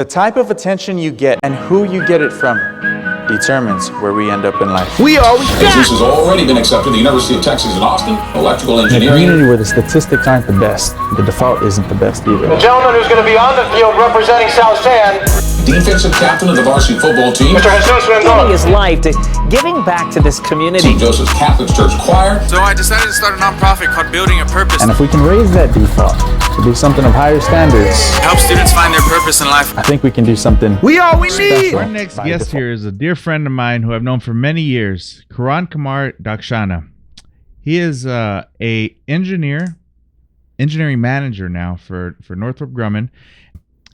The type of attention you get and who you get it from determines where we end up in life. We always got. This has already been accepted at the University of Texas in Austin, electrical In a engineering. community where the statistics aren't the best, the default isn't the best either. The gentleman who's going to be on the field representing South San, Defensive captain of the varsity football team. Mr. Jesus Giving Rendon. his life to giving back to this community. St. Joseph's Catholic Church Choir. So I decided to start a nonprofit called Building a Purpose. And if we can raise that default to be something of higher standards, Help students find their purpose in life. I think we can do something. We all we need. Special. Our next By guest default. here is a dear friend of mine who I've known for many years, Kirankumar Dhakshana. He is a engineering manager now for Northrop Grumman.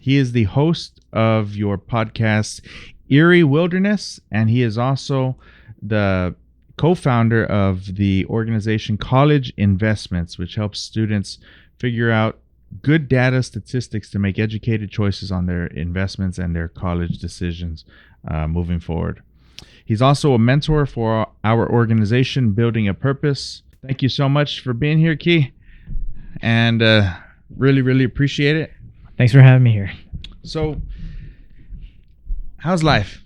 He is the host of your podcast, Eerie Wilderness, and he is also the co-founder of the organization College Investments, which helps students figure out good data statistics to make educated choices on their investments and their college decisions moving forward. He's also a mentor for our organization, Building a Purpose. Thank you so much for being here, Key, and really, really appreciate it. Thanks for having me here. So, how's life?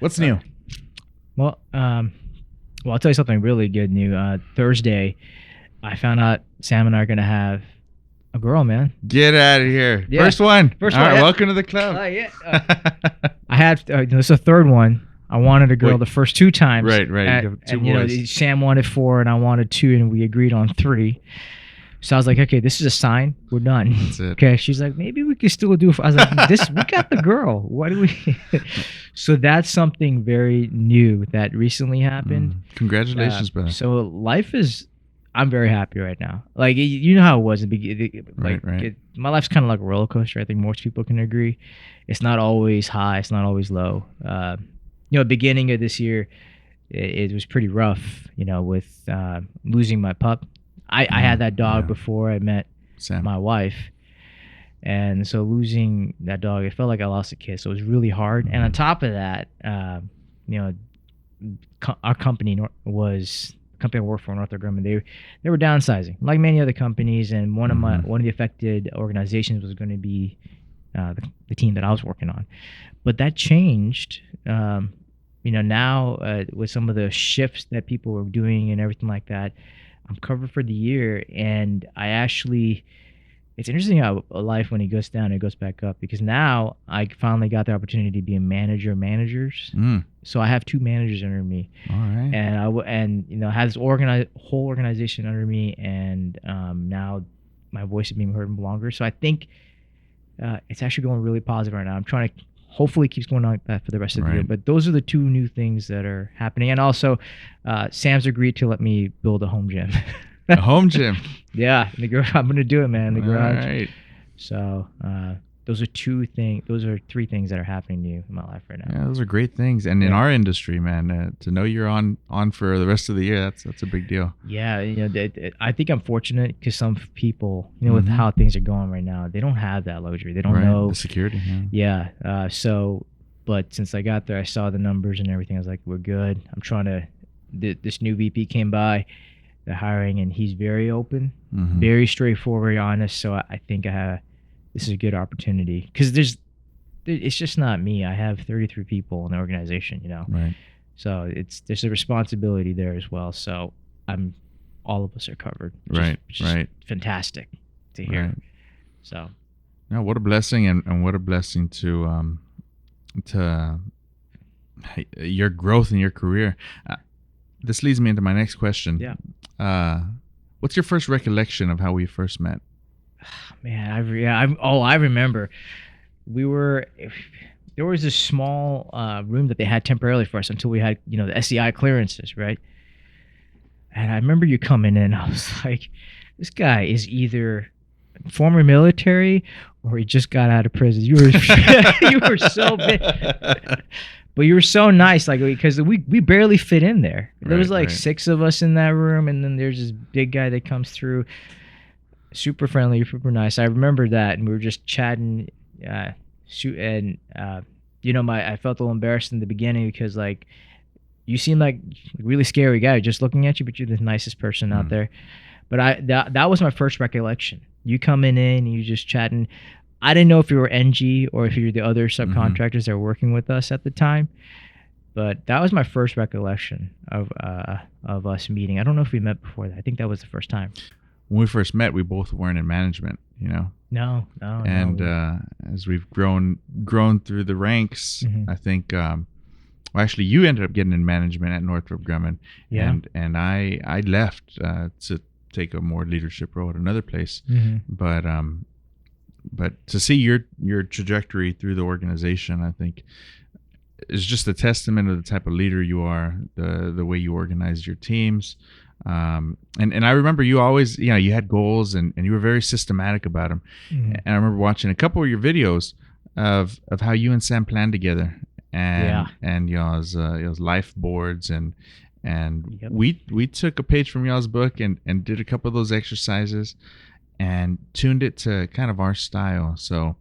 What's new? Well, I'll tell you something really good new. Thursday, I found out Sam and I are going to have a girl, man. Get out of here. Yeah. First one. First All one, right, yeah. welcome to the club. Yeah. I had, this is the third one. I wanted a girl Wait. the first two times. Right. And, You have two and, you know, boys. Sam wanted 4 and I wanted 2 and we agreed on 3. So I was like, okay, this is a sign. We're done. That's it. Okay. She's like, maybe we could still do it. I was like, we got the girl. Why do we? So that's something very new that recently happened. Congratulations, brother. So life is, I'm very happy right now. Like, you know how it was. Like, Right. My life's kind of like a roller coaster. I think most people can agree. It's not always high. It's not always low. Beginning of this year, it was pretty rough, with losing my pup. I had that dog before I met Sam. my wife. And so losing that dog, it felt like I lost a kid. So it was really hard. And on top of that, our company was the company I worked for, Northrop Grumman. They were downsizing, like many other companies. And one of the affected organizations was going to be the team that I was working on. But that changed. Now with some of the shifts that people were doing and everything like that, I'm covered for the year, and it's interesting how life, when it goes down, it goes back up, because now I finally got the opportunity to be a manager of managers. So I have 2 managers under me. All right. And I have this whole organization under me, and now my voice is being heard longer. So I think it's actually going really positive right now. I'm trying to hopefully keeps going like that for the rest of the year. But those are the 2 new things that are happening. And also, Sam's agreed to let me build a home gym. A home gym. Yeah, I'm going to do it, man, in the garage. All right. So those are 3 things that are happening new in my life right now. Yeah, those are great things. And in our industry, man, to know you're on for the rest of the year, that's a big deal. Yeah, I think I'm fortunate because some people, with how things are going right now, they don't have that luxury. They don't know the security. Yeah. But since I got there, I saw the numbers and everything. I was like, we're good. I'm trying to. This new VP came by, the hiring, and he's very open, very straightforward, very honest. So I think this is a good opportunity, because it's just not me. I have 33 people in the organization, Right. So there's a responsibility there as well. So all of us are covered. Right. Fantastic to hear. Right. So. No, what a blessing, and what a blessing to your growth in your career. This leads me into my next question. Yeah. What's your first recollection of how we first met? Man, I remember. There was this small room that they had temporarily for us until we had, the SEI clearances, right? And I remember you coming in, I was like, this guy is either former military or he just got out of prison. You were so big. But you were so nice, like, because we barely fit in there. There was like 6 of us in that room, and then there's this big guy that comes through, super friendly, super nice. I remember that, and we were just chatting, I felt a little embarrassed in the beginning because, like, you seem like a really scary guy just looking at you, but you're the nicest person out there. But that was my first recollection. You coming in, you just chatting. I didn't know if you were NG or if you were the other subcontractors that were working with us at the time. But that was my first recollection of us meeting. I don't know if we met before that. I think that was the first time. When we first met, we both weren't in management, you know. No. And as we've grown through the ranks, I think. Well, actually, you ended up getting in management at Northrop Grumman, and I left to take a more leadership role at another place. But to see your trajectory through the organization, I think, is just a testament of the type of leader you are, the way you organize your teams. And I remember you always, you had goals and you were very systematic about them. And I remember watching a couple of your videos of how you and Sam planned together, and it was life boards and we took a page from y'all's book and did a couple of those exercises and tuned it to kind of our style. So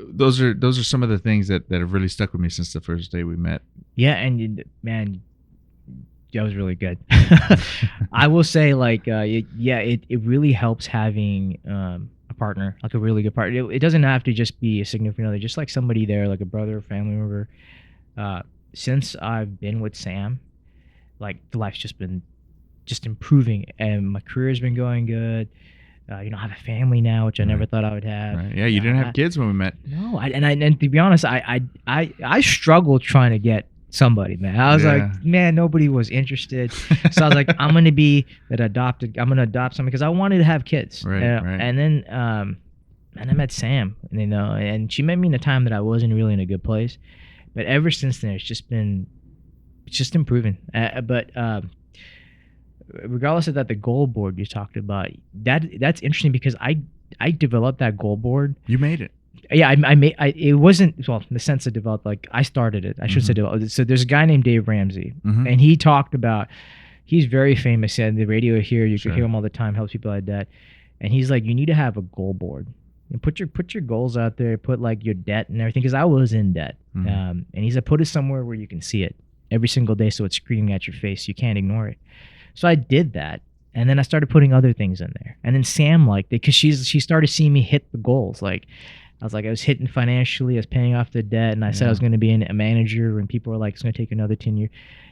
those are some of the things that have really stuck with me since the first day we met. Yeah, and man, that was really good. I will say, it really helps having a partner, like a really good partner. It doesn't have to just be a significant other, just like somebody there, like a brother or family member. Since I've been with Sam, like the life's just been improving, and my career's been going good. I have a family now, which I never thought I would have. Right. Yeah, you didn't have kids when we met. No, and to be honest, I struggled trying to get somebody, man. I was like, man, nobody was interested. So I was like, I'm gonna adopt somebody because I wanted to have kids. Right. And then I met Sam, and she met me in a time that I wasn't really in a good place. But ever since then, it's just improving. But regardless of that, the goal board you talked about, that's interesting because I developed that goal board. You made it. Yeah, it wasn't, well, in the sense of developed, like I started it. I should say developed it. So there's a guy named Dave Ramsey, and he talked about, he's very famous on the radio here. You can hear him all the time, helps people like that. And he's like, you need to have a goal board. And put your goals out there, put like your debt and everything, because I was in debt. And he said, put it somewhere where you can see it every single day so it's screaming at your face. You can't ignore it. So I did that. And then I started putting other things in there. And then Sam liked it because she started seeing me hit the goals. Like, I was hitting financially, I was paying off the debt, and I said I was going to be a manager, and people were like, it's going to take another 10 years.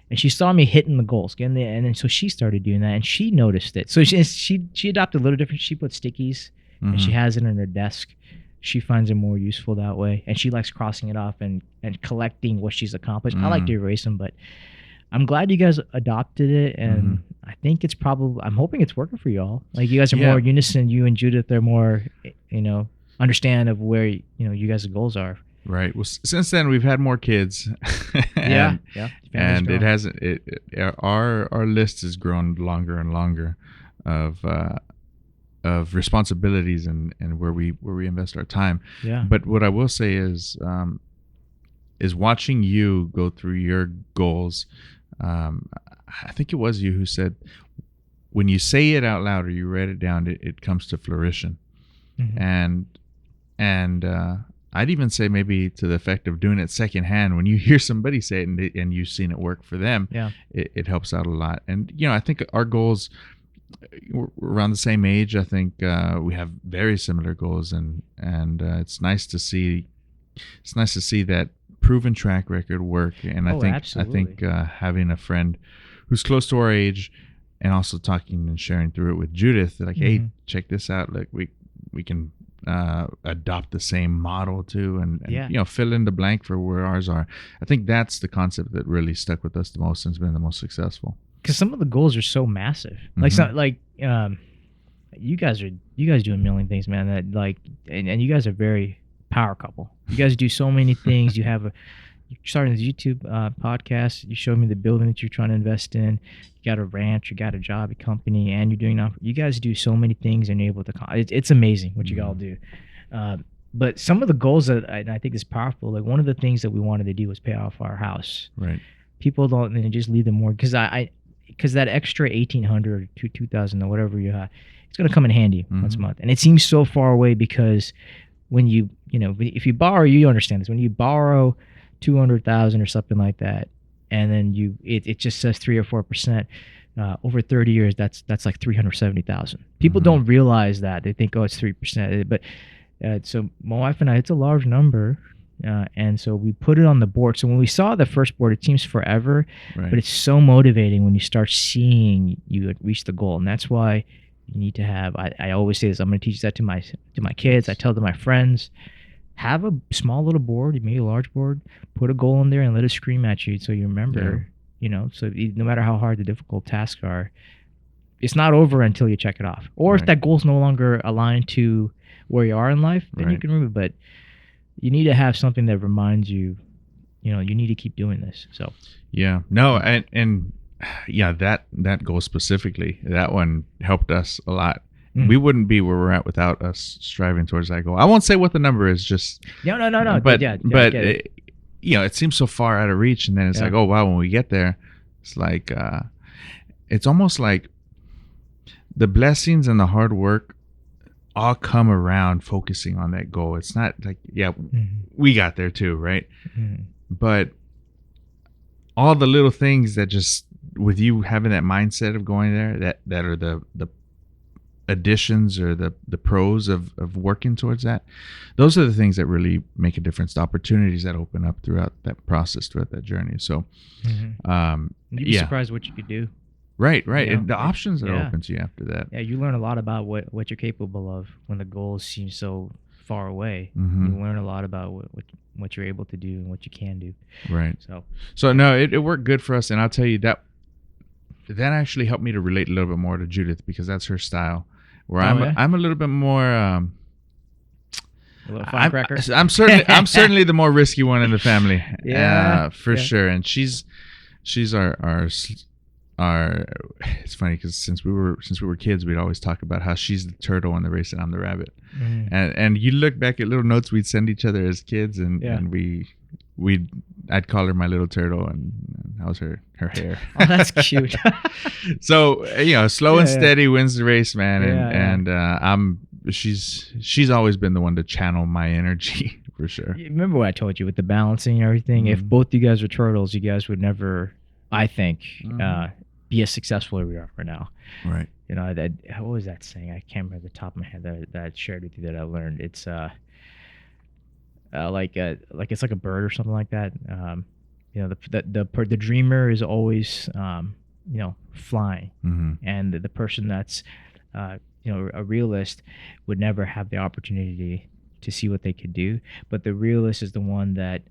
And she saw me hitting the goals, getting there, and then so she started doing that, and she noticed it. So she adopted a little different. She put stickies, and she has it on her desk. She finds it more useful that way, and she likes crossing it off and collecting what she's accomplished. I like to erase them, but I'm glad you guys adopted it, and I think I'm hoping it's working for y'all. Like, you guys are more unison. You and Judith are more, understand of where you guys' goals are. Right. Well, since then we've had more kids. and it hasn't. Our list has grown longer and longer of responsibilities and where we invest our time. Yeah. But what I will say is watching you go through your goals. I think it was you who said, when you say it out loud or you write it down, it comes to fruition. And I'd even say maybe to the effect of doing it secondhand. When you hear somebody say it and you've seen it work for them, it helps out a lot. And I think our goals, we're around the same age. I think we have very similar goals, and it's nice to see. It's nice to see that proven track record work. And I think having a friend who's close to our age, and also talking and sharing through it with Judith, like, hey, check this out. Like, we can adopt the same model too, and fill in the blank for where ours are. I think that's the concept that really stuck with us the most and has been the most successful. Because some of the goals are so massive. Like you guys do a million things, man. That and you guys are very power couple. You guys do so many things. You started this YouTube podcast. You showed me the building that you're trying to invest in. You got a ranch, you got a job, a company, and you're doing. You guys do so many things and you're able to. It's amazing what you all do. But some of the goals that I think is powerful. Like, one of the things that we wanted to do was pay off our house. Right. People don't just leave the mortgage because that extra $1,800 to $2,000 or whatever you have, it's going to come in handy once a month. And it seems so far away because when if you borrow, you understand this. When you borrow $200,000 or something like that, and then it just says 3 or 4%. Over 30 years, that's like $370,000. People don't realize that. They think, oh, it's 3%, but So my wife and I, it's a large number. And so we put it on the board. So when we saw the first board, it seems forever, Right. but it's so motivating when you start seeing you reach the goal. And that's why you need to have, I always say this, I'm going to teach that to my kids. I tell them, my friends, have a small little board, maybe a large board, put a goal in there and let it scream at you so you remember, so no matter how hard the difficult tasks are, it's not over until you check it off. Or if that goal's no longer aligned to where you are in life, then you can remove it. But you need to have something that reminds you, you need to keep doing this. So that goal specifically, that one helped us a lot. We wouldn't be where we're at without us striving towards that goal. I won't say what the number is, just no. But it seems so far out of reach, and then it's like, oh wow, when we get there, it's like it's almost like the blessings and the hard work all come around focusing on that goal. It's not like, we got there too, right? But all the little things that just, with you having that mindset of going there, that are the additions or the pros of working towards that, those are the things that really make a difference, the opportunities that open up throughout that process, throughout that journey. So you'd be surprised what you could do. Right. And the options that open to you after that. Yeah, you learn a lot about what you're capable of when the goals seem so far away. You learn a lot about what you're able to do and what you can do. Right. So no, it worked good for us, and I'll tell you that actually helped me to relate a little bit more to Judith, because that's her style. Where I'm a little bit more. A little firecracker. I'm certainly the more risky one in the family. For sure. And she's our. It's funny because since we were kids, we'd always talk about how she's the turtle in the race and I'm the rabbit. And you look back at little notes we'd send each other as kids, and I'd call her my little turtle, and that was her hair. Oh, that's cute. So slow and steady wins the race, man. She's always been the one to channel my energy for sure. You remember what I told you with the balancing and everything? If both you guys were turtles, you guys would never, I think, be as successful as we are right now. Right. What was that saying? I can't remember the top of my head that I shared with you that I learned. It's like it's like a bird or something like that. The dreamer is always flying, and the person that's a realist would never have the opportunity to see what they could do. But the realist is the one that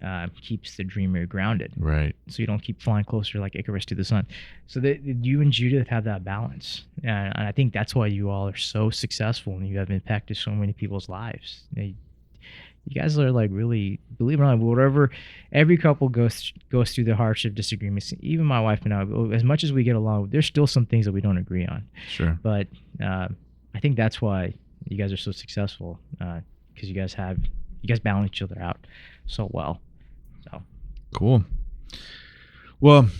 keeps the dreamer grounded. Right. So you don't keep flying closer like Icarus to the sun. So you and Judith have that balance. And I think that's why you all are so successful and you have impacted so many people's lives. You guys are like really, believe it or not, whatever, every couple goes through the hardship, disagreements. Even my wife and I, as much as we get along, there's still some things that we don't agree on. Sure. But I think that's why you guys are so successful. Because you guys balance each other out so well. So cool. Well,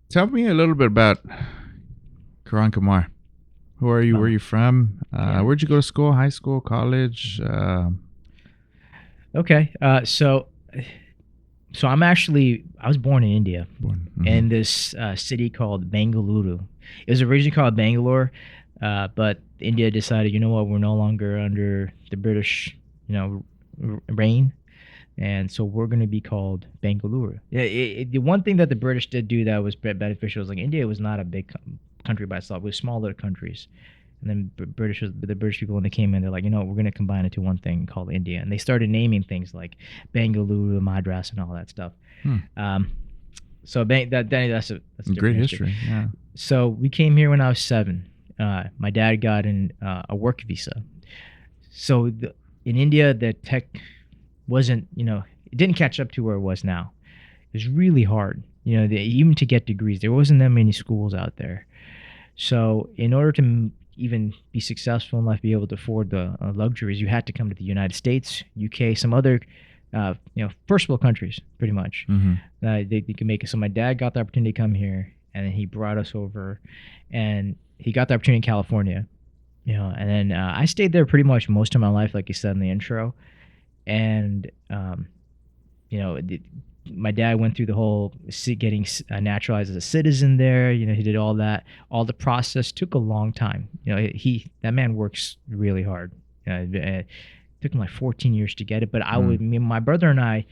tell me a little bit about Kirankumar. Who are you? Where are you from? Where'd you go to school? High school, college? Okay. So I was born in India, in this city called Bengaluru. It was originally called Bangalore, but India decided, you know what, we're no longer under the British reign, and so we're going to be called Bengaluru. The one thing that the British did do that was beneficial was, like, India was not a big country by itself. It was smaller countries. And then the British people, when they came in, they're like, we're going to combine it to one thing called India. And they started naming things like Bengaluru, Madras, and all that stuff. So that's a great history. Yeah. So we came here when I was 7. My dad got a work visa. So in India, the tech wasn't, it didn't catch up to where it was now. It was really hard, even to get degrees. There wasn't that many schools out there. So in order to even be successful in life, be able to afford the luxuries, you had to come to the United States, UK, some other, first world countries, pretty much. They could make it. So my dad got the opportunity to come here, and then he brought us over, and he got the opportunity in California, and then I stayed there pretty much most of my life, like you said in the intro, and my dad went through the whole getting naturalized as a citizen there. He did all that. All the process took a long time. That man works really hard to took me like 14 years to get it, but my brother and I,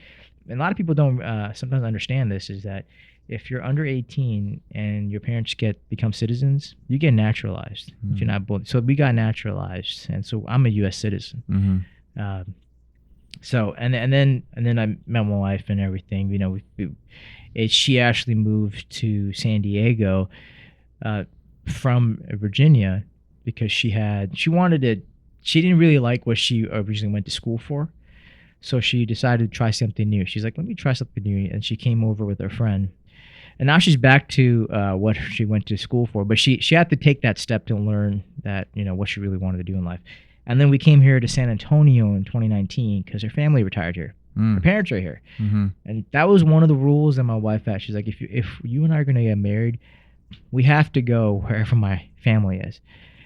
and a lot of people don't sometimes understand this, is that if you're under 18 and your parents become citizens, you get naturalized. If you're not both. So we got naturalized, and so I'm a U.S. citizen. So and then I met my wife and everything. You know, she actually moved to San Diego from Virginia because she didn't really like what she originally went to school for. So she decided to try something new. She's like, let me try something new. And she came over with her friend. And now she's back to what she went to school for. But she had to take that step to learn that, you know, what she really wanted to do in life. And then we came here to San Antonio in 2019 because her family retired here. Her parents are here. And that was one of the rules that my wife had. She's like, if you and I are going to get married, we have to go wherever my family is.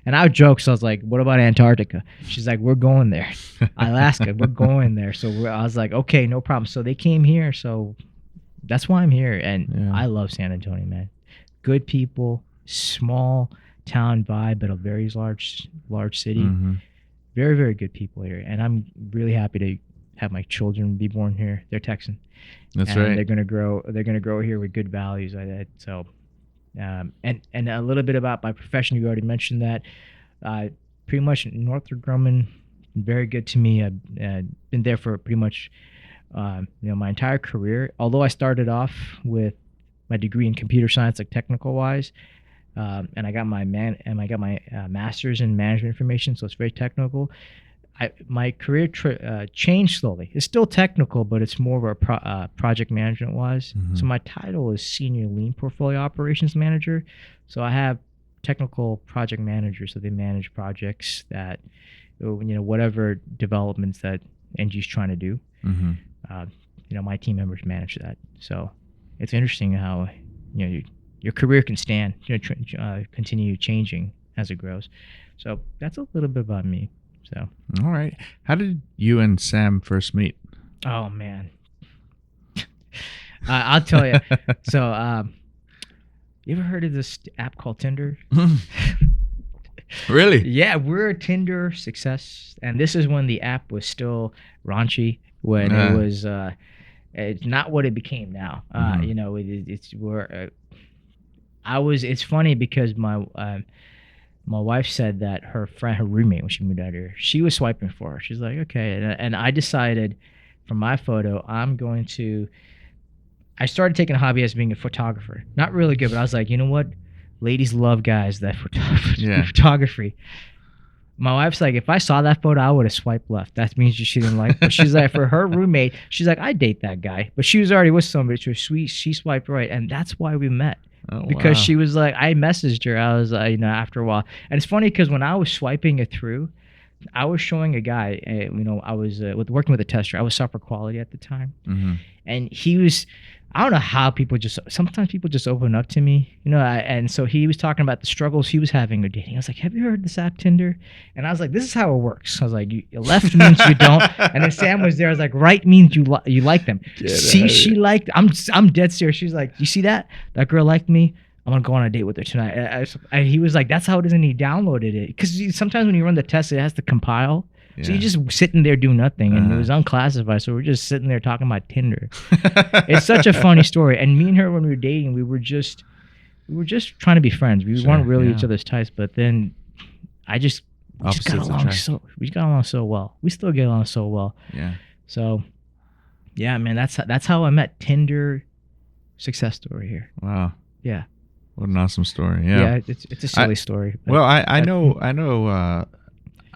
And I would joke, so I was like, what about Antarctica? She's like, we're going there. Alaska, we're going there. So I was like, okay, no problem. So they came here, so that's why I'm here. And I love San Antonio, man. Good people, small town vibe, but a very large city. Very, very good people here. And I'm really happy to have my children be born here. They're Texan. That's right. They're gonna grow here with good values like that. So and a little bit about my profession. You already mentioned that. Pretty much Northrop Grumman, very good to me. I've been there for pretty much my entire career. Although I started off with my degree in computer science, like technical wise, and I got my master's in management information, so it's very technical. My career changed slowly. It's still technical, but it's more of a project management wise. So my title is Senior Lean Portfolio Operations Manager. So I have technical project managers, so they manage projects that, whatever developments that NG's trying to do. My team members manage that. So it's interesting how your career can continue changing as it grows. So that's a little bit about me. So, all right. How did you and Sam first meet? Oh man, I'll tell you. So, you ever heard of this app called Tinder? Really? Yeah, we're a Tinder success, and this is when the app was still raunchy. When it was, it's not what it became now. It's funny because my wife said that her roommate, when she moved out here, she was swiping for her. She's like, okay. And I decided for my photo, I started taking a hobby as being a photographer. Not really good, but I was like, you know what? Ladies love guys that photography. My wife's like, if I saw that photo, I would have swiped left. That means she didn't like it. But she's like, for her roommate, she's like, I date that guy. But she was already with somebody. She was sweet. She swiped right. And that's why we met. Because she was like, I messaged her. I was, after a while. And it's funny because when I was swiping it through, I was showing a guy, I was working with a tester. I was software quality at the time. And he was, I don't know how sometimes people just open up to me, and so he was talking about the struggles he was having with dating. I was like, have you heard of this app Tinder? And I was like, this is how it works. I was like, left means you don't. And then Sam was there. I was like, right means you like them. See, she liked, I'm dead serious. She's like, you see that? That girl liked me. I'm going to go on a date with her tonight. He was like, that's how it is. And he downloaded it. Because sometimes when you run the test, it has to compile. Yeah. So you're just sitting there doing nothing, and it was unclassified. So we're just sitting there talking about Tinder. It's such a funny story. And me and her, when we were dating, we were just trying to be friends. We weren't really each other's types. But then we just got along so well. We still get along so well. Yeah. So, yeah, man, that's how I met. Tinder success story here. Wow. Yeah. What an awesome story. Yeah. Yeah, it's a silly story. Well, I know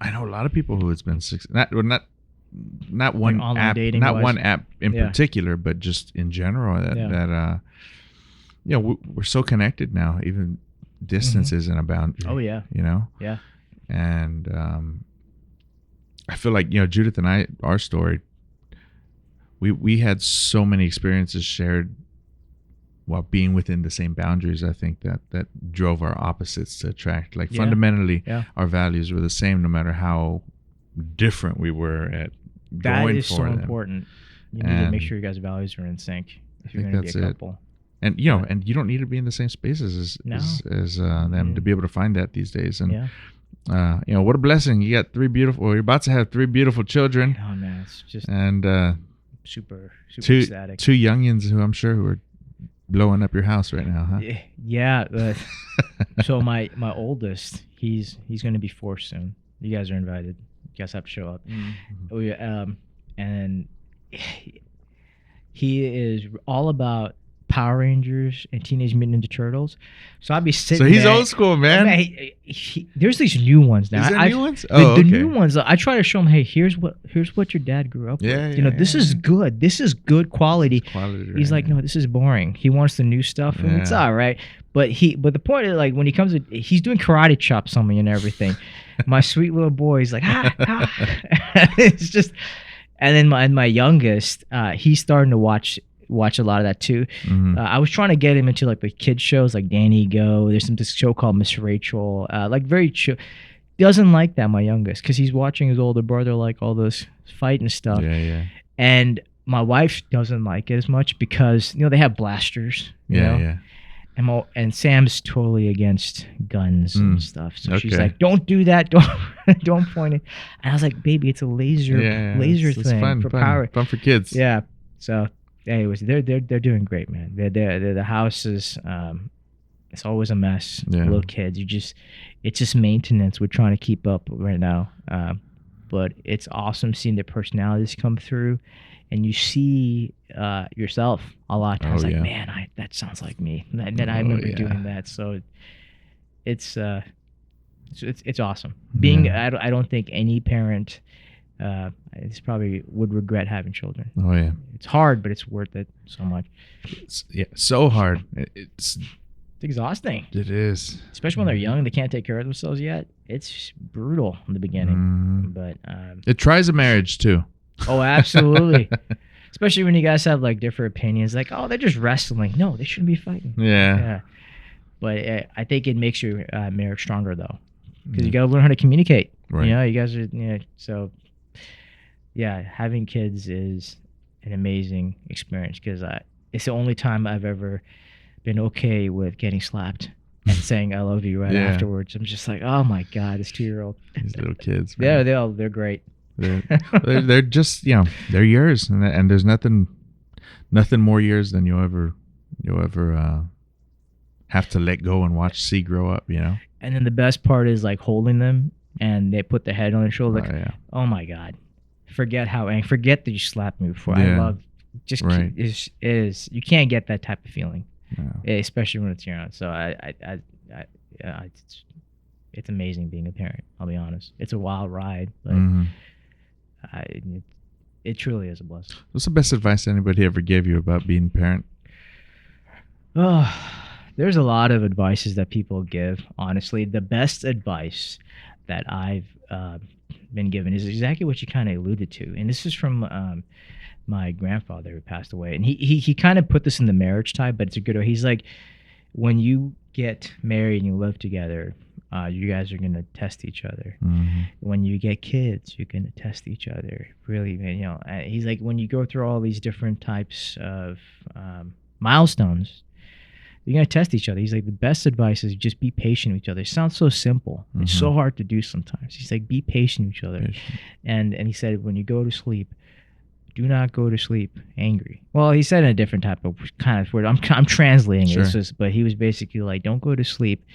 a lot of people who it's been not one app, one app in particular, but just in general we're so connected now. Even distance isn't a boundary. Oh yeah. Yeah. And I feel like Judith and I, our story, we had so many experiences shared while being within the same boundaries. I think that drove our opposites to attract. Like fundamentally, our values were the same, no matter how different we were at going for them. That is so important. You need to make sure you guys' values are in sync if you're going to be a couple. And and you don't need to be in the same spaces as them to be able to find that these days. And What a blessing. You got you're about to have 3 beautiful children. Oh man, it's just And super two ecstatic. youngins who I'm sure who are blowing up your house right now, huh? Yeah. So my oldest, he's going to be 4 soon. You guys are invited. You guys have to show up. And he is all about Power Rangers and Teenage Mutant Ninja Turtles. So I'd be sitting. So he's there, old school, man. There's these new ones now. Is there new ones? The new ones. I try to show him, hey, here's what your dad grew up with. This is good. This is good quality. He's like, no, this is boring. He wants the new stuff, and it's all right. But the point is, like, when he comes, he's doing karate chops on me and everything. My sweet little boy, he's like, it's just. And then my youngest, he's starting to watch a lot of that too. I was trying to get him into like the kids shows like Danny Go. There's this show called Miss Rachel. Like very chill. Doesn't like that, my youngest, because he's watching his older brother like all this fighting stuff. Yeah. And my wife doesn't like it as much because they have blasters. You know? Yeah. And Sam's totally against guns and stuff. So she's Okay. like, "Don't do that. Don't point it." And I was like, "Baby, it's a laser it's thing fun, for power. Fun for kids. Yeah." So, anyways, they're doing great, man. The house is it's always a mess. Yeah. Little kids, it's just maintenance. We're trying to keep up right now, but it's awesome seeing their personalities come through, and you see yourself a lot of times. Like, man, that sounds like me. That I remember doing that. So it's awesome. I don't think any parent probably would regret having children. Oh yeah. It's hard, but it's worth it so much. It's so hard. It's exhausting. It is. Especially when they're young, they can't take care of themselves yet. It's brutal in the beginning. But it tries a marriage too. Oh, absolutely. Especially when you guys have like different opinions, like, oh, they're just wrestling. No, they shouldn't be fighting. Yeah. But I think it makes your marriage stronger though, because you got to learn how to communicate. Right. You guys are. So yeah, having kids is an amazing experience because it's the only time I've ever been okay with getting slapped and saying I love you right afterwards. I'm just like, oh my god, this 2-year-old. These little kids. Man. They're great. They're just they're yours, and there's nothing more yours than you'll ever have to let go and see grow up. And then the best part is like holding them, and they put their head on their shoulder. Like, oh my god, forget that you slapped me before. I love just right. is you can't get that type of feeling, No. especially when it's your own. So it's amazing being a parent. I'll be honest, it's a wild ride, but it truly is a blessing. What's the best advice anybody ever gave you about being a parent? Oh, there's a lot of advices that people give. Honestly, the best advice that I've been given is exactly what you kind of alluded to, and this is from my grandfather who passed away, and he kind of put this in the marriage type, but it's a good way. He's like, when you get married and you live together, you guys are going to test each other. When you get kids, you're going to test each other. Really, man, he's like, when you go through all these different types of milestones, you're going to test each other. He's like, the best advice is just be patient with each other. It sounds so simple. It's so hard to do sometimes. He's like, be patient with each other. And he said, when you go to sleep, do not go to sleep angry. Well, he said in a different type of kind of word. I'm translating it, but he was basically like, don't go to sleep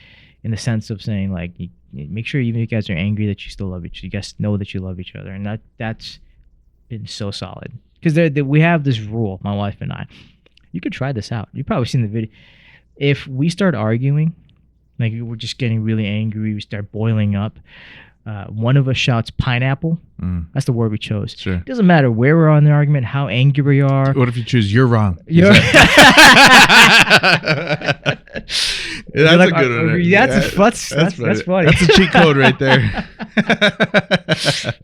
in the sense of saying like, make sure even if you guys are angry that you still love each other. You guys know that you love each other, and that's been so solid. Because we have this rule, my wife and I. You could try this out. You've probably seen the video. If we start arguing, like we're just getting really angry, we start boiling up, one of us shouts pineapple. That's the word we chose. Sure. It doesn't matter where we're on the argument, how angry we are. What if you choose you're wrong? That's a good one. That's funny. That's a cheat code right there.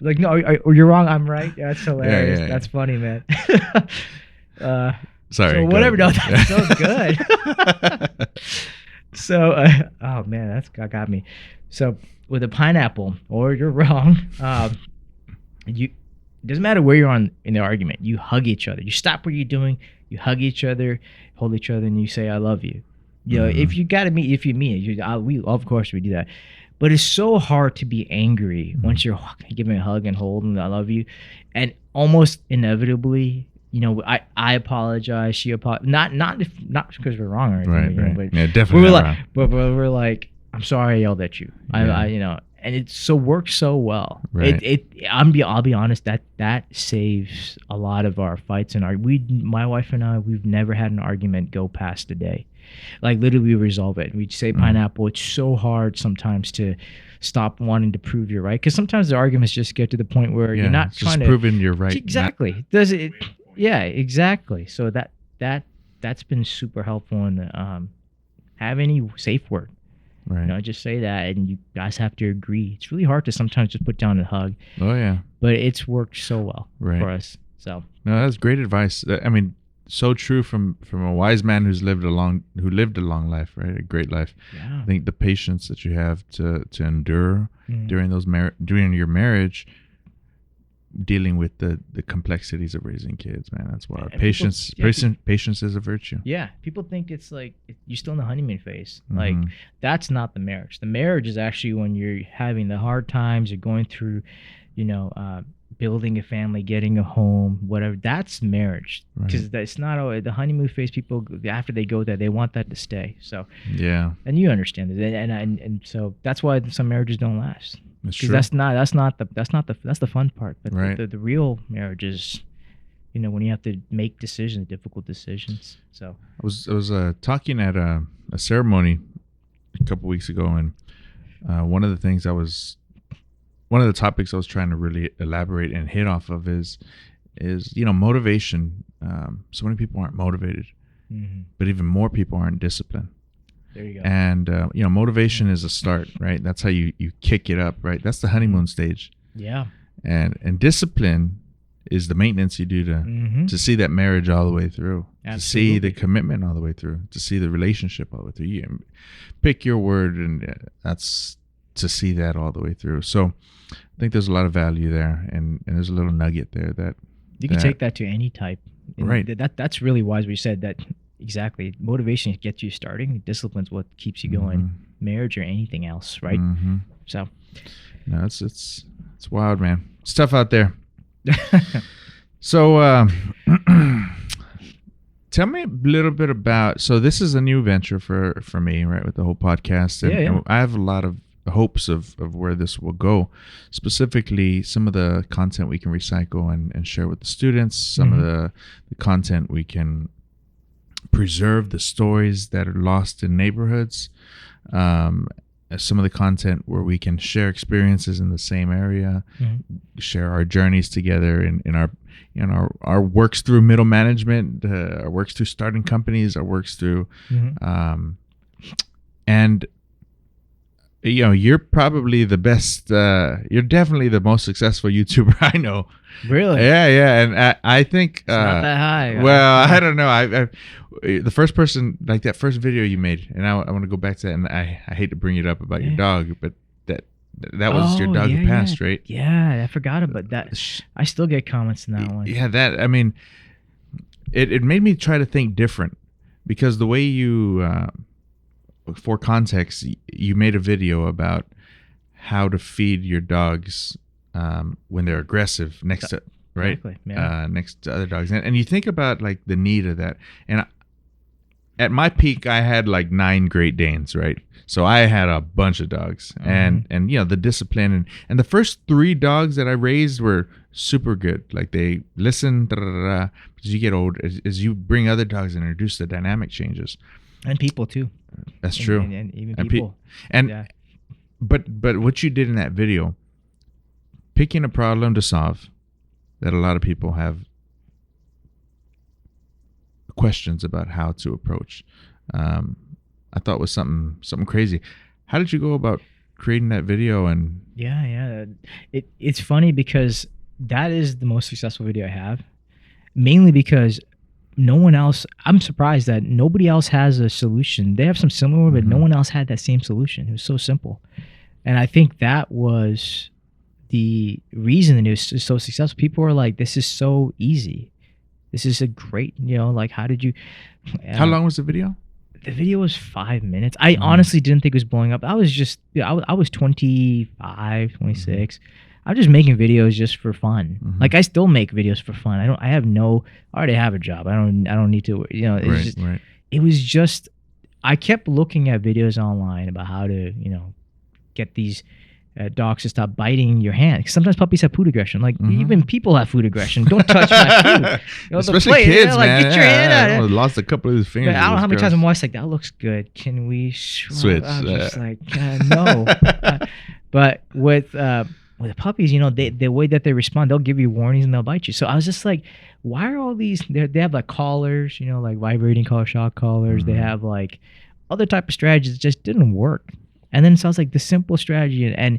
Like, no, you're wrong, I'm right. Yeah, that's hilarious. Yeah. That's funny, man. Sorry. So whatever. No, that's so good. So, oh man, that's got me. So with a pineapple, or you're wrong. It doesn't matter where you're on in the argument. You hug each other. You stop what you're doing. You hug each other, hold each other, and you say, "I love you." If you got to meet, we of course we do that. But it's so hard to be angry once you're giving a hug and holding I love you, and almost inevitably, I apologize. She apologized. Not because we're wrong or anything. Right. But Yeah, definitely we're not like, wrong. but we're like, I'm sorry I yelled at you. Yeah. And it so works so well. Right. I'll be honest, that saves a lot of our fights and my wife and I, we've never had an argument go past a day. Like literally we resolve it. We'd say pineapple. It's so hard sometimes to stop wanting to prove you're right, because sometimes the arguments just get to the point where you're not it's trying just to proving you're right. Exactly. Does it? Yeah, exactly. So that's been super helpful in have any safe word. Right. Just say that, and you guys have to agree. It's really hard to sometimes just put down and hug, Oh yeah. but it's worked so well for us. So No, that's great advice. I mean, so true from a wise man who lived a long life, right? A great life. yeah, I think the patience that you have to endure during during your marriage, dealing with the complexities of raising kids, man, that's wild. And Patience is a virtue. yeah. People think it's like you're still in the honeymoon phase. Mhm. Like that's not the marriage. The marriage is actually when you're having the hard times. You're going through, building a family, getting a home, whatever. That's marriage, because it's not always the honeymoon phase. People after they go there, they want that to stay. So Yeah, and you understand it, and so that's why some marriages don't last. that's Because true. that's the fun part. But Right. the real marriage is, when you have to make decisions, difficult decisions. So I was talking at a ceremony a couple weeks ago, and one of the topics I was trying to really elaborate and hit off of is motivation. So many people aren't motivated, but even more people aren't disciplined. there you go. And motivation is a start, right? That's how you kick it up, right? That's the honeymoon stage. Yeah. And discipline is the maintenance you do to see that marriage all the way through, to see the commitment all the way through, to see the relationship all the way through. You pick your word, and that's to see that all the way through. So I think there's a lot of value there, and there's a little nugget there that You can take that to any type. And Right. That's really wise. We said that exactly. Motivation gets you starting. Discipline's what keeps you going. Marriage or anything else, right? Mm-hmm. So No, it's wild, man. It's tough out there. So tell me a little bit about. So this is a new venture for me, right, with the whole podcast, and, Yeah. and I have a lot of hopes of where this will go. Specifically, some of the content we can recycle and share with the students. Some of the content we can preserve, the stories that are lost in neighborhoods. Some of the content where we can share experiences in the same area, share our journeys together in our works through middle management, our works through starting companies, our works through, and you're probably the best. You're definitely the most successful YouTuber I know. really, Yeah, and I think it's not that high. well, I don't know. I the first person, like that first video you made, and I want to go back to that. And I hate to bring it up about your dog, but that was your dog who passed, right? Yeah, I forgot about that. I still get comments in that one. Yeah, I mean, it made me try to think different, because the way you, for context, you made a video about how to feed your dogs when they're aggressive next to, right? Exactly, yeah. Next to other dogs. And you think about like the need of that. And at my peak, I had like 9 Great Danes, right? So I had a bunch of dogs, and the discipline and the first 3 dogs that I raised were super good. Like they listen, as you get old, as you bring other dogs and introduce, the dynamic changes. And people too. That's true. And even people. But what you did in that video, picking a problem to solve that a lot of people have questions about how to approach, I thought was something crazy. How did you go about creating that video? And It's funny because that is the most successful video I have, mainly because no one else, I'm surprised that nobody else has a solution. They have some similar, but no one else had that same solution. It was so simple. And I think that was the reason it was so successful. People were like, this is so easy. This is a great, like, how did you... how long was the video? The video was 5 minutes. I honestly didn't think it was blowing up. I was just, I was 25, 26. I was just making videos just for fun. Like, I still make videos for fun. I already have a job. I don't need to, it was just, I kept looking at videos online about how to, get these dogs to stop biting your hand. 'Cause sometimes puppies have food aggression. Like, even people have food aggression. Don't touch my food. Especially kids, like, man. Get your hand out of it. Lost a couple of his fingers. I don't know how many times I'm watching like, that looks good. Can we switch? I'm just like, no. But with the puppies, the way that they respond, they'll give you warnings and they'll bite you. So I was just like, why are all these? They have like collars, like vibrating collar, shock collars. They have like other type of strategies that just didn't work. And then so I was like, the simple strategy, and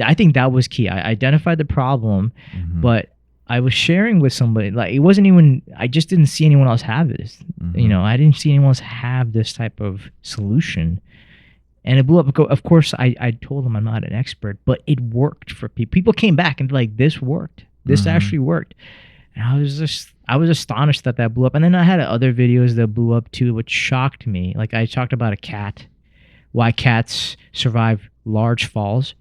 I think that was key. I identified the problem, but I was sharing with somebody. Like, it wasn't even. I just didn't see anyone else have this. I didn't see anyone else have this type of solution. And it blew up. Of course, I told them I'm not an expert, but it worked for people. People came back and like, this worked. This actually worked. And I was astonished that blew up. And then I had other videos that blew up too, which shocked me. Like, I talked about a cat, why cats survive large falls.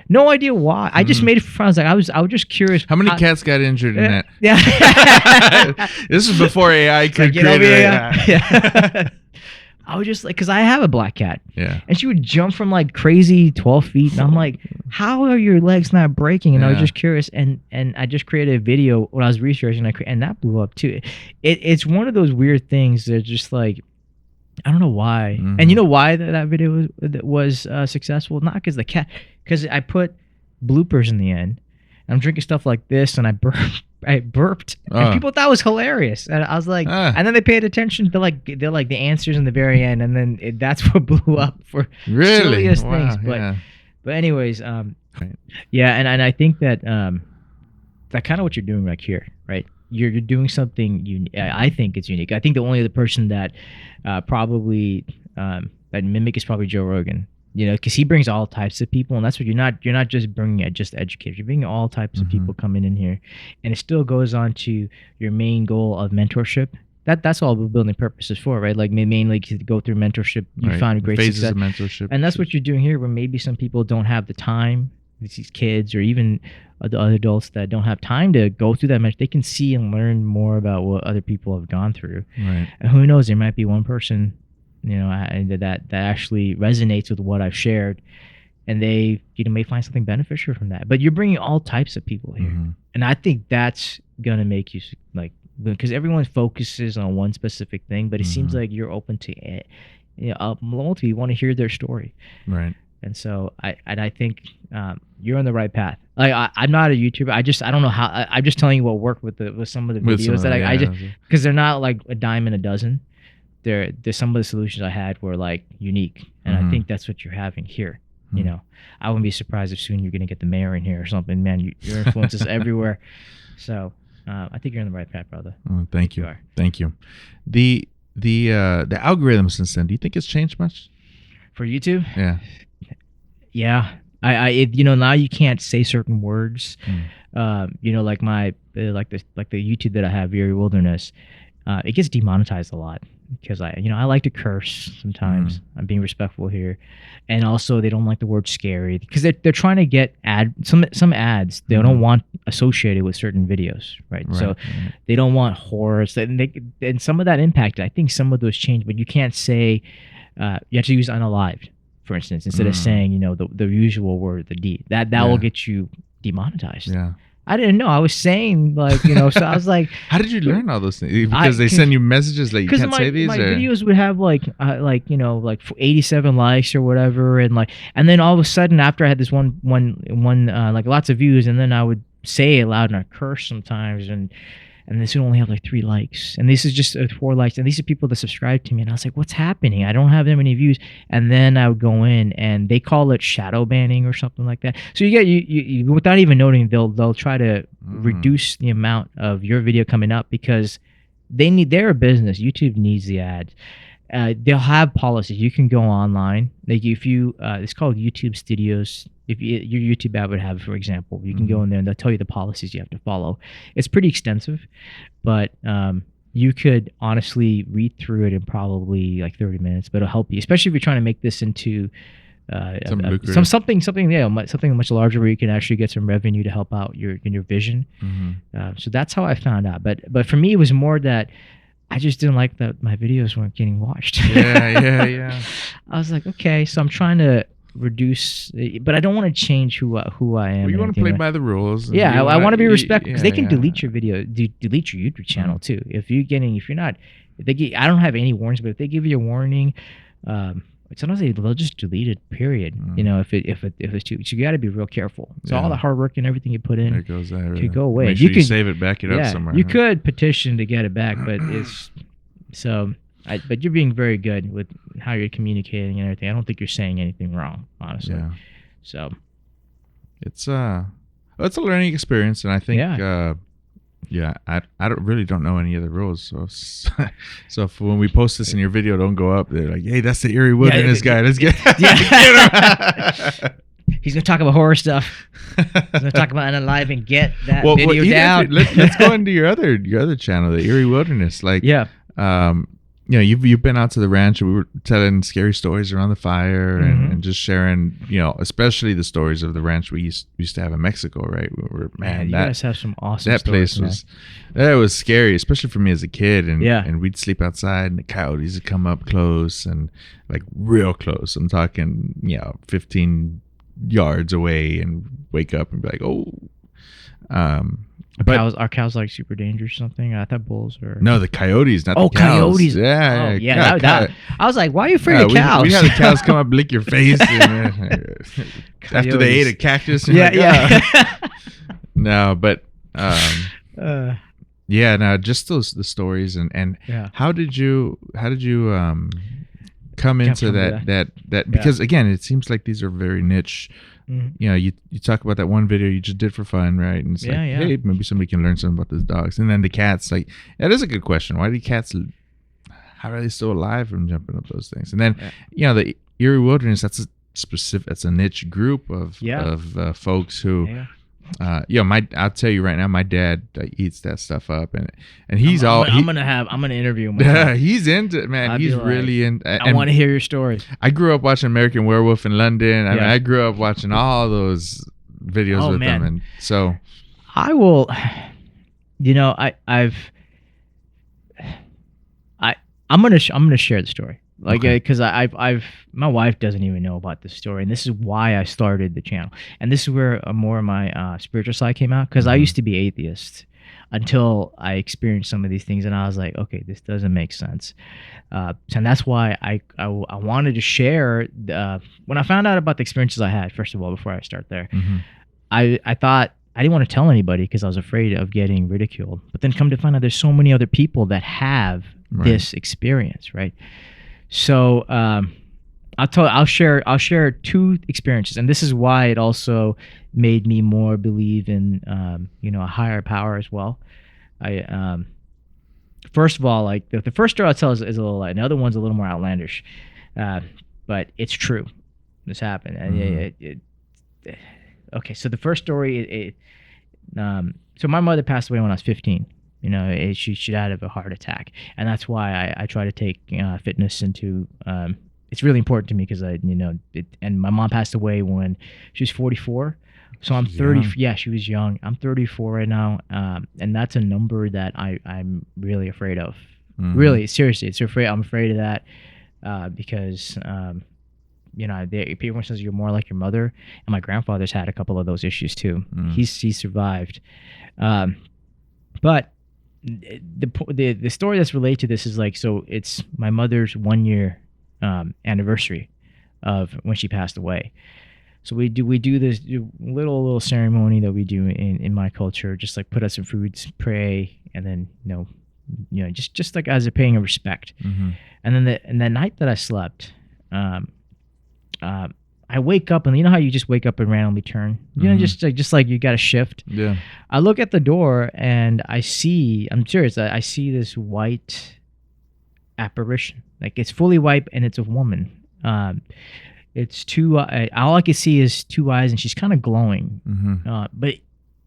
No idea why. I just made it for fun. I was just curious. How many cats got injured in that? Yeah. This is before AI could Get over create here, yeah. I was just like, because I have a black cat. Yeah. And she would jump from like crazy 12 feet. And I'm like, how are your legs not breaking? And I was just curious. And I just created a video when I was researching. And that blew up too. It's one of those weird things that just like, I don't know why. And you know why that video was successful? Not because the cat, because I put bloopers in the end. And I'm drinking stuff like this and I burped. And people thought it was hilarious. And I was like, and then they paid attention to like the answers in the very end. And then that's what blew up for silliest things. But anyways, yeah. And I think that that kind of what you're doing right here, right? You're doing something unique. I think it's unique. I think the only other person that probably that mimic is probably Joe Rogan. Because he brings all types of people, and that's what you're not just bringing just educators. You're bringing all types of people coming in here, and it still goes on to your main goal of mentorship. That's all building purpose is for, right? Like, mainly to go through mentorship. You found a great phases success of mentorship, and that's what you're doing here. Where maybe some people don't have the time. These kids, or even the other adults that don't have time to go through that much, they can see and learn more about what other people have gone through. Right. And who knows? There might be one person, that actually resonates with what I've shared, and they may find something beneficial from that. But you're bringing all types of people here, and I think that's gonna make you like, because everyone focuses on one specific thing, but it seems like you're open to it. Multiple, you want to hear their story, right? And so I think you're on the right path. Like, I'm not a YouTuber. I don't know how. I'm just telling you what worked with some of the videos that I just, because they're not like a dime in a dozen. There's some of the solutions I had were like unique, and I think that's what you're having here. I wouldn't be surprised if soon you're gonna get the mayor in here or something. Man, your influence is everywhere. So I think you're on the right path, brother. Oh, thank you. Thank you. The algorithm since then, do you think it's changed much for YouTube? Yeah. I now you can't say certain words. Like my like the YouTube that I have, Very Wilderness, it gets demonetized a lot because I like to curse sometimes. I'm being respectful here, and also they don't like the word scary because they're trying to get some ads they don't want associated with certain videos, right? So they don't want horror, and some of that impacted. I think some of those changed, but you can't say you have to use unalived, for instance, instead of saying the usual word, the D. That will get you demonetized. Yeah. I didn't know. I was saying so I was like, how did you learn all those things? Because they send you messages like you can't say these. My videos would have like 87 likes or whatever, and then all of a sudden after I had this one like lots of views, and then I would say it loud and I curse sometimes, and this would only have like 3 likes, and this is just 4 likes, and these are people that subscribe to me, and I was like, what's happening? I don't have that many views. And then I would go in, and they call it shadow banning or something like that. So you get you without even noting, they'll try to reduce the amount of your video coming up because they're a business. YouTube needs the ads. They'll have policies. You can go online, like if you it's called YouTube Studios. If your YouTube ad would have, for example, you can go in there and they'll tell you the policies you have to follow. It's pretty extensive, but you could honestly read through it in probably like 30 minutes, but it'll help you, especially if you're trying to make this into something much larger where you can actually get some revenue to help out your vision. So that's how I found out. But for me, it was more that I just didn't like that my videos weren't getting watched. Yeah. I was like, okay, so I'm trying to reduce, but I don't want to change who I am. Well, you want to play by the rules. Yeah, I want to be respectful because they can yeah. delete your video, delete your YouTube channel too. If I don't have any warnings, but if they give you a warning, sometimes they'll just delete it. Period. You know, if it's too, so you got to be real careful. So all the hard work and everything you put in, there goes that. could go away. Make sure you save it, back it up somewhere. You could petition to get it back, but it's so. But you're being very good with how you're communicating and everything. I don't think you're saying anything wrong, honestly. Yeah. So it's a learning experience, and I think I don't know any other rules. So if, when we post this in your video, don't go up. They're like, hey, that's the Erie Wilderness guy. Let's get get him. He's gonna talk about horror stuff. He's gonna talk about Unalive and get that video down. Let's go into your other channel, the Erie Wilderness. Like you know, you've been out to the ranch, and we were telling scary stories around the fire and just sharing, you know, especially the stories of the ranch we used to have in Mexico, right? You guys have some awesome that stories, place was scary, especially for me as a kid, and we'd sleep outside and the coyotes would come up close and like real close. I'm talking, 15 yards away, and wake up and be like, oh. Are cows like super dangerous or something? I thought bulls were. No, the coyotes, not the cows. Coyotes. Yeah. I was like, why are you afraid of cows? We had the cows come up, lick your face after they ate a cactus. No, but just the stories and how did you come into that because again, it seems like these are very niche. You know, you talk about that one video you just did for fun, right? And it's hey, maybe somebody can learn something about those dogs. And then the cats, like, that is a good question. Why do cats, how are they still alive from jumping up those things? And then, the Erie Wilderness, that's a niche group of folks who, I'll tell you right now, my dad eats that stuff up, and he's I'm gonna interview him. Yeah, he's into it, man. He's really into. I want to hear your story. I grew up watching American Werewolf in London. I mean, I grew up watching all those videos with them, and so I will. I'm gonna share the story. Like, because my wife doesn't even know about this story, and this is why I started the channel, and this is where more of my spiritual side came out. Because I used to be atheist until I experienced some of these things, and I was like, okay, this doesn't make sense, and that's why I wanted to share. When I found out about the experiences I had, first of all, before I start there, I thought I didn't want to tell anybody because I was afraid of getting ridiculed. But then come to find out, there's so many other people that have this experience, right? So I'll share two experiences, and this is why it also made me more believe in a higher power as well. First of all, like the first story I'll tell is a little light, and the other one's a little more outlandish, but it's true. This happened. Okay, so the first story, so my mother passed away when I was 15. She died of a heart attack, and that's why I try to take fitness into. It's really important to me because and my mom passed away when she was 44, so I'm 30. Young. Yeah, she was young. I'm 34 right now, and that's a number that I'm really afraid of. Really, seriously, I'm afraid of that because everyone says you're more like your mother, and my grandfather's had a couple of those issues too. He survived, but. The story that's related to this is so it's my mother's 1 year anniversary of when she passed away. So we do this little ceremony that we do in my culture, just like put out some foods, pray, and then just like as a paying of respect. And then the night that I slept, I wake up, and you know how you just wake up and randomly turn? Just like you got a shift. Yeah. I look at the door, and I'm serious, I see this white apparition. Like, it's fully white, and it's a woman. It's two, all I can see is two eyes, and she's kind of glowing. But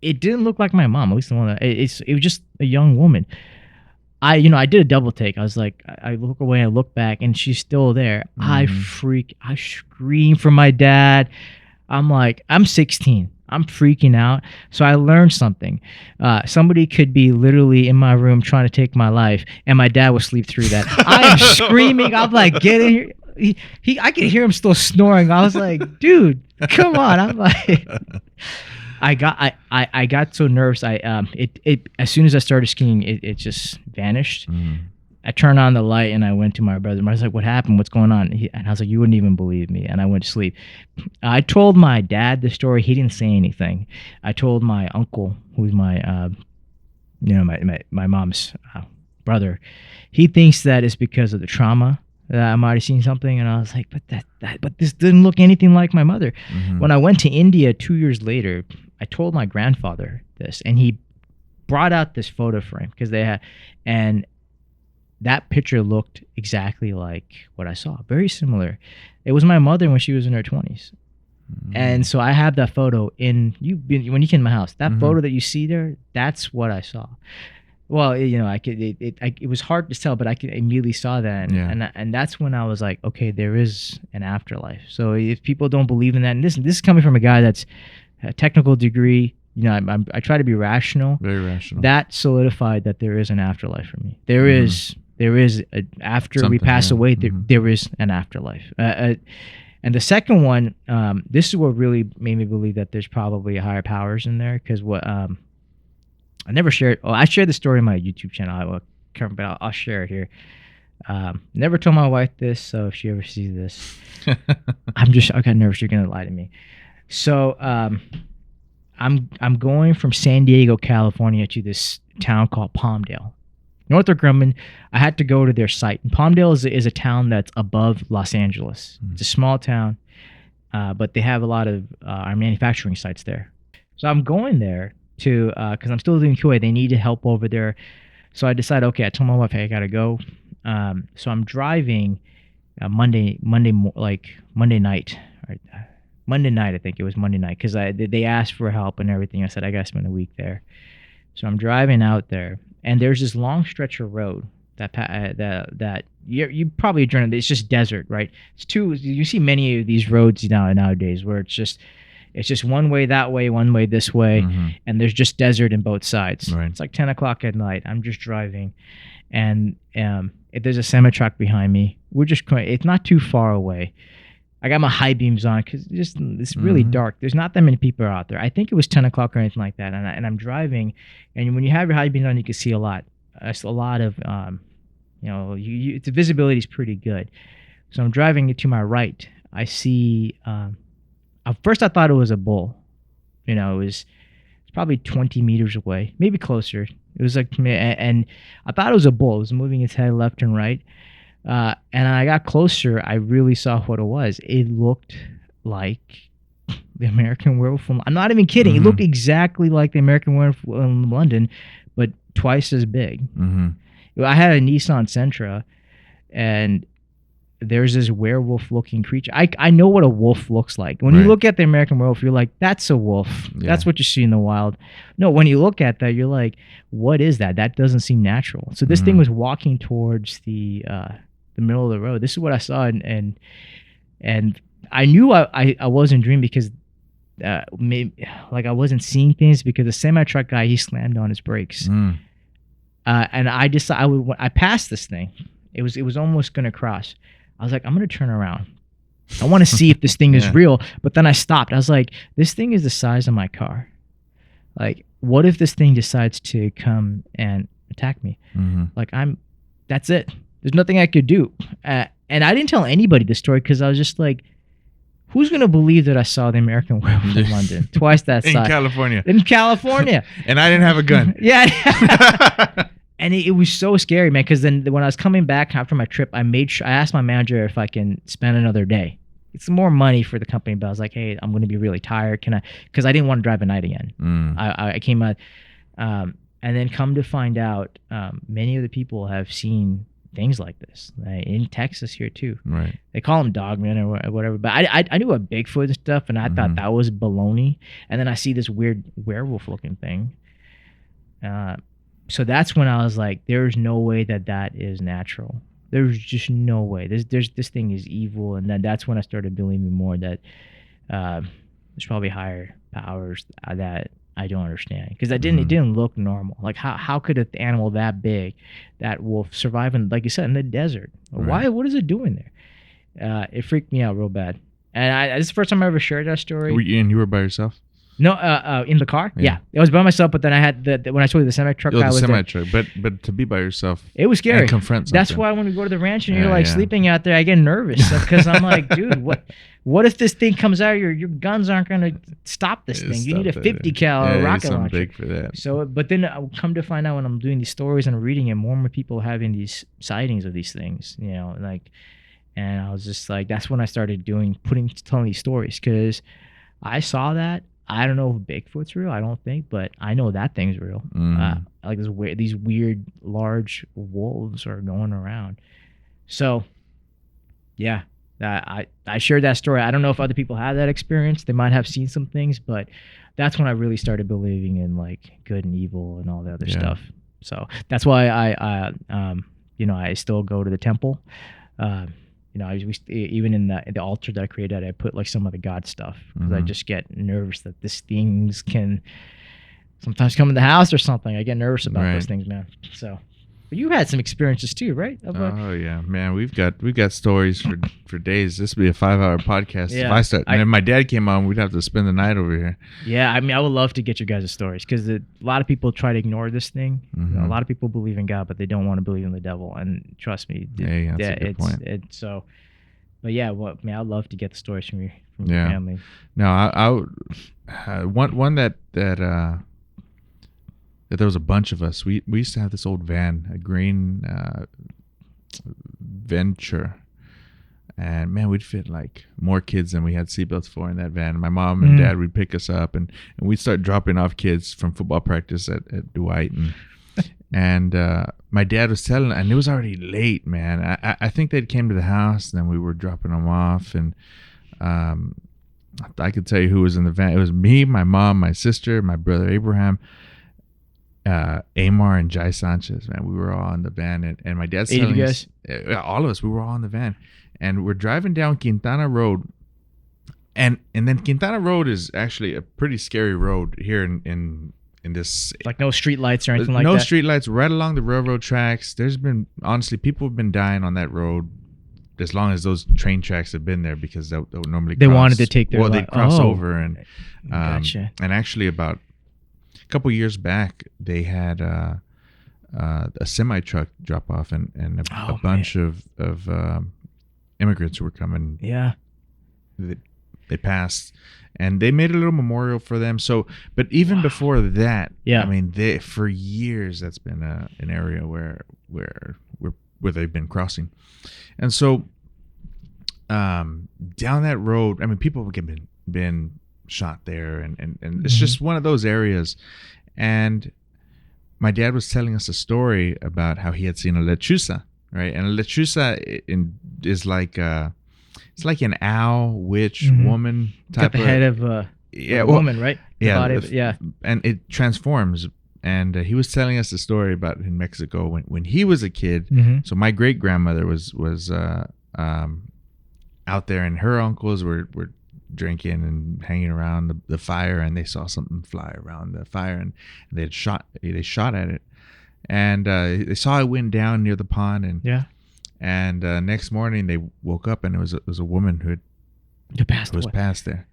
it didn't look like my mom, at least the one it was just a young woman. I did a double take. I was like, I look away, I look back, and she's still there. I scream for my dad. I'm like, I'm 16. I'm freaking out. So I learned something. Somebody could be literally in my room trying to take my life, and my dad will sleep through that. I am screaming. I'm like, get in here. I could hear him still snoring. I was like, dude, come on. I'm like, I got so nervous. It as soon as I started skiing, it just vanished. I turned on the light and I went to my brother. I was like, what happened? What's going on? And I was like, you wouldn't even believe me. And I went to sleep. I told my dad the story. He didn't say anything. I told my uncle, who's my, my mom's brother. He thinks that it's because of the trauma that I might have seen something. And I was like, but this didn't look anything like my mother. When I went to India 2 years later, I told my grandfather this, and he brought out this photo frame because they had, and that picture looked exactly like what I saw, very similar. It was my mother when she was in her 20s. And so I have that photo when you came to my house, that photo that you see there, that's what I saw. Well, it was hard to tell, but I immediately saw that. And that's when I was like, okay, there is an afterlife. So if people don't believe in that, and this is coming from a guy that's a technical degree, I try to be rational. Very rational. That solidified that there is an afterlife for me. There is after something, we pass away, there is an afterlife. And the second one, this is what really made me believe that there's probably higher powers in there, because what I never shared. Oh, I shared the story on my YouTube channel. But I'll share it here. Never told my wife this, so if she ever sees this, I got nervous. You're gonna lie to me. So I'm going from San Diego, California, to this town called Palmdale, Northrop Grumman. I had to go to their site. And Palmdale is a town that's above Los Angeles. It's a small town, but they have a lot of our manufacturing sites there. So I'm going there to because I'm still doing QA. They needed help over there. So I decided, okay, I told my wife, hey, I gotta go. So I'm driving Monday night. Right? Monday night, I think it was Monday night, because they asked for help and everything. I said, I gotta spend a week there. So I'm driving out there, and there's this long stretch of road that you probably driven. It's just desert, right? You see many of these roads nowadays where it's just one way that way, one way this way, and there's just desert in both sides. Right. It's like 10 o'clock at night. I'm just driving, and there's a semi-truck behind me. It's not too far away. I got my high beams on because it's really dark. There's not that many people out there. I think it was 10 o'clock or anything like that. And I'm driving, and when you have your high beams on, you can see a lot. It's a lot of, the visibility is pretty good. So I'm driving to my right. I see, at first I thought it was a bull. It's probably 20 meters away, maybe closer. It was like, and I thought it was a bull. It was moving its head left and right. And I got closer, I really saw what it was. It looked like the American Werewolf from... I'm not even kidding. It looked exactly like the American Werewolf in London, but twice as big. I had a Nissan Sentra, and there's this werewolf-looking creature. I know what a wolf looks like. When you look at the American Werewolf, you're like, that's a wolf. Yeah. That's what you see in the wild. No, when you look at that, you're like, what is that? That doesn't seem natural. So this thing was walking towards the middle of the road. This is what I saw, and I knew I wasn't dreaming because I wasn't seeing things, because the semi-truck guy, he slammed on his brakes, and I decided I passed this thing. It was almost gonna cross. I was like, I'm gonna turn around. I want to see if this thing is real. But then I stopped. I was like, this thing is the size of my car. Like, what if this thing decides to come and attack me? That's it. There's nothing I could do. And I didn't tell anybody the story because I was just like, who's going to believe that I saw the American Werewolf in London? Twice that size. In California. And I didn't have a gun. Yeah. And it was so scary, man, because then when I was coming back after my trip, I asked my manager if I can spend another day. It's more money for the company, but I was like, hey, I'm going to be really tired. Can I? Because I didn't want to drive at night again. I came out. And then come to find out, many of the people have seen things like this in Texas here too. Right. They call them dogmen or whatever, but I knew about Bigfoot and stuff, and I thought that was baloney. And then I see this weird werewolf looking thing. So that's when I was like, there's no way that is natural. There's just no way. This thing is evil, and then that's when I started believing more that there's probably higher powers that I don't understand, because it didn't look normal. Like how could an animal that big, that will survive in, like you said, in the desert? Right. What is it doing there? It freaked me out real bad, and this is the first time I ever shared that story. And you were by yourself? No, in the car. Yeah, it was by myself. But then I had when I told you the semi truck. The semi truck, but to be by yourself, it was scary. And confront something. That's why when we go to the ranch and you're like sleeping out there, I get nervous because I'm like, dude, what if this thing comes out? Your guns aren't gonna stop this thing. You need a 50 cal rocket launcher. Big for that. So, but then I come to find out when I'm doing these stories and reading it, more and more people are having these sightings of these things. And I was just like, that's when I started telling these stories, because I saw that. I don't know if Bigfoot's real. I don't think, but I know that thing's real. Like these weird large wolves are going around. So, yeah, I shared that story. I don't know if other people have that experience. They might have seen some things, but that's when I really started believing in like good and evil and all the other stuff. So that's why I still go to the temple. Even in the altar that I created, I put like some of the God stuff, because I just get nervous that these things can sometimes come in the house or something. I get nervous about those things, man. So, but you had some experiences too, right? Oh yeah, man. We've got stories for days. This would be a 5-hour podcast. Yeah, if I start, and if my dad came on, we'd have to spend the night over here. Yeah, I mean, I would love to get your guys' stories, because a lot of people try to ignore this thing. A lot of people believe in God, but they don't want to believe in the devil. And trust me, that's a good point. So, but yeah, I'd love to get the stories from your family. No, I would, one that there was a bunch of us. We used to have this old van, a green Venture, and man, we'd fit like more kids than we had seatbelts for in that van. My mom and dad would pick us up, and we'd start dropping off kids from football practice at Dwight, and my dad was telling, and it was already late, man. I think they'd came to the house, and then we were dropping them off, and I could tell you who was in the van. It was me, my mom, my sister, my brother Abraham, Amar, and Jai Sanchez. Man, we were all in the van, and my dad's telling us, all of us, we were all in the van, and we're driving down Quintana Road, and then Quintana Road is actually a pretty scary road here in this, like no street lights or anything like that. No street lights, right along the railroad tracks. There's been, honestly, people have been dying on that road as long as those train tracks have been there, because they would normally they wanted to take their they'd cross over, and gotcha. And actually about a couple years back they had a semi truck drop off, and a bunch of immigrants who were coming. Yeah, they passed, and they made a little memorial for them. So, but even before that, I mean, for years that's been an area where they've been crossing, and so down that road, I mean, people have been shot there, and it's just one of those areas. And my dad was telling us a story about how he had seen a lechuza, right? And a lechuza is like it's like an owl witch woman type. Got the head of a woman, right? And it transforms. And he was telling us a story about in Mexico when he was a kid. So my great grandmother was out there, and her uncles were drinking and hanging around the fire, and they saw something fly around the fire, and they shot at it, and they saw it went down near the pond, and next morning they woke up, and it was a woman who was passed there.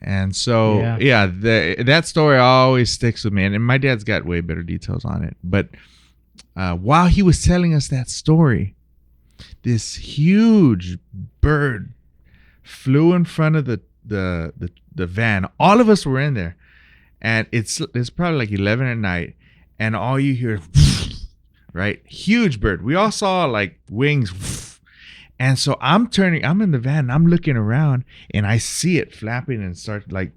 And so that story always sticks with me, and my dad's got way better details on it. But while he was telling us that story, this huge bird flew in front of the van. All of us were in there, and it's probably like 11 at night, and all you hear right, huge bird. We all saw like wings. And so I'm in the van, and I'm looking around, and I see it flapping and start like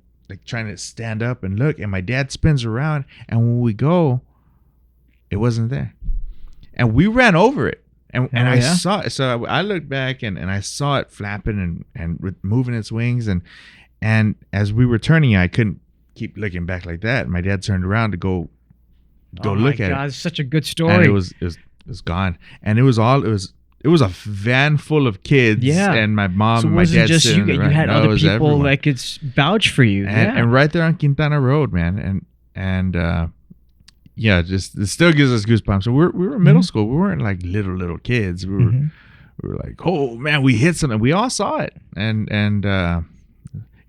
trying to stand up and look. And my dad spins around, and when we go, it wasn't there. And we ran over it. And I saw it. So I looked back, and I saw it flapping and moving its wings. And as we were turning, I couldn't keep looking back like that. My dad turned around to go go look at God, it. it's such a good story. And it was gone. And it was a van full of kids. Yeah. And my mom So it and my wasn't dad just sitting you. around. You had No, it other was people everyone. that could vouch for you. And right there on Quintana Road, man. And just it still gives us goosebumps. So we were in middle school. We weren't like little kids. We were like, oh man, we hit something. We all saw it. And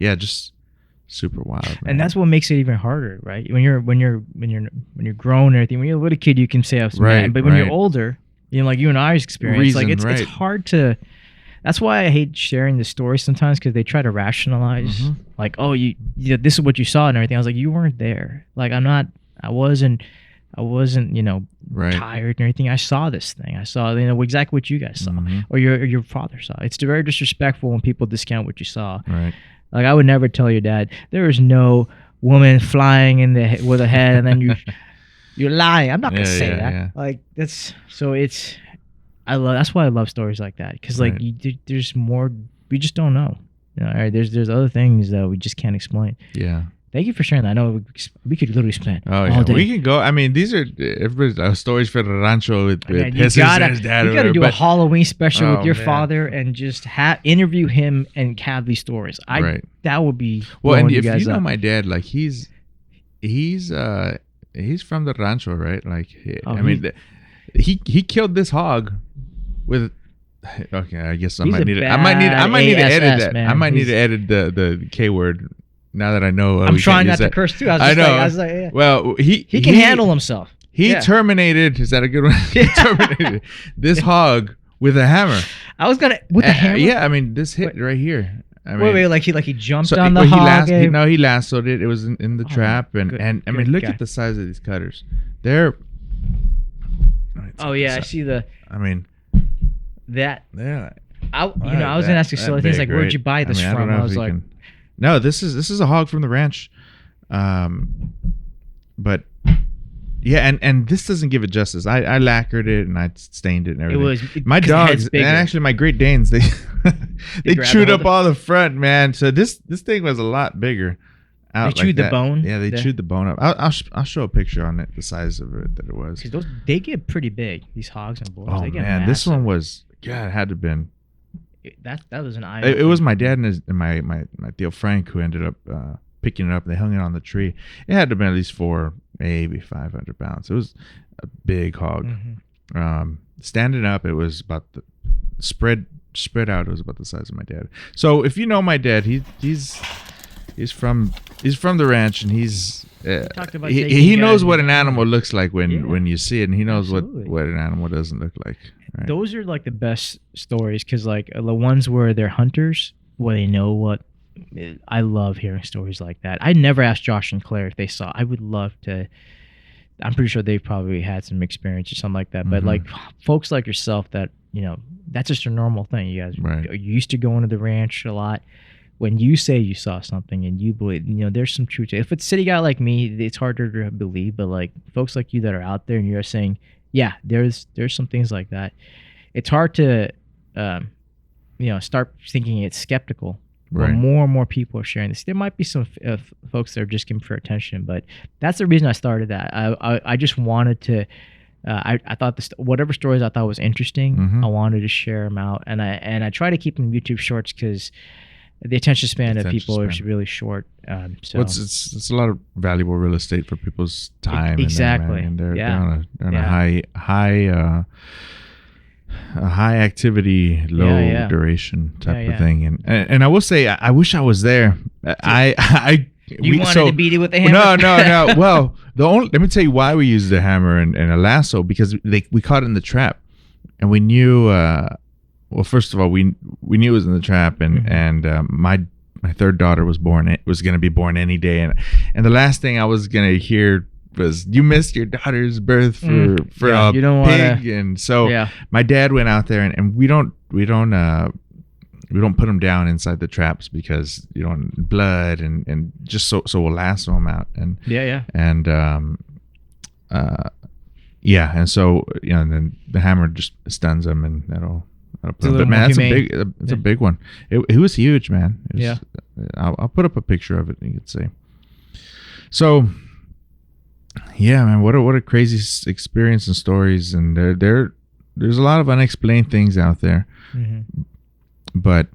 just super wild. Man. And that's what makes it even harder, right? When you're grown and everything. When you're a little kid, you can say I was mad. But when you're older, like you and I's experience, it's hard to. That's why I hate sharing the story sometimes, because they try to rationalize, like, oh, this is what you saw and everything. I was like, you weren't there. Like, I wasn't, tired and everything. I saw this thing. I saw, exactly what you guys saw, or your father saw. It's very disrespectful when people discount what you saw. Right. Like, I would never tell your dad there is no woman flying with a head, and then you're lying. I'm not gonna say that. Yeah. Like, that's why I love stories like that, because there's more we just don't know. There's other things that we just can't explain. Yeah. Thank you for sharing that. I know we could literally spend all day. We can go. I mean, these are everybody's stories for the rancho with Jesus and his dad. You gotta do a Halloween special with your father and just interview him and have these stories. That would be and if you know my dad, like he's from the rancho, right? Like he killed this hog with. Okay, I guess I might need to edit that. Man. I might need to edit the K word. Now that I know, I'm trying not to curse too. I was like, yeah. Well, he can handle himself. He terminated. Is that a good one? He terminated this hog with a hammer. I was gonna with the hammer. Yeah, I mean this hit right here. I mean, wait, like he jumped on the hog. He lassoed it. It was in the trap, and I mean, look at the size of these cutters. They're. I see the. I mean, that. Yeah. I was gonna ask you silly things like, where'd you buy this from? I was like. No, this is a hog from the ranch, but yeah, and this doesn't give it justice. I lacquered it and I stained it and everything. My dogs and actually my Great Danes they chewed up all the front, man. So this thing was a lot bigger. They chewed the bone. Yeah, they chewed the bone up. I'll show a picture on it, the size of it that it was. Because they get pretty big. These hogs and bulls. Oh they get man, massive. this one was it had to have been. That was an eye. It was my dad and my Theo Frank who ended up picking it up. They hung it on the tree. It had to have been at least 400, maybe 500 pounds. It was a big hog. Standing up, it was about the spread out. It was about the size of my dad. So if you know my dad, he's from the ranch, and he knows what an animal looks like when you see it, and he knows what an animal doesn't look like. Right. Those are like the best stories, because like the ones where they're hunters, where they know what. I love hearing stories like that. I never asked Josh and Claire if they saw. I would love to. I'm pretty sure they've probably had some experience or something like that. But like folks like yourself, that that's just a normal thing. You guys are used to going to the ranch a lot. When you say you saw something and you believe, there's some truth to it. If it's a city guy like me, it's harder to believe. But like folks like you that are out there and you're saying, yeah, there's some things like that. It's hard to, start thinking it's skeptical. Right. When more and more people are sharing this. There might be some folks that are just giving for attention, but that's the reason I started that. I just wanted to. I thought whatever stories I thought was interesting, I wanted to share them out, and I try to keep them YouTube shorts because the attention span of people is really short. So it's a lot of valuable real estate for people's time. Exactly, and they're on a high activity, low duration type of thing. And I will say, I wish I was there. You wanted to beat it with the hammer? No. Well, let me tell you why we used the hammer and a lasso, because we caught it in the trap, and we knew. Well, first of all, we knew it was in the trap, and my third daughter was born. It was going to be born any day, and the last thing I was going to hear was, you missed your daughter's birth for a pig. And so my dad went out there, and we don't put them down inside the traps, because blood and just so we'll lasso them out, and and so and then the hammer just stuns them, and that'll put them. But man, that's a big one. It was huge, man. I'll put up a picture of it, and you can see. So Yeah, man, what a crazy experience and stories, and there's a lot of unexplained things out there. But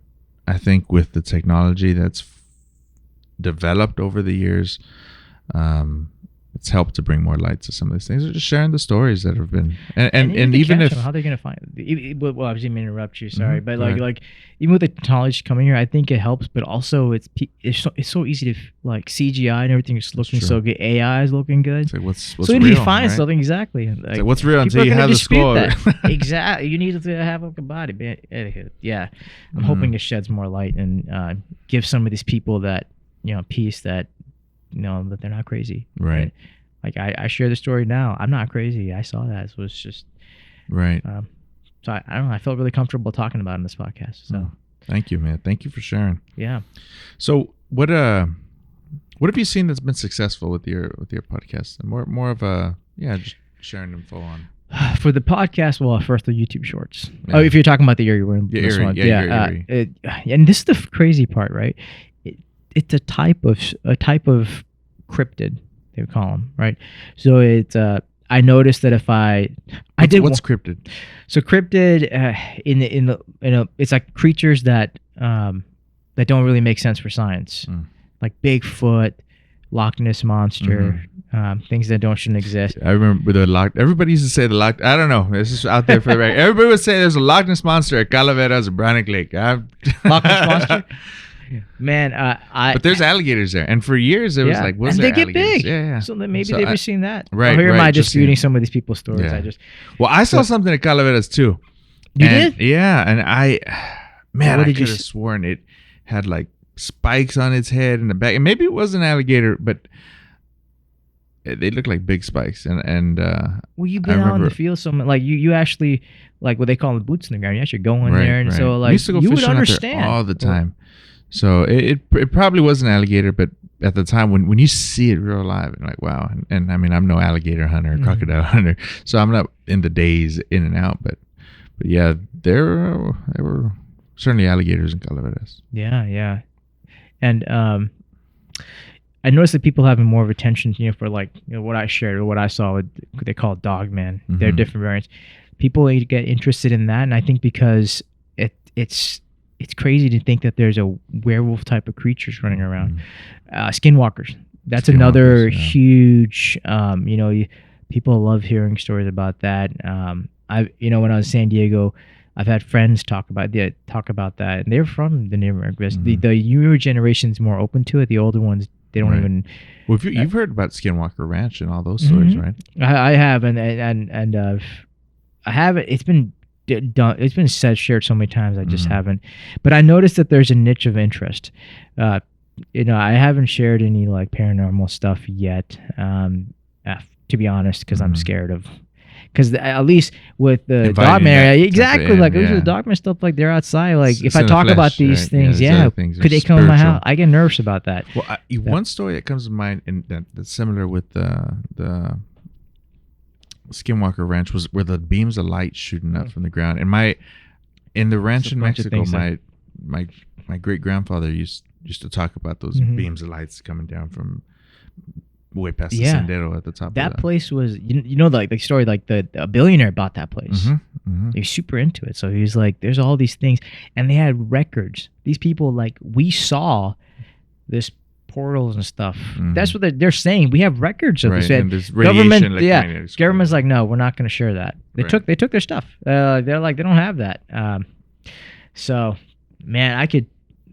I think with the technology that's developed over the years, it's helped to bring more light to some of these things. Or just sharing the stories that have been, and even if how they're gonna find. Well, I didn't mean to interrupt you. Sorry, but like even with the technology coming here, I think it helps. But also, it's so easy to like CGI and everything is looking so good. AI is looking good. It's like what's so real, you need to find right? something exactly. It's like what's real people until you are gonna have the dispute score. that. Exactly, you need to have like a body. But anywho, yeah, I'm hoping it sheds more light and give some of these people that peace that that they're not crazy. Right. Like I share the story now. I'm not crazy. I saw that. So it's just Right. So I don't know. I felt really comfortable talking about it in this podcast. So thank you, man. Thank you for sharing. yeah. So what have you seen that's been successful with your podcast? And more of a just sharing info on. For the podcast, well, first the YouTube Shorts. Yeah. Oh, if you're talking about the year you were in this Erie, one, Erie. And this is the crazy part, right? It's a type of cryptid, they would call them, right? So it's I noticed that if I did what's cryptid? So cryptid it's like creatures that don't really make sense for science, like Bigfoot, Loch Ness monster, things that shouldn't exist. I remember everybody used to say the Loch. I don't know. This is out there for the record. Everybody would say there's a Loch Ness monster at Calaveras or Brownick Lake. Loch Ness monster. Man, but there's alligators there, and for years it was like, was and there they get alligators? big. Yeah. So then maybe they've ever seen that. Right. Or here am I just disputing some of these people's stories. Yeah. I saw something at Calaveras too. You did? Yeah, and I What did could you have sworn it had like spikes on its head in the back, and maybe it was an alligator, but they look like big spikes. And well, you've been out in the field, so like you actually like what they call the boots in the ground. You actually go in there, and so like you would understand all the time. So it probably was an alligator, but at the time when you see it real live, and like wow, and I mean I'm no alligator hunter, or crocodile hunter, so I'm not in the days in and out, but yeah, there were certainly alligators in Calaveras. Yeah, and I noticed that people having more of attention, for like what I shared or what I saw with what they call Dogman. They're different variants. People get interested in that, and I think because it's crazy to think that there's a werewolf type of creatures running around. Skinwalkers. That's another huge. People love hearing stories about that. When I was in San Diego, I've had friends talk about that, and they're from the neighborhood. The younger generation's more open to it. The older ones, they don't even. Well, you've heard about Skinwalker Ranch and all those stories, right? I have, and I haven't. It's been done. It's been shared so many times. I just haven't. But I noticed that there's a niche of interest. I haven't shared any like paranormal stuff yet. To be honest, because I'm scared of. Because at least with the Dogman area, exactly, like with the Dogman stuff, like they're outside. Like if I talk about these things, could they come in my house? I get nervous about that. Well, one story that comes to mind that's similar with the Skinwalker Ranch was where the beams of light shooting up from the ground. And in the ranch in Mexico, my great grandfather used to talk about those beams of lights coming down from way past the Sendero at the top. That of that place was, like the story, like a billionaire bought that place. He was super into it. So he was like, there's all these things. And they had records. These people, like, we saw this portals and stuff. That's what they're saying. We have records of this. And there's radiation, government's like, no, we're not going to share that. They took their stuff. They're like, they don't have that. So, man, I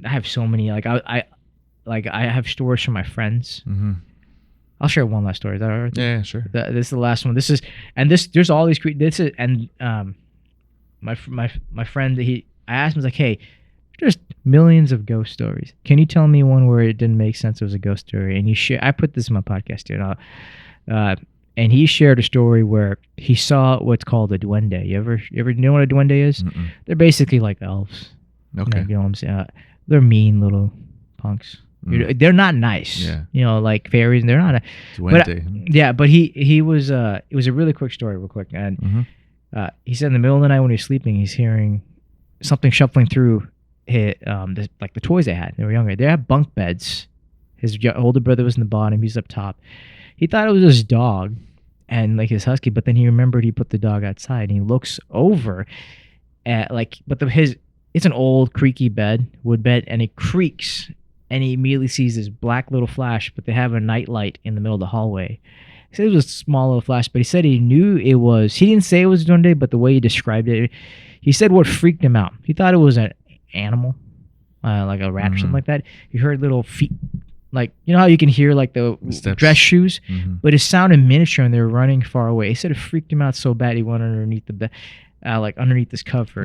have so many. Like I have stories from my friends. I'll share one last story. Is that all right? Yeah, sure. This is the last one. There's all these. My friend, I asked him, I was like, hey, there's millions of ghost stories. Can you tell me one where it didn't make sense it was a ghost story? And I put this in my podcast too. And he shared a story where he saw what's called a duende. You ever know what a duende is? They're basically like elves. Okay. You know what I'm saying? They're mean little punks. They're not nice. Yeah. Like fairies. They're not. But he was. It was a really quick story, real quick. And he said in the middle of the night when he was sleeping, he's hearing something shuffling through like the toys they had. They were younger. They had bunk beds. His older brother was in the bottom. He's up top. He thought it was his dog and like his husky, but then he remembered he put the dog outside and he looks over at it's an old creaky wood bed, and it creaks, and he immediately sees this black little flash, but they have a night light in the middle of the hallway. He said it was a small little flash, but he said he knew it was, he didn't say it was duende, but the way he described it, he said what freaked him out. He thought it was an animal, like a rat or something like that. He heard little feet, like, you know how you can hear like the steps. dress shoes, but it sounded miniature and they were running far away. He said it freaked him out so bad he went underneath the bed, like underneath this cover.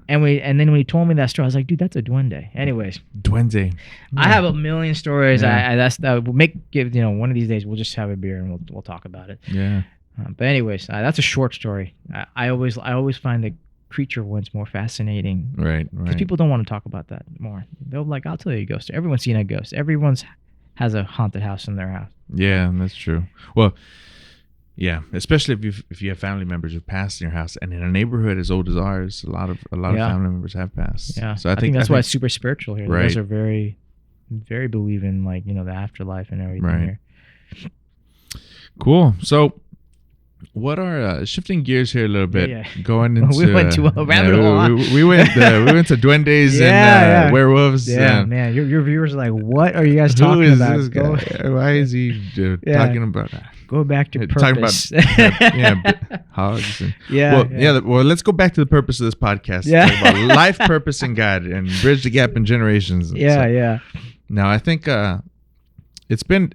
And then when he told me that story, I was like, dude, that's a duende. Anyways, Duende. I have a million stories. Yeah. One of these days we'll just have a beer and we'll talk about it. Yeah. But anyways, that's a short story. I always find the creature ones more fascinating. Right. Because people don't want to talk about that more. They'll like, I'll tell you a ghost. Everyone's seen a ghost. Everyone's has a haunted house in their house. Yeah, that's true. Well, yeah, especially if you have family members who passed in your house, and in a neighborhood as old as ours, a lot of family members have passed. Yeah, so I think that's why it's super spiritual here. Right. You guys are very, very believing, like, you know, the afterlife and everything Right. here. Cool. So, what are shifting gears here a little bit? Yeah. Going into We went to a rabbit hole. We went to duendes and werewolves. Yeah, man, your viewers are like, what are you guys Who talking is about? this guy? Why is he talking about that? Go back to Talking purpose. about hogs. And, well, let's go back to the purpose of this podcast. Yeah. Talk about life, purpose, and God, and bridge the gap in generations. And so, Now, I think it's been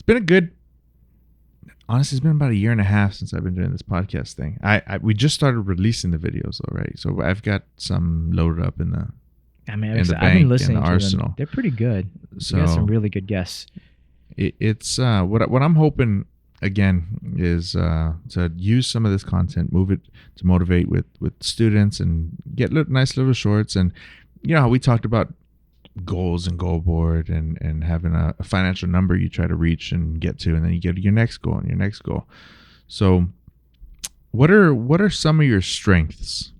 a good. Honestly, it's been about a year and a half since I've been doing this podcast thing. We just started releasing the videos, though, right? So I've got some loaded up in the. I mean, in the I've bank, been listening in the to arsenal. them. They're pretty good. So You got some really good guests. It's what I'm hoping again is to use some of this content, move it to motivate with students, and get nice little shorts. And you know how we talked about goals and goal board and having a financial number you try to reach and get to, and then you get your next goal and your next goal. So what are some of your strengths?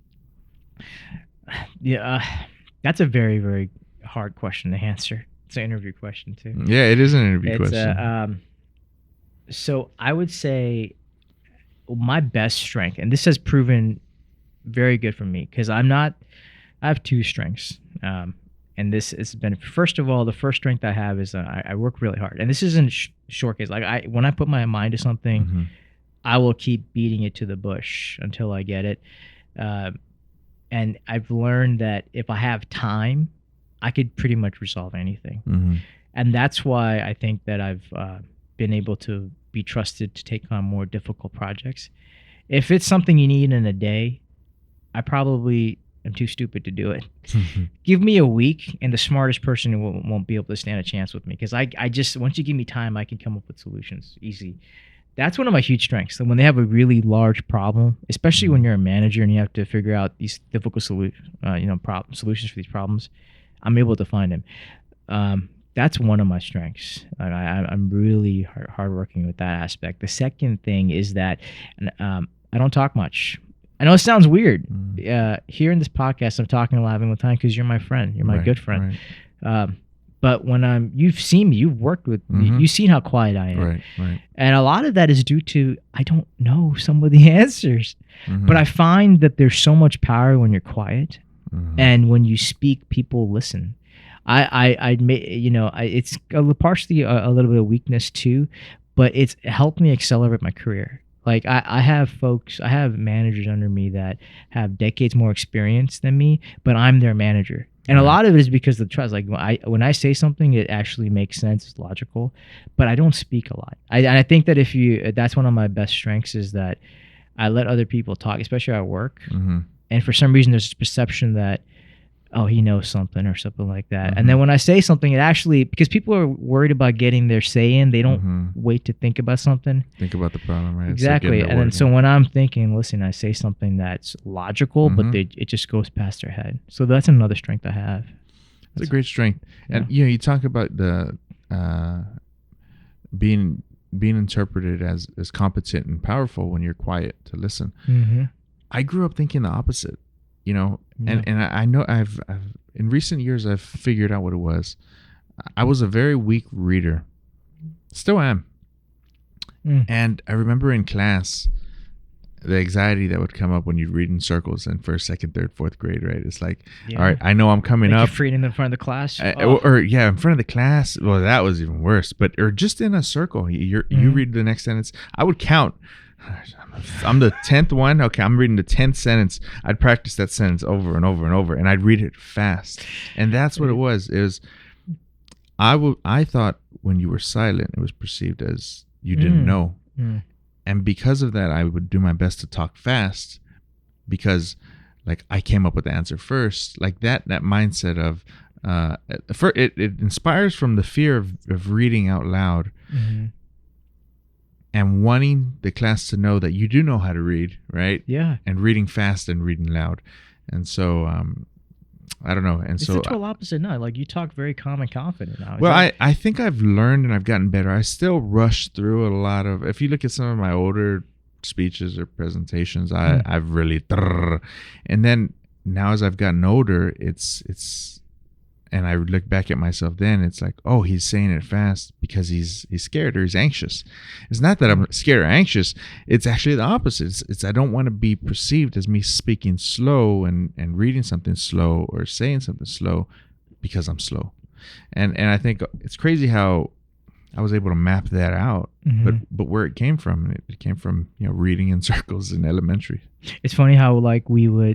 That's a very, very hard question to answer. It's an interview question too. Yeah, it is an interview question. So I would say my best strength, and this has proven very good for me, because I have two strengths. And this has been, first of all, the first strength I have is I work really hard. And this isn't short case. Like when I put my mind to something, I will keep beating it to the bush until I get it. And I've learned that if I have time, I could pretty much resolve anything. And that's why I think that I've been able to be trusted to take on more difficult projects. If it's something you need in a day, I probably am too stupid to do it. Give me a week, and the smartest person won't be able to stand a chance with me, because I just, once you give me time, I can come up with solutions easy. That's one of my huge strengths. So when they have a really large problem, especially when you're a manager and you have to figure out these difficult solutions for these problems, I'm able to find them. That's one of my strengths. I'm really hardworking with that aspect. The second thing is that I don't talk much. I know it sounds weird. Here in this podcast, I'm talking a lot of the time because you're my friend. You're my good friend. Right. But when you've seen me, you've worked with me, you've seen how quiet I am. Right. And a lot of that is due to I don't know some of the answers. But I find that there's so much power when you're quiet, and when you speak, people listen. It's partially a little bit of weakness too, but it's helped me accelerate my career. Like I have managers under me that have decades more experience than me, but I'm their manager. And a lot of it is because of the trust. Like when I say something, it actually makes sense, it's logical, but I don't speak a lot. I think that that's one of my best strengths, is that I let other people talk, especially at work. And for some reason, there's a perception that, oh, he knows something or something like that. And then when I say something, it actually, because people are worried about getting their say in, they don't wait to think about something. Think about the problem, right? Exactly. And then so when I'm thinking, listen, I say something that's logical, but it just goes past their head. So that's another strength I have. That's a great strength. And you talk about the being interpreted as competent and powerful when you're quiet to listen. I grew up thinking the opposite. And I know I've in recent years I've figured out what it was. I was a very weak reader. Still am. And I remember in class, the anxiety that would come up when you read in circles in first, second, third, fourth grade, right? It's like, all right, I know I'm coming Like up. you're reading in front of the class. Or in front of the class. Well, that was even worse. But or just in a circle, you read the next sentence. I would count. I'm the 10th one. Okay, I'm reading the 10th sentence. I'd practice that sentence over and over and over, and I'd read it fast. And that's what it was. It was. I thought when you were silent, it was perceived as you didn't know. And because of that, I would do my best to talk fast because like I came up with the answer first. Like that mindset of it inspires from the fear of reading out loud and wanting the class to know that you do know how to read, right? Yeah. And reading fast and reading loud. And so I don't know. And It's so the total opposite now. Like you talk very calm and confident now. Well, I think I've learned and I've gotten better. I still rush through a lot of. If you look at some of my older speeches or presentations, I've really. And then now as I've gotten older, it's. And I look back at myself then, it's like, oh, he's saying it fast because he's scared or he's anxious. It's not that I'm scared or anxious. It's actually the opposite. It's I don't want to be perceived as me speaking slow and reading something slow or saying something slow because I'm slow. And I think it's crazy how I was able to map that out, but where it came from reading in circles in elementary. It's funny how like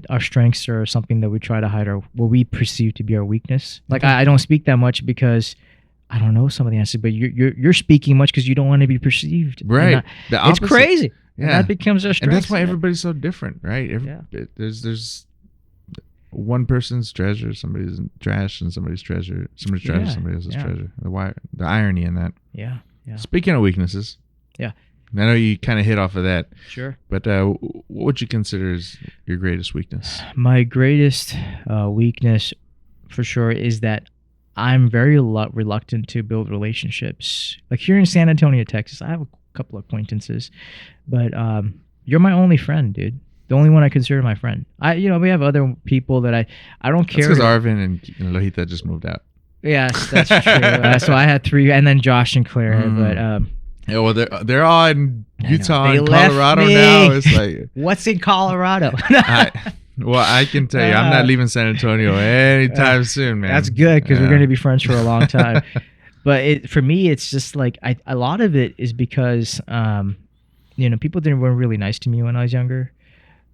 our strengths are something that we try to hide what we perceive to be our weakness. Like I don't speak that much because I don't know some of the answers, but you're speaking much because you don't want to be perceived. Right. It's crazy. Yeah. And that becomes our strength. And that's why everybody's so different, right? There's one person's treasure, somebody's trash, and somebody's treasure. Somebody's treasure, somebody else's treasure. The irony in that. Yeah. Speaking of weaknesses. Yeah. I know you kind of hit off of that. Sure. But what would you consider is your greatest weakness? My greatest weakness, for sure, is that I'm very reluctant to build relationships. Like here in San Antonio, Texas, I have a couple of acquaintances, but you're my only friend, dude. The only one I consider my friend. We have other people that I don't care. That's because Arvin and Lohita just moved out. Yes, that's true. So I had 3, and then Josh and Claire. But yeah, well, they're all in Utah and left Colorado me. now. It's like what's in Colorado? I can tell you, I'm not leaving San Antonio anytime soon, man. That's good because we're going to be friends for a long time. But for me, it's just like a lot of it is because people weren't really nice to me when I was younger.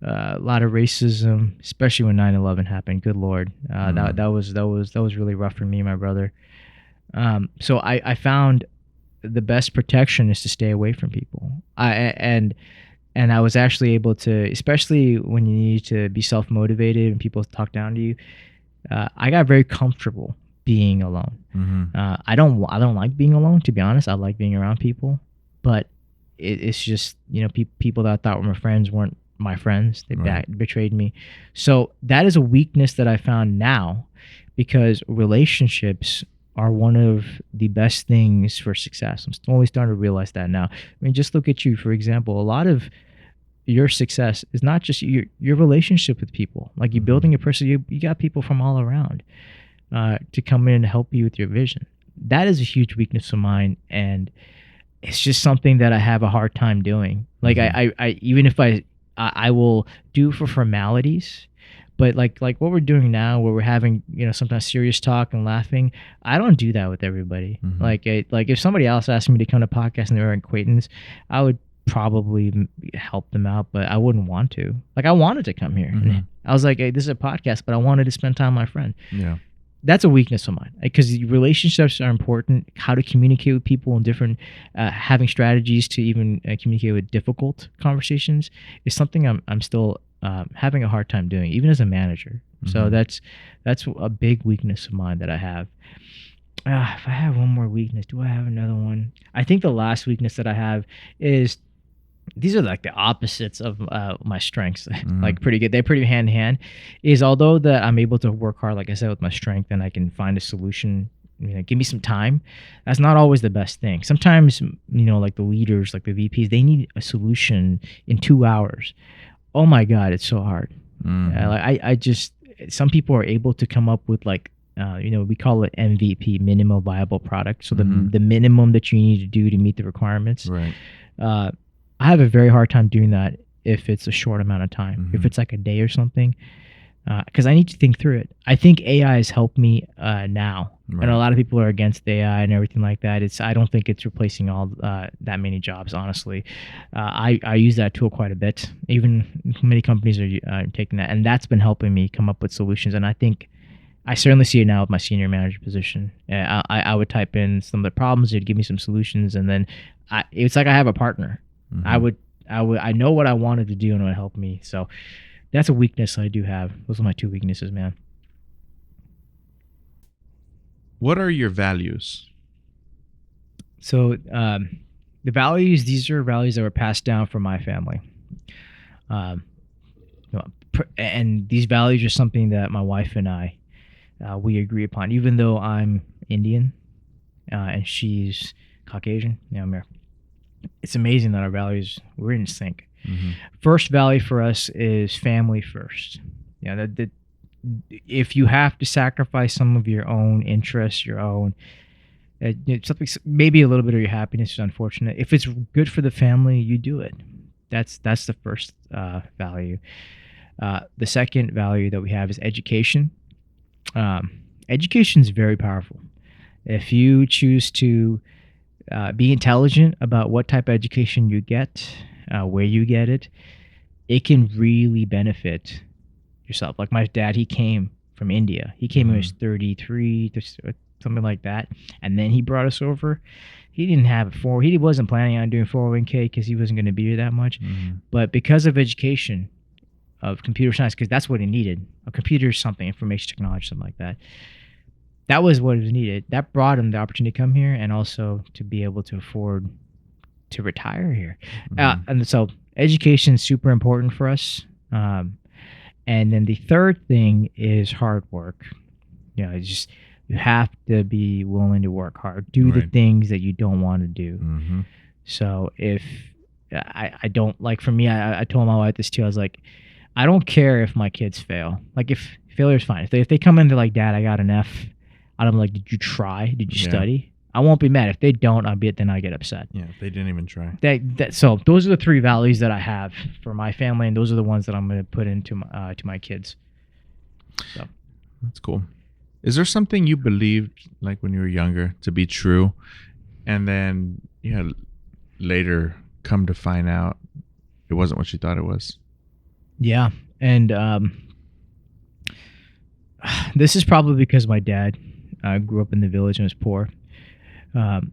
A lot of racism, especially when 9/11 happened. Good Lord, that was really rough for me and my brother. So I found the best protection is to stay away from people. And I was actually able to, especially when you need to be self-motivated and people talk down to you. I got very comfortable being alone. I don't like being alone, to be honest. I like being around people, but it's just people that I thought were my friends weren't my friends. They betrayed me. So that is a weakness that I found now, because relationships are one of the best things for success. I'm only starting to realize that now. I mean, just look at you, for example. A lot of your success is not just your relationship with people. Like you're building a person, you got people from all around to come in and help you with your vision. That is a huge weakness of mine, and it's just something that I have a hard time doing. Like I even if I will do for formalities, but like what we're doing now, where we're having sometimes serious talk and laughing, I don't do that with everybody. Like if somebody else asked me to come to podcast and they were an acquaintance, I would probably help them out, but I wouldn't want to. Like I wanted to come here. And I was like, hey, this is a podcast, but I wanted to spend time with my friend. Yeah. That's a weakness of mine, because relationships are important. How to communicate with people and different, having strategies to even communicate with difficult conversations is something I'm still having a hard time doing, even as a manager. So that's a big weakness of mine that I have. If I have one more weakness, do I have another one? I think the last weakness that I have is, these are like the opposites of my strengths. Like pretty good. They're pretty hand in hand. Is although that I'm able to work hard, like I said, with my strength, and I can find a solution, give me some time. That's not always the best thing. Sometimes, like the leaders, like the VPs, they need a solution in 2 hours. Oh my God, it's so hard. I just, some people are able to come up with like we call it MVP, minimum viable product. So the Mhm. the minimum that you need to do to meet the requirements. Right. I have a very hard time doing that if it's a short amount of time. If Mhm. it's like a day or something, because I need to think through it. I think AI has helped me now, Right. and a lot of people are against AI and everything like that. I don't think it's replacing all that many jobs. Honestly, I use that tool quite a bit. Even many companies are taking that, and that's been helping me come up with solutions. And I think I certainly see it now with my senior manager position. I would type in some of the problems, it'd give me some solutions, and then it's like I have a partner. Mhm. I know what I wanted to do and it would help me. So that's a weakness I do have. Those are my two weaknesses, man. What are your values? So the values, these are values that were passed down from my family. And these values are something that my wife and I, we agree upon, even though I'm Indian and she's Caucasian. It's amazing that our values, we're in sync. Mhm. First value for us is family first. That if you have to sacrifice some of your own interests, your own something, maybe a little bit of your happiness is unfortunate. If it's good for the family, you do it. That's the first value. The second value that we have is education. Education is very powerful. If you choose to be intelligent about what type of education you get, where you get it, it can really benefit yourself. Like my dad, he came from India. He came when he was 33, something like that, and then he brought us over. He didn't have he wasn't planning on doing 401k because he wasn't going to be here that much. Mhm. But because of education of computer science, because that's what he needed, a computer something, information technology, something like that. That was what was needed. That brought him the opportunity to come here and also to be able to afford to retire here. And so education is super important for us. And then the third thing is hard work. You have to be willing to work hard. Do the Right. things that you don't want to do. Mhm. So if I don't, like for me, I told my wife this too. I was like, I don't care if my kids fail. Like if failure is fine. If they come in, they're like, Dad, I got an F. I'm like, did you try? Did you Yeah. study? I won't be mad. If they don't, then I get upset. Yeah, they didn't even try. So those are the three values that I have for my family, and those are the ones that I'm going to put into to my kids. So That's cool. Is there something you believed, like when you were younger, to be true, and then later come to find out it wasn't what you thought it was? yeah, and this is probably because my dad grew up in the village and was poor. That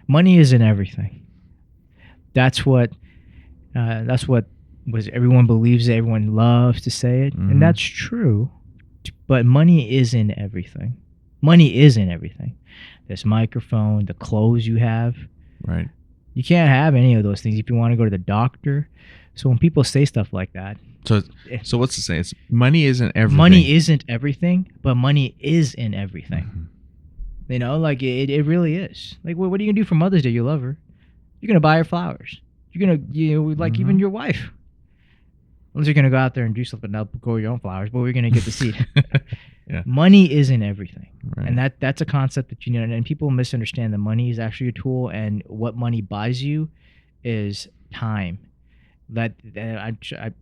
money isn't everything. That's what was everyone believes it, everyone loves to say it, Mhm. and that's true. But money isn't everything. Money isn't everything. This microphone, the clothes you have, Right. you can't have any of those things if you want to go to the doctor. So when people say stuff like that, So what's the saying? It's money isn't everything. money isn't everything, but money is in everything. Mhm. Like it really is. Like, what are you gonna do for Mother's Day? You love her. You're gonna buy her flowers. You're gonna, like even your wife. Unless you're gonna go out there and do something, now go your own flowers. But we're gonna get the seed. Yeah. Money isn't everything, Right. and that's a concept that you know. And people misunderstand that money is actually a tool, and what money buys you is time. I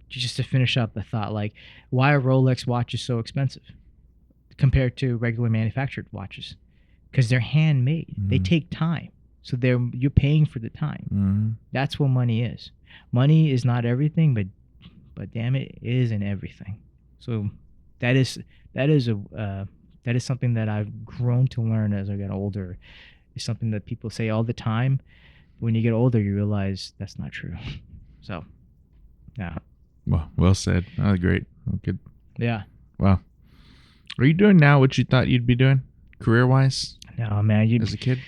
just to finish up the thought, like why a Rolex watch is so expensive compared to regular manufactured watches, because they're handmade. They Mhm. take time, so you're paying for the time. Mhm. That's what money is. Money is not everything, but damn it is in everything. So that is something that I've grown to learn as I got older. It's something that people say all the time. When you get older, you realize that's not true. So, yeah, Well said. That was great. Good. yeah. Wow. Are you doing now what you thought you'd be doing, career-wise, No, man, as a kid?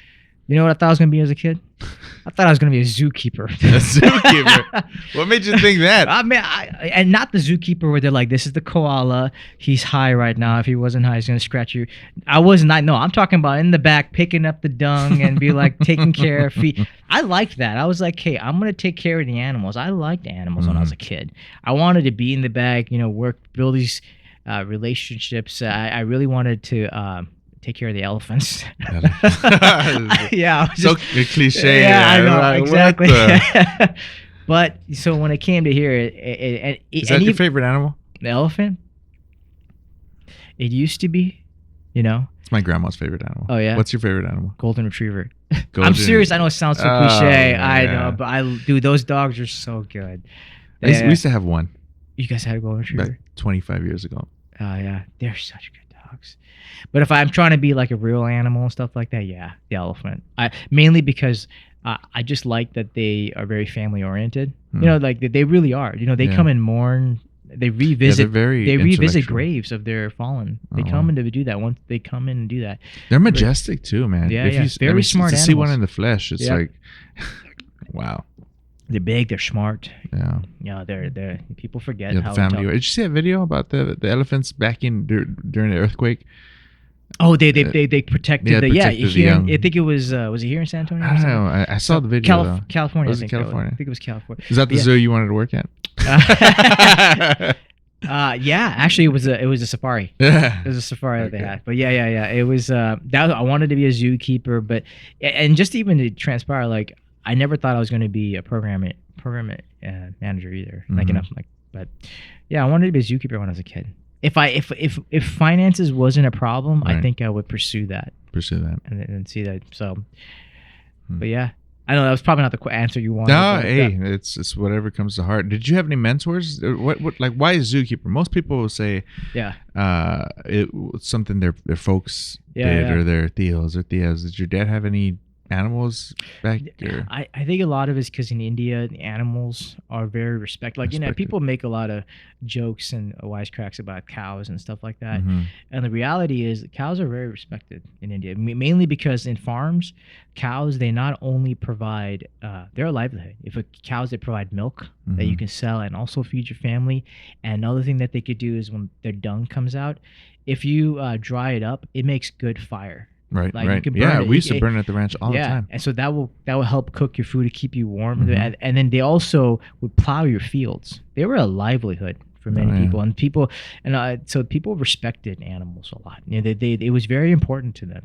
you know what I thought I was gonna be as a kid? I thought I was gonna be a zookeeper. A zookeeper. What made you think that? I mean, and not the zookeeper where they're like, this is the koala. He's high right now. If he wasn't high, he's going to scratch you. I was not. No, I'm talking about in the back, picking up the dung and be like taking care of feet. I liked that. I was like, hey, I'm going to take care of the animals. I liked animals when I was a kid. I wanted to be in the back, work, build these relationships. I really wanted to take care of the elephants. Yeah, So cliche. yeah, I know Like, what exactly. the- But so when it came to here, it Is that your favorite animal? the elephant? It used to be, you know. It's my grandma's favorite animal. Oh, yeah? What's your favorite animal? Golden retriever. I'm Golden- serious. I know it sounds so Oh, cliche. I yeah. know, but dude, those dogs are so good. We used to have one You guys had a golden retriever? back 25 years ago. Oh yeah, they're such good dogs. But if I'm trying to be like a real animal and stuff like that, yeah, the elephant. Mainly because I just like that they are very family oriented. You know, like they really are. You know, they Yeah. come and mourn. They revisit. they're very they revisit intellectual. graves of their fallen. They Oh. come and they do that. Once they come in and do that. They're majestic too, man. Yeah, If yeah. you, Very smart to see one animals. in the flesh, it's Yeah. like, wow. They're big. They're smart. Yeah. Yeah, they're people forget Yeah, how the family. intelligent- Did you see that video about the elephants back in during the earthquake? Oh, they protected yeah, the protected the here. young. I think it was it here in San Antonio? I or don't something? know. I saw the video. though. California. Was I it think that California? I think it was California. Is that the Yeah. zoo you wanted to work at? Yeah, actually, it was a safari. Yeah. It was a safari that they Okay. had. But yeah. It was that I wanted to be a zookeeper, but and just even to transpire, like I never thought I was going to be a program manager either. Like Mhm. enough, like, but yeah, I wanted to be a zookeeper when I was a kid. If finances wasn't a problem, I Right. think I would pursue that Pursue that. and see that. So, Hmm. but yeah, I know that was probably not the answer you wanted. No, but, hey, yeah. it's whatever comes to heart. Did you have any mentors? What like why is zookeeper? Most people will say Yeah. it something their folks Yeah, did yeah. or their tios or tias. Did your dad have any animals back there? I think a lot of it's because in India, the animals are very respected. Like, Respected. people make a lot of jokes and wisecracks about cows and stuff like that. Mhm. And the reality is that cows are very respected in India, mainly because in farms, cows, they not only provide their livelihood. If cows, they provide milk that you Mhm. can sell and also feed your family. And another thing that they could do is when their dung comes out, if you dry it up, it makes good fire. Right, Like, you right. can burn Yeah, it. we used to It- burn it at the ranch all the time. And so that will help cook your food to keep you warm. Mhm. And then they also would plow your fields. They were a livelihood for many Oh, yeah. people, so people respected animals a lot. You know, it was very important to them.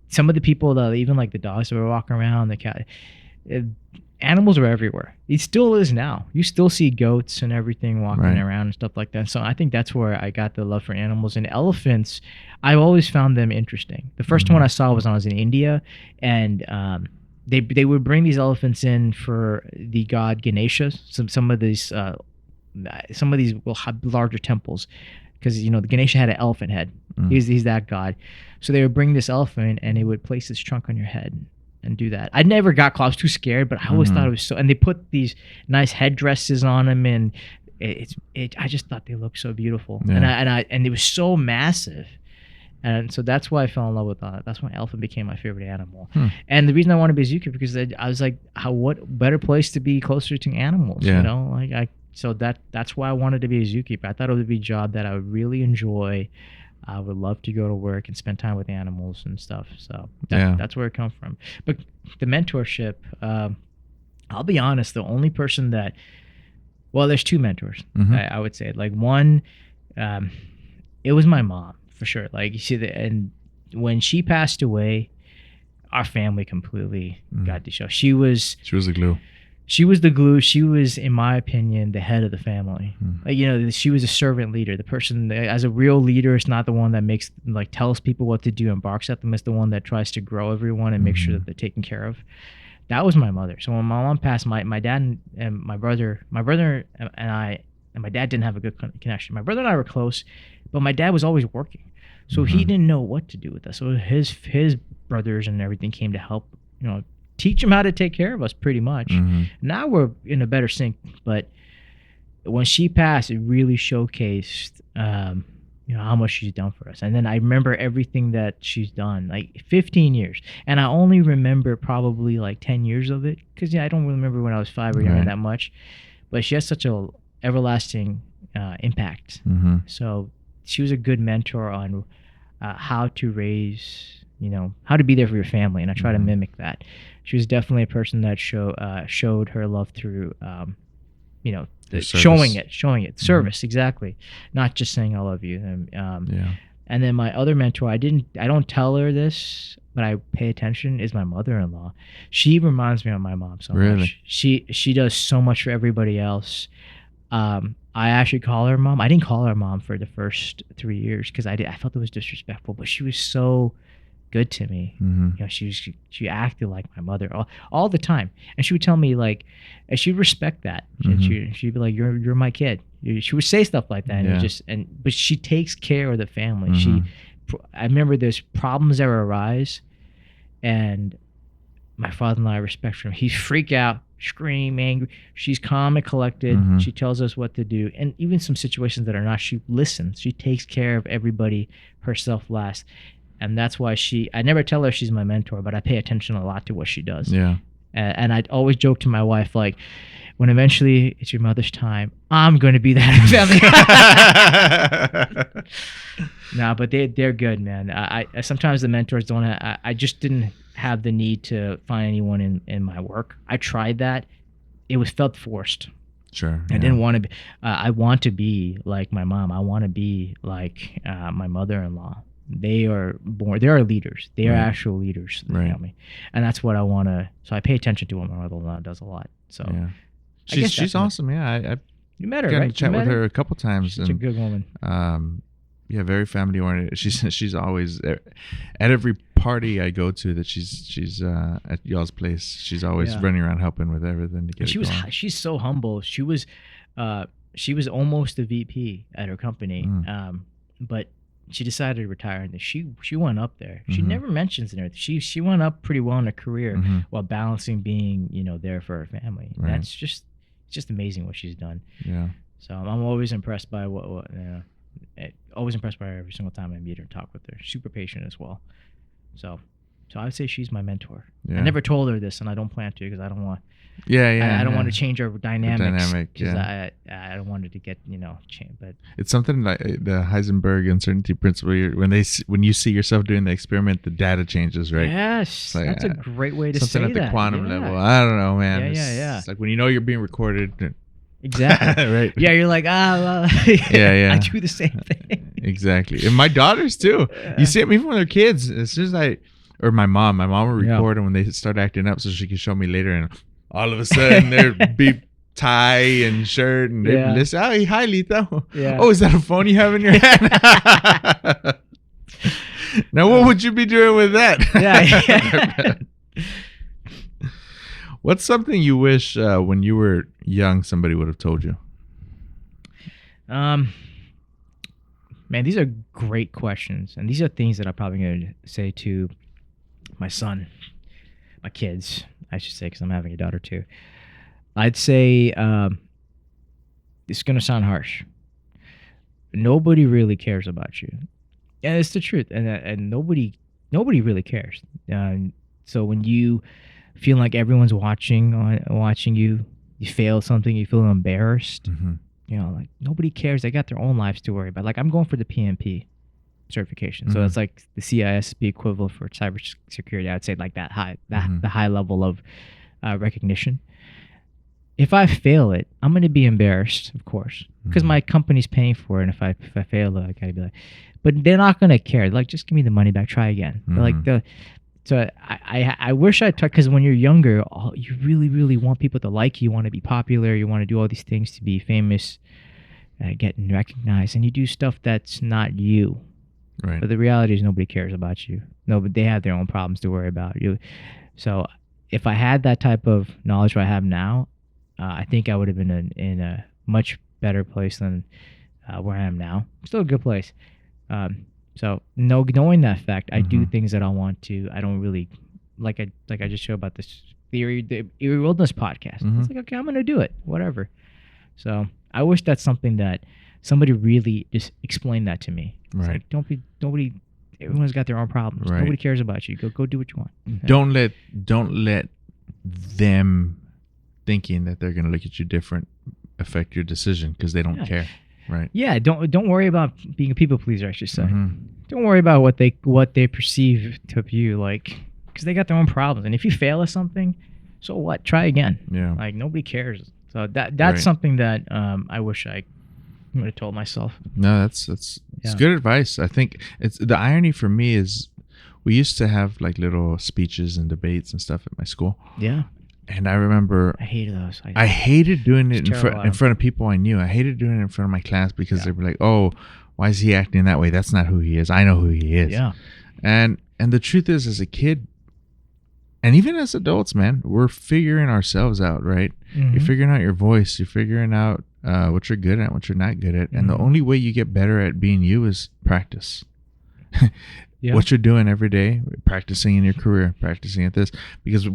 Some of the people that even like the dogs that were walking around, the cat, animals are everywhere. It still is now. You still see goats and everything walking Right. around and stuff like that. So I think that's where I got the love for animals. And elephants, I've always found them interesting. The first one I saw was when I was in India, and they would bring these elephants in for the god Ganesha. Some of these will have larger temples, because the Ganesha had an elephant head. Mm. He's that god. So they would bring this elephant and they would place his trunk on your head and do that. I never got close. I was too scared, but I always thought it was so. And they put these nice headdresses on him, and I just thought they looked so beautiful. Yeah. And it was so massive. And so that's why I fell in love with that. That's why elephant became my favorite animal. And the reason I wanted to be a zookeeper because I was like, what better place to be closer to animals? Yeah. So that's why I wanted to be a zookeeper. I thought it would be a job that I would really enjoy. I would love to go to work and spend time with animals and stuff. So that's where it comes from. But the mentorship, I'll be honest, the only person there's two mentors. Mhm. I would say. Like one, it was my mom for sure. Like you see, and when she passed away, our family completely got to show. She was the glue. She was the glue. She was, in my opinion, the head of the family. Like, she was a servant leader. The person, as a real leader, is not the one that tells people what to do and barks at them. It's the one that tries to grow everyone and make sure that they're taken care of. That was my mother. So when my mom passed, my dad and my brother and I, and my dad didn't have a good connection. My brother and I were close, but my dad was always working. So he didn't know what to do with us. So his brothers and everything came to help, teach him how to take care of us pretty much. Now we're in a better sync, but when she passed, it really showcased, how much she's done for us. And then I remember everything that she's done, like 15 years. And I only remember probably like 10 years of it, because I don't remember when I was 5 or younger that much. But she has such a everlasting impact. So she was a good mentor on how to raise, how to be there for your family. And I try to mimic that. She was definitely a person that showed her love through showing it, service, exactly, not just saying I love you. And then my other mentor, I don't tell her this, but I pay attention, is my mother-in-law. She reminds me of my mom so much. She does so much for everybody else. I actually call her mom. I didn't call her mom for the first 3 years because I felt it was disrespectful, but she was so good to me. She acted like my mother all the time, and she would tell me like, and she'd respect that. She'd be like, "You're my kid." She would say stuff like that, but she takes care of the family. I remember there's problems that arise, and my father-in-law, I respect him. He's freak out, scream, angry. She's calm and collected. She tells us what to do, and even some situations that are not, she listens. She takes care of everybody herself last. And that's why I never tell her she's my mentor, but I pay attention a lot to what she does. Yeah. And I'd always joke to my wife, like, when eventually it's your mother's time, I'm going to be that family. No, but they're good, man. I sometimes the mentors don't. I just didn't have the need to find anyone in my work. I tried that. It felt forced. Sure. I didn't want to be. I want to be like my mom. I want to be like my mother-in-law. They are leaders. They are actual leaders in the family, and that's what I want to. So I pay attention to what my mother-in-law does a lot. So she's awesome. Yeah, you met her, got right? to chat with her a couple times. She's a good woman. Very family oriented. She's always at every party I go to that she's at y'all's place. She's always running around helping with everything to get it going. She's so humble. She was almost a VP at her company, but she decided to retire, and she went up there. She never mentions it. She went up pretty well in her career while balancing being there for her family. Right. That's just amazing what she's done. Yeah. So I'm always impressed by always impressed by her every single time I meet her and talk with her. Super patient as well. So I would say she's my mentor. Yeah. I never told her this, and I don't plan to because I don't want. I don't want to change our dynamics. I don't want it to get changed. But it's something like the Heisenberg uncertainty principle. When you see yourself doing the experiment, the data changes, right? Yes, like, that's a great way to say that. Something at the quantum level. I don't know, man. It's like when you're being recorded. Exactly. Right. Yeah, you're like, well, I do the same thing. Exactly. And my daughters too. You see it even with their kids. As soon as my mom will record them when they start acting up so she can show me later, and all of a sudden they're be tie and shirt and they listen. Oh, hi Lito. Yeah. Oh, is that a phone you have in your hand? Now what would you be doing with that? Yeah. What's something you wish when you were young somebody would have told you? Man, these are great questions, and these are things that I'm probably going to say to my son, my kids, I should say, because I'm having a daughter too. I'd say it's going to sound harsh. Nobody really cares about you, and it's the truth, and nobody really cares. So when you feel like everyone's watching you fail something, you feel embarrassed. Like nobody cares. They got their own lives to worry about. Like I'm going for the PMP certification, so it's like the CISSP equivalent for cybersecurity. I'd say like that high, the high level of recognition. If I fail it, I'm going to be embarrassed, of course, because my company's paying for it. And if I fail it, I gotta be like, but they're not going to care. Like, just give me the money back. Try again. So I wish I talked, because when you're younger, you really, really want people to like you. You want to be popular. You want to do all these things to be famous, getting recognized, and you do stuff that's not you. Right. But the reality is nobody cares about you. No, but they have their own problems to worry about. So if I had that type of knowledge I have now, I think I would have been in a much better place than where I am now. Still a good place. So knowing that fact, I do things that I want to. I don't really like I just showed about this the Eerie Wilderness podcast. It's like, okay, I'm gonna do it, whatever. So I wish that's something that somebody really just explained that to me. It's like, nobody. Everyone's got their own problems. Right. Nobody cares about you. Go do what you want. Don't let them thinking that they're gonna look at you different affect your decision, because they don't care. Right. Yeah. Don't worry about being a people pleaser, I should say. Don't worry about what they perceive of you, like, because they got their own problems. And if you fail at something, so what? Try again. Yeah. Like, nobody cares. So that's Right. something that I wish I would have told myself. No, that's Yeah. good advice. I think it's the irony for me is we used to have like little speeches and debates and stuff at my school, Yeah, and I remember I hated those. I hated doing it It's in terrible. front of people I knew. I hated doing it in front of my class because they were like, "Oh, why is he acting that way? That's not who he is. I know who he is." Yeah. And the truth is, as a kid, and even as adults, man, we're figuring ourselves out, right? Mhm. You're figuring out your voice. You're figuring out what you're good at, what you're not good at, and the only way you get better at being you is practice. Yeah. What you're doing every day, practicing in your career, practicing at this, because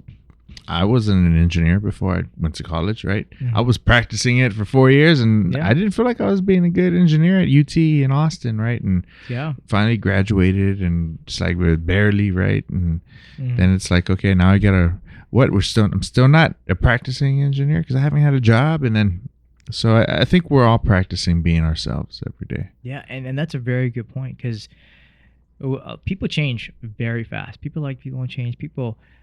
I wasn't an engineer before I went to college, right? I was practicing it for 4 years, and Yeah. I didn't feel like I was being a good engineer at UT in Austin, right? And Yeah. finally graduated, and just like we're barely, right? And then it's like, okay, now I gotta I'm still not a practicing engineer because I haven't had a job, and then so I think we're all practicing being ourselves every day. Yeah, and that's a very good point because people change very fast. People want to change.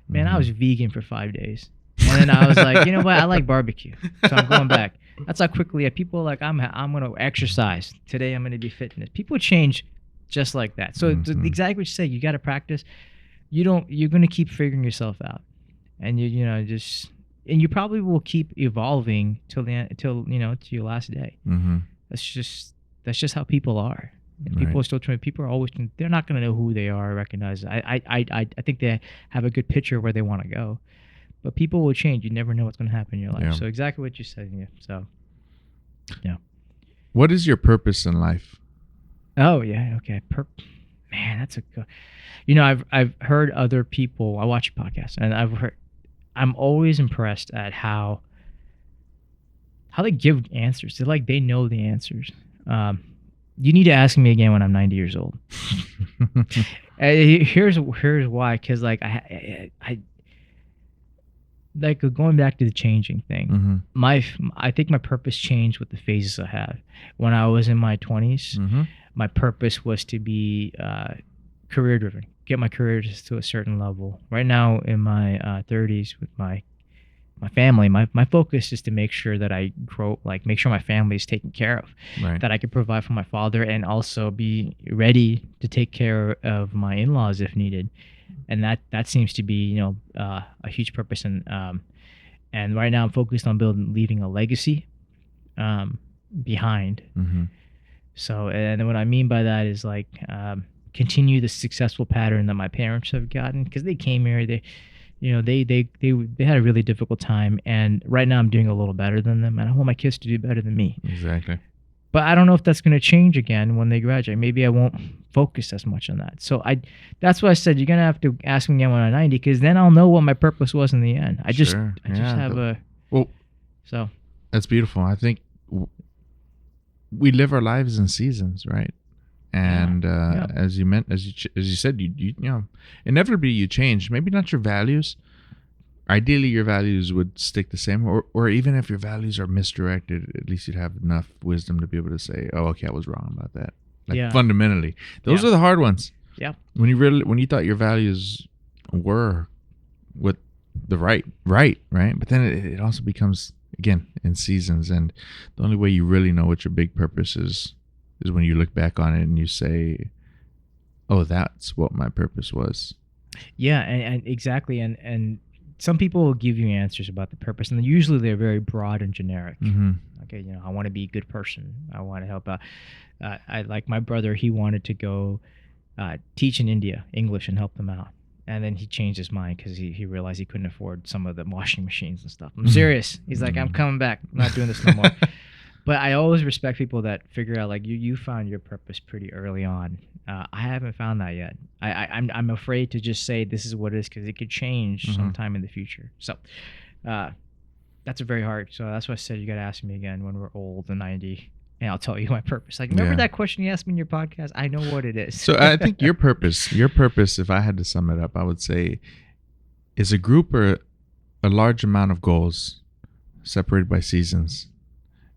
Man, I was vegan for 5 days, and then I was like, you know what? I like barbecue, so I'm going back. That's how quickly people are like, I'm gonna exercise today. I'm gonna do fitness. People change just like that. So exactly what you say. You got to practice. You're gonna keep figuring yourself out, and and you probably will keep evolving till your last day. Mm-hmm. That's just how people are. And people Right. are still trying. People are always. They're not going to know who they are or recognize it. I think they have a good picture of where they want to go, but people will change. You never know what's going to happen in your life. Yeah. So exactly what you said. Yeah. So. Yeah. What is your purpose in life? Oh yeah. Okay. Man, that's a good. I've heard other people. I watch your podcast, and I'm always impressed at how they give answers. They know the answers. You need to ask me again when I'm 90 years old. Here's why. Because I going back to the changing thing. I think my purpose changed with the phases I had. When I was in my 20s, my purpose was to be career driven, get my career to a certain level. Right now in my 30s with my family, my focus is to make sure that I grow, make sure my family is taken care of, Right. that I can provide for my father and also be ready to take care of my in-laws if needed. And that seems to be, a huge purpose. And right now I'm focused on leaving a legacy behind. So, and what I mean by that is continue the successful pattern that my parents have gotten, because they came here, they had a really difficult time, and right now I'm doing a little better than them, and I want my kids to do better than me. Exactly. But I don't know if that's going to change again when they graduate. Maybe I won't focus as much on that. So that's why I said you're going to have to ask me again when I'm 90, because then I'll know what my purpose was in the end. I just have so that's beautiful. I think we live our lives in seasons, right? And as you said, you inevitably you change. Maybe not your values. Ideally, your values would stick the same, or even if your values are misdirected, at least you'd have enough wisdom to be able to say, "Oh, okay, I was wrong about that." Fundamentally, those are the hard ones. Yeah. When you thought your values were what the right, but then it also becomes, again, in seasons, and the only way you really know what your big purpose is when you look back on it and you say, "Oh, that's what my purpose was." Yeah, and exactly, and some people will give you answers about the purpose, and usually they're very broad and generic. Okay, I want to be a good person. I want to help out. I like my brother. He wanted to go teach in India English and help them out, and then he changed his mind because he realized he couldn't afford some of the washing machines and stuff. I'm serious. He's like, I'm coming back. I'm not doing this no more. But I always respect people that figure out, you found your purpose pretty early on. I haven't found that yet. I'm afraid to just say this is what it is, because it could change sometime in the future. So that's very hard. So that's why I said you got to ask me again when we're old and 90, and I'll tell you my purpose. Remember that question you asked me in your podcast? I know what it is. So I think your purpose, if I had to sum it up, I would say is a group or a large amount of goals separated by seasons.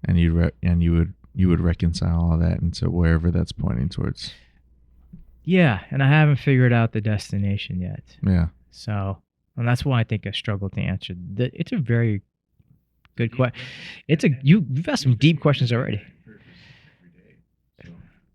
And you would reconcile all that into wherever that's pointing towards. Yeah, and I haven't figured out the destination yet. Yeah. So, and that's why I think I struggle to answer. It's a very Good question. You've asked some deep questions already.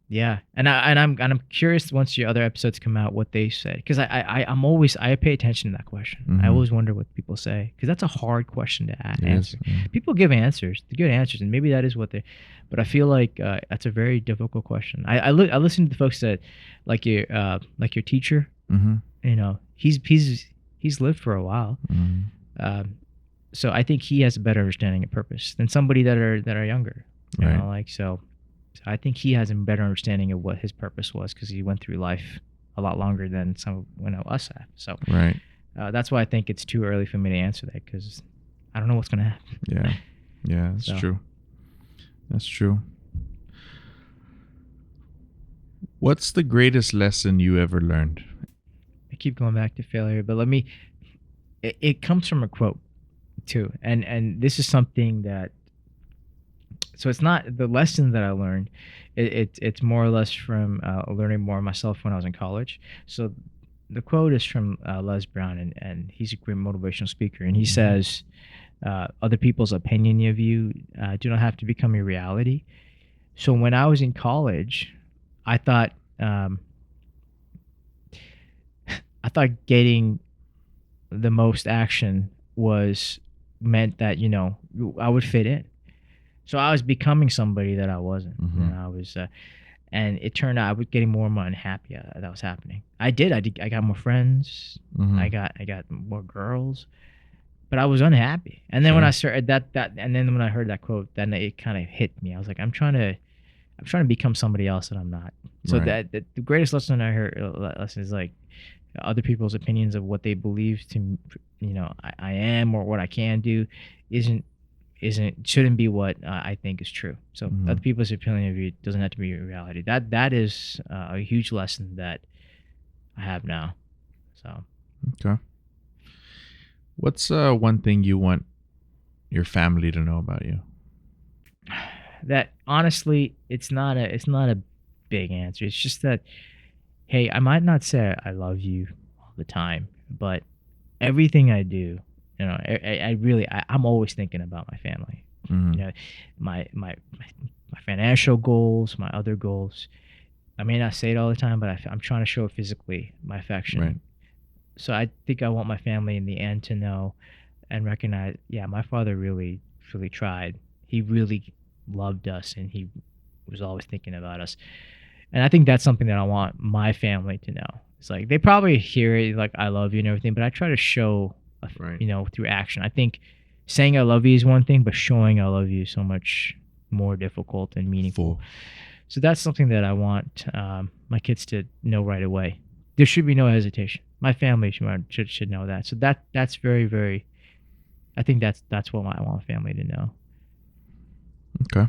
Yeah, and I'm curious once your other episodes come out what they say, because I pay attention to that question. I always wonder what people say, because that's a hard question to answer. People give answers, the good answers, and maybe that is what they. But I feel like that's a very difficult question. I listen to the folks that like your teacher. You know, he's lived for a while, so I think he has a better understanding of purpose than somebody that are younger. You know, like so. I think he has a better understanding of what his purpose was, because he went through life a lot longer than some us have. So that's why I think it's too early for me to answer that, because I don't know what's going to happen. Yeah, that's true. That's true. What's the greatest lesson you ever learned? I keep going back to failure, but it comes from a quote too, and this is something that. So it's not the lesson that I learned. It's more or less from learning more myself when I was in college. So the quote is from Les Brown, and he's a great motivational speaker. And he says, other people's opinion of you do not have to become your reality. So when I was in college, I thought getting the most action meant that, you know, I would fit in. So I was becoming somebody that I wasn't. You know, I was, and it turned out I was getting more and more unhappy that was happening. I got more friends. I got more girls, but I was unhappy. And then when I started and then when I heard that quote, then it kind of hit me. I was like, I'm trying to become somebody else that I'm not. So that the greatest lesson I heard is like other people's opinions of what they believe to, you know, I am or what I can do shouldn't be what I think is true. So other people's opinion of you doesn't have to be your reality. That is a huge lesson that I have now. So okay, what's one thing you want your family to know about you? That honestly, it's not a big answer. It's just that, hey, I might not say I love you all the time, but everything I do. You know, I'm always thinking about my family. You know, my financial goals, my other goals. I may not say it all the time, but I'm trying to show physically my affection. Right. So I think I want my family in the end to know and recognize, yeah, my father really, really tried. He really loved us, and he was always thinking about us. And I think that's something that I want my family to know. It's like they probably hear it like I love you and everything, but I try to show. You know, through action. I think saying I love you is one thing, but showing I love you is so much more difficult and meaningful. So that's something that I want my kids to know right away. There should be no hesitation. My family should know that. So that's very, very. I think that's what I want my family to know. Okay.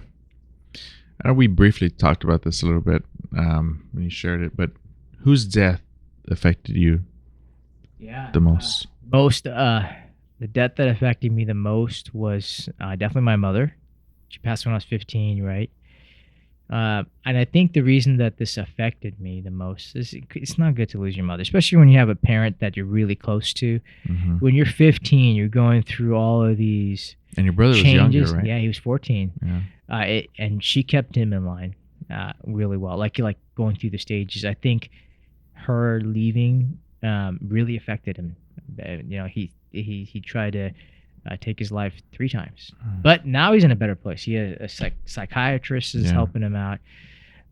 I know we briefly talked about this a little bit when you shared it, but whose death affected you the most? The death that affected me the most was definitely my mother. She passed when I was 15, right? And I think the reason that this affected me the most is it's not good to lose your mother, especially when you have a parent that you're really close to. When you're 15, you're going through all of these and your brother changes. Was younger, right? Yeah, he was 14. Yeah. And she kept him in line really well, like going through the stages. I think her leaving really affected him. You know, he tried to take his life 3 times, but now he's in a better place. He has a psychiatrist is helping him out.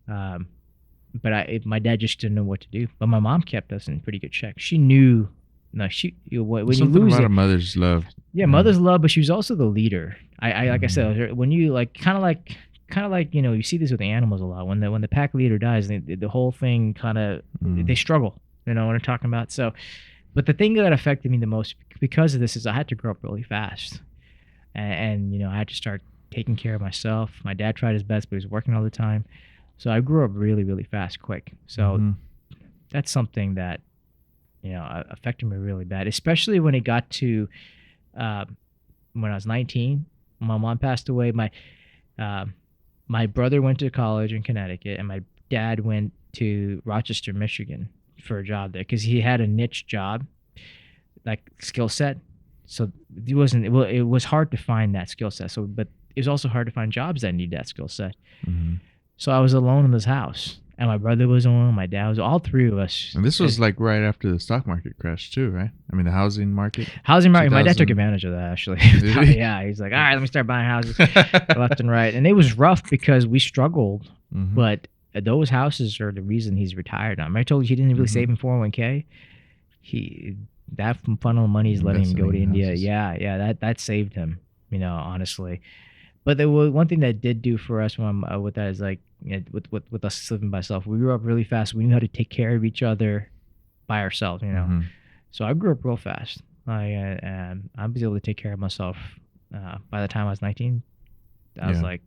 But my dad just didn't know what to do. But my mom kept us in pretty good check. She knew. No, when something you lose about it, a mother's love. Yeah, mother's love, but she was also the leader. I like I said, when you kind of like you know, you see this with animals a lot. When the pack leader dies, the whole thing kind of they struggle. You know what I'm talking about? So. But the thing that affected me the most because of this is I had to grow up really fast. And you know, I had to start taking care of myself. My dad tried his best, but he was working all the time. So I grew up really, really fast, quick. So that's something that, you know, affected me really bad, especially when it got to when I was 19. My mom passed away. My brother went to college in Connecticut, and my dad went to Rochester, Michigan for a job there because he had a niche job, like skill set. So it wasn't. Well, it was hard to find that skill set. So, but it was also hard to find jobs that need that skill set. Mhm. So I was alone in this house, and my brother was alone. My dad was. All three of us. And this was like right after the stock market crash too, right? I mean, the housing market. Housing market. My dad 2000. took advantage of that actually. Did he? Yeah, he's like, all right, let me start buying houses left and right, and it was rough because we struggled. Mhm. But those houses are the reason he's retired now. Remember I told you he didn't really save in 401k. That funnel of money is letting him go to Investing in India. houses. Yeah, that saved him. Honestly. But there was one thing that did do for us with that is like with us living by ourselves. We grew up really fast. We knew how to take care of each other by ourselves. Mhm. So I grew up real fast. I was able to take care of myself. By the time I was 19, I was Yeah. like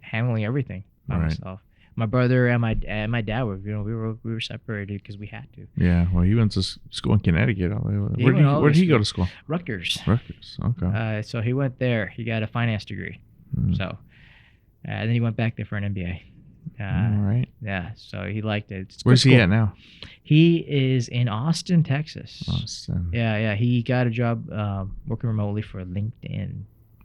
handling everything by Right. myself. My brother and my dad were we were separated because we had to. Yeah. Well, he went to school in Connecticut. He Where went all did over he go to school? Rutgers. Rutgers. Okay. So he went there. He got a finance degree. Mm. So then he went back there for an MBA. All right. Yeah, so he liked it. It's a good Where's he school. at now? He is in Austin, Texas. Austin. Yeah. He got a job working remotely for LinkedIn.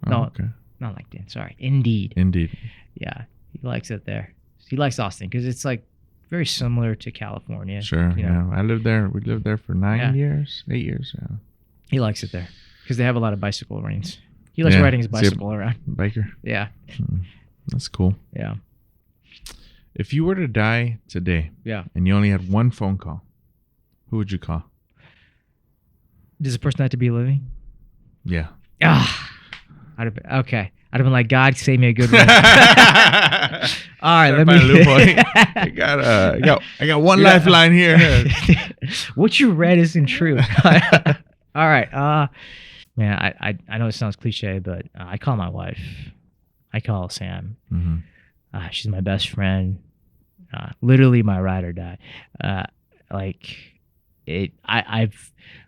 Oh, No, okay. not LinkedIn. Sorry, Indeed. Indeed. Yeah, he likes it there. He likes Austin because it's like very similar to California. Sure. You know, Yeah. I lived there. We lived there for 8 years. Yeah. he likes it there because they have a lot of bicycle lanes. He likes Yeah, riding his is he a- bicycle around. Biker. Yeah, That's cool. yeah, If you were to die today yeah. and you only had one phone call, who would you call? Does the person have to be living? Yeah. I'd have been, okay. I'd have been like, God, save me a good one. All right, let me. I got one lifeline here. What you read isn't true. All right. Man, I know it sounds cliche, but I call my wife. I call Sam. Mm-hmm. She's my best friend. Literally my ride or die.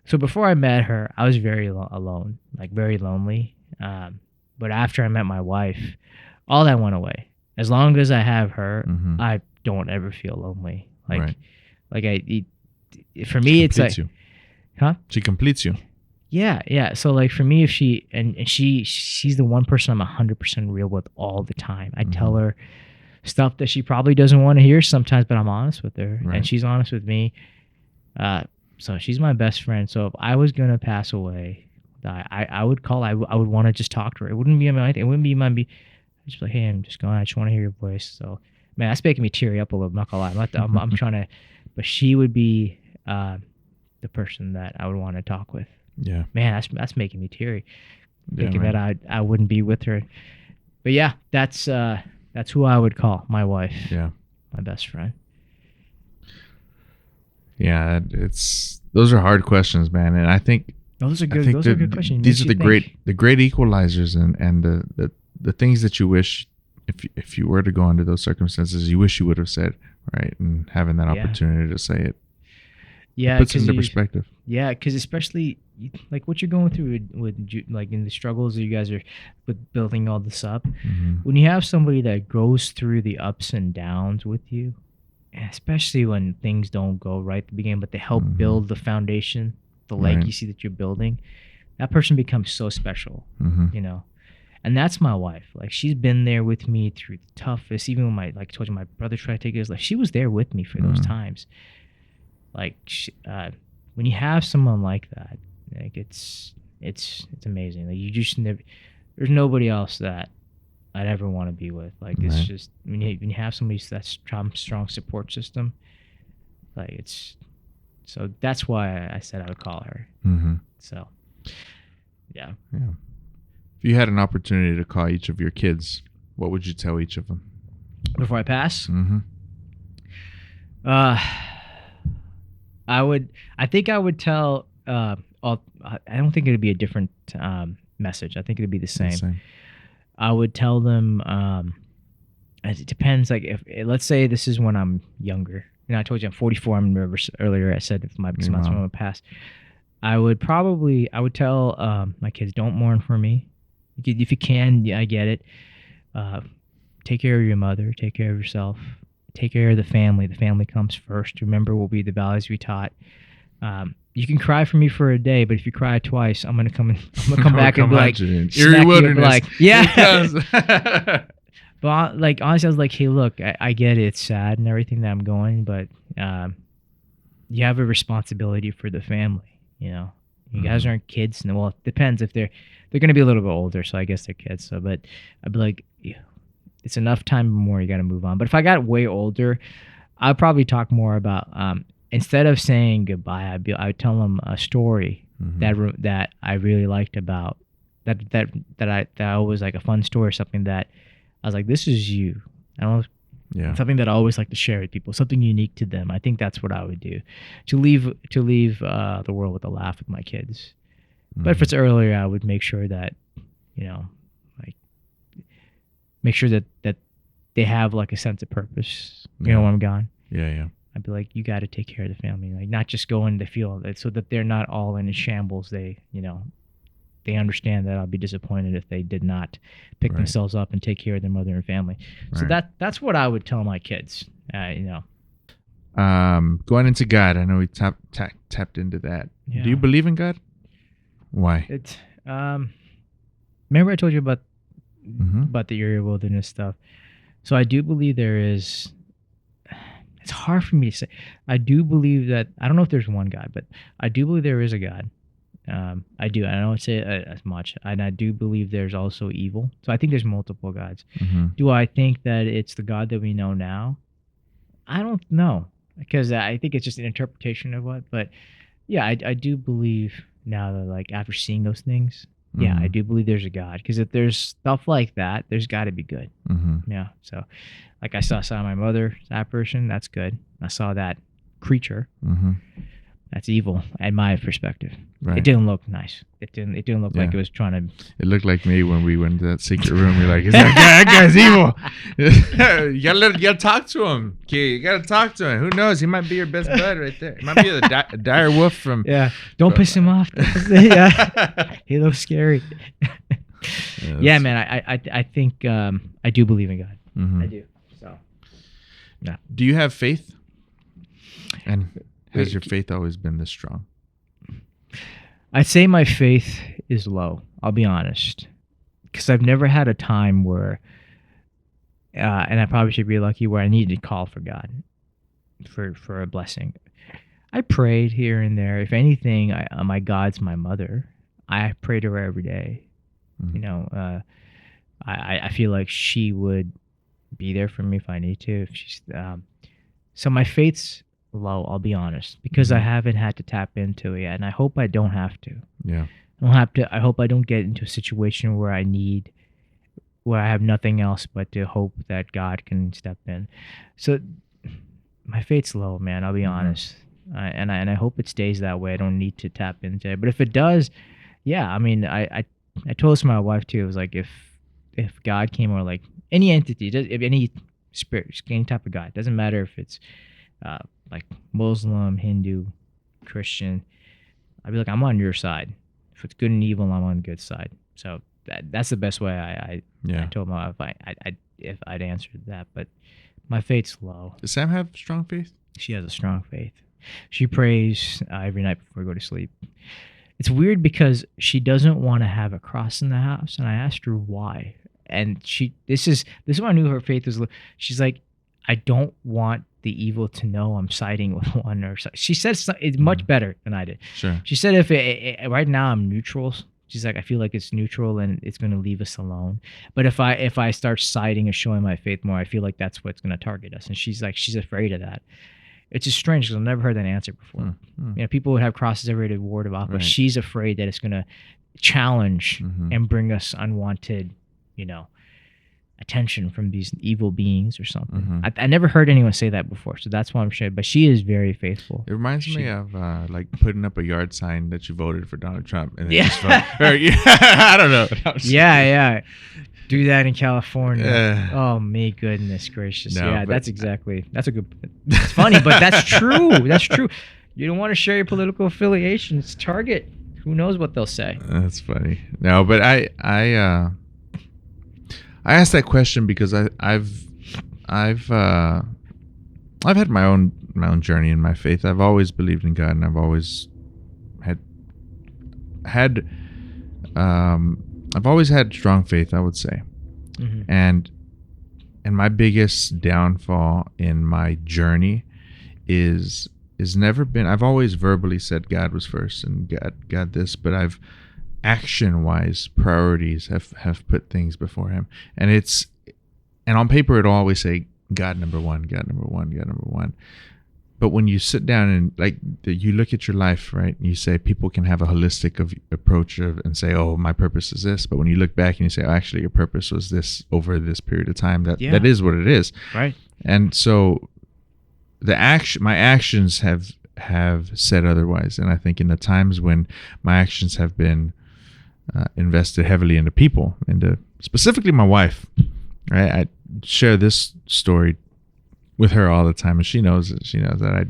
So before I met her, I was very alone, like very lonely. But after I met my wife, all that went away. As long as I have her, Mhm. I don't ever feel lonely. Right. For me, it's like, you. huh? She completes you. Yeah. So like for me, if she's the one person I'm 100% real with all the time. I tell her stuff that she probably doesn't want to hear sometimes, but I'm honest with her, Right. and she's honest with me. So she's my best friend. So if I was gonna pass away, I would call. I would want to just talk to her. It wouldn't be I'd just be like, hey, I'm just going. I just want to hear your voice. So man, that's making me teary up a little. I'm not gonna lie. I'm trying to, but she would be the person that I would want to talk with. Yeah. Man, that's making me teary. Yeah, Thinking man. that I wouldn't be with her. But yeah, that's who I would call my wife. Yeah. My best friend. Yeah. Those are hard questions, man. And I think Those are good. I think Those are good questions. These Makes are you the great equalizers and the things that you wish if you were to go under those circumstances, you wish you would have said, right? And having that Yeah. opportunity to say it. Yeah, Puts it into perspective. Yeah, because especially like what you're going through with like in the struggles that you guys are with building all this up. Mm-hmm. When you have somebody that goes through the ups and downs with you, and especially when things don't go right at the beginning, but they help build the foundation, the Right. legacy that you're building, that person becomes so special, Mm-hmm. you know. And that's my wife. Like she's been there with me through the toughest. Even when like I told you, my brother tried to take his life, she was there with me for those times. Like when you have someone like that, like it's amazing. Like you just never, there's nobody else that I'd ever want to be with. Like it's Right. just when you have somebody that's strong support system, like it's, so that's why I said I would call her. Mm-hmm. So yeah. Yeah. If you had an opportunity to call each of your kids, what would you tell each of them? Before I pass, Mm-hmm. I think I would tell. I don't think it'd be a different message. I think it'd be the same. I would tell them. It depends. Like if let's say this is when I'm younger. You know, I told you I'm 44. I remember earlier I said if my Your months mom. when I pass, I would tell my kids, don't mourn for me. If you can, yeah, I get it. Take care of your mother. Take care of yourself. Take care of the family. The family comes first. Remember what the values we taught. you can cry for me for a day, but if you cry twice, I'm gonna come back and be like, Eerie smack you and be wilderness. like, yeah. Because- But like honestly, I was like, hey, look, I get it, it's sad and everything that I'm going, but you have a responsibility for the family. You know, you guys aren't kids, and well, it depends if they're gonna be a little bit older, so I guess they're kids. So, but I'd be like, yeah, it's enough time more. You got to move on. But if I got way older, I'd probably talk more about instead of saying goodbye, I'd tell them a story that I really liked about that was like a fun story, or something that I was like, this is you. I don't know. Yeah. Something that I always like to share with people, something unique to them. I think that's what I would do, to leave the world with a laugh with my kids. But if it's earlier, I would make sure that, you know, like make sure that they have like a sense of purpose. You know, when I'm gone. Yeah. I'd be like, you got to take care of the family, like not just go in the field, so that they're not all in shambles. They, you know, they understand that I'll be disappointed if they did not pick themselves up and take care of their mother and family. So that's what I would tell my kids. You know, going into God, I know we tapped into that. Yeah. Do you believe in God? Why? It's remember I told you about the eerie wilderness stuff. So I do believe there is. It's hard for me to say. I do believe that, I don't know if there's one God, but I do believe there is a God. I do. I don't say it as much, and I do believe there's also evil. So I think there's multiple gods. Do I think that it's the God that we know now? I don't know, because I think it's just an interpretation of what. But yeah, I do believe now that, like, after seeing those things, yeah, I do believe there's a God. Because if there's stuff like that, there's got to be good. Yeah. So, like, I saw my mother, that person, that's good. I saw that creature. That's evil, in my perspective. Right. It didn't look nice. It didn't look like it was trying to. It looked like me when we went to that secret room. You're like, that guy's evil. you gotta talk to him. Okay, you gotta talk to him. Who knows? He might be your best bud right there. He might be the dire wolf from. Yeah, don't piss him off. Yeah, he looks scary. Yeah, man. I think I do believe in God. I do. So. Yeah. Do you have faith? And has your faith always been this strong? I'd say my faith is low. I'll be honest, because I've never had a time where, and I probably should be lucky, where I needed to call for God, for a blessing. I prayed here and there. If anything, my God's my mother. I pray to her every day. You know, I feel like she would be there for me if I need to. If she's, so my faith's low, I'll be honest, because I haven't had to tap into it yet, and I hope I don't have to. Yeah. I don't have to. I hope I don't get into a situation where I have nothing else but to hope that God can step in. So my faith's low, man. I'll be honest, and I hope it stays that way. I don't need to tap into it, but if it does, yeah. I mean, I told this to my wife too. It was like, if God came, or like any entity, if any spirit, any type of God, doesn't matter if it's like Muslim, Hindu, Christian, I'd be like, I'm on your side. If it's good and evil, I'm on the good side. So that's the best way I told my wife if I'd answered that. But my faith's low. Does Sam have strong faith? She has a strong faith. She prays every night before we go to sleep. It's weird because she doesn't want to have a cross in the house, and I asked her why. And this is when I knew her faith was low. She's like, I don't want the evil to know I'm siding with one, or she says it's much better than I did. Sure. She said if right now I'm neutral. She's like, I feel like it's neutral and it's going to leave us alone. But if I start siding or showing my faith more, I feel like that's what's going to target us. And she's like, she's afraid of that. It's just strange because I've never heard that answer before. You know, people would have crosses every day to ward off, but she's afraid that it's going to challenge and bring us unwanted, you know, attention from these evil beings or something. I never heard anyone say that before, so that's why I'm sure. But she is very faithful. It reminds me of like putting up a yard sign that you voted for Donald Trump, and then I don't know. Yeah. Do that in California. Oh, my goodness gracious. No, yeah, that's a good. It's funny, but that's true. That's true. You don't want to share your political affiliations. Target. Who knows what they'll say? That's funny. No, but I asked that question because I've had my own journey in my faith. I've always believed in God, and I've always had I've always had strong faith, I would say. Mhm. And my biggest downfall in my journey is never been, I've always verbally said God was first and God this, but I've action wise priorities have put things before him. And on paper it'll always say God number one, God number one, God number one. But when you sit down and like you look at your life, right, and you say people can have a holistic approach and say, oh, my purpose is this. But when you look back and you say, oh, actually, your purpose was this over this period of time, that is what it is. Right. And so my actions have said otherwise. And I think in the times when my actions have been invested heavily into people, into specifically my wife, right? I share this story with her all the time, and she knows it. She knows that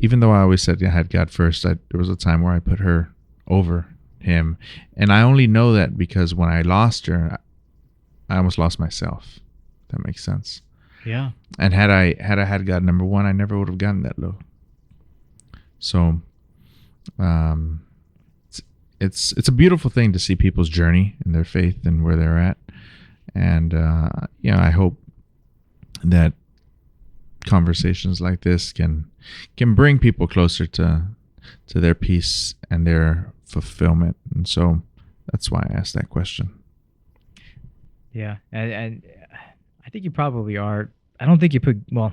even though I always said I had God first, there was a time where I put her over him, and I only know that because when I lost her, I almost lost myself. If that makes sense. Yeah. And had I had God number one, I never would have gotten that low. So, it's a beautiful thing to see people's journey and their faith and where they're at, and I hope that conversations like this can bring people closer to their peace and their fulfillment. And so that's why I asked that question. Yeah, and I think you probably are. I don't think you put, well,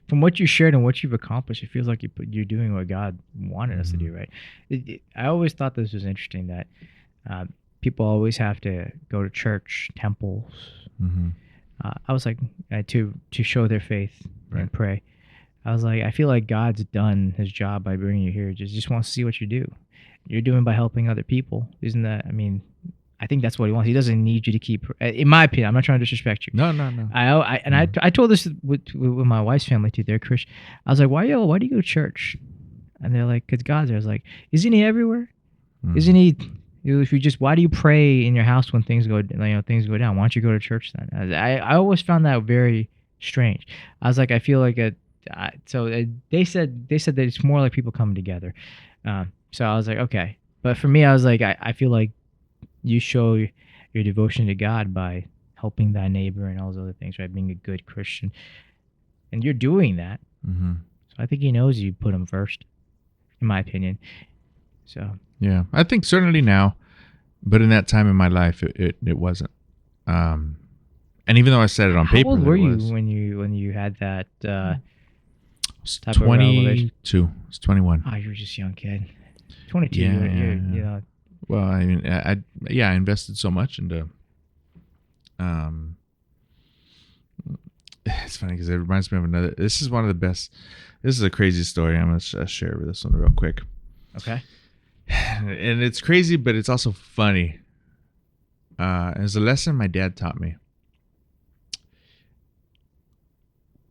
from what you shared and what you've accomplished, it feels like you're doing what God wanted us to do, right? I always thought this was interesting that people always have to go to church, temples. Mm-hmm. I was like, to show their faith Right. and pray. I was like, I feel like God's done his job by bringing you here. Just wants to see what you do. You're doing by helping other people. Isn't that, I mean, I think that's what he wants. He doesn't need you to keep, in my opinion, I'm not trying to disrespect you. No. I told this with my wife's family too. They're Christian. I was like, why do you go to church? And they're like, because God's there. I was like, isn't he everywhere? Isn't he? If you just, why do you pray in your house when things go down? Why don't you go to church then? I always found that very strange. I was like, I feel like they said that it's more like people coming together. So I was like, okay. But for me, I was like, I feel like you show your devotion to God by helping thy neighbor and all those other things, right? Being a good Christian, and you're doing that. Mm-hmm. So I think he knows you put him first, in my opinion. So Yeah, I think certainly now, but in that time in my life, it wasn't. And even though I said it on paper, how old were you was. when you had that type 22. I was 21. Oh, you were just a young kid. 22. Yeah, You yeah. know, Well, I mean, I invested so much into. It's funny because it reminds me of another. This is one of the best. This is a crazy story. I'm gonna share with this one real quick. okay. And it's crazy, but it's also funny. It's a lesson my dad taught me.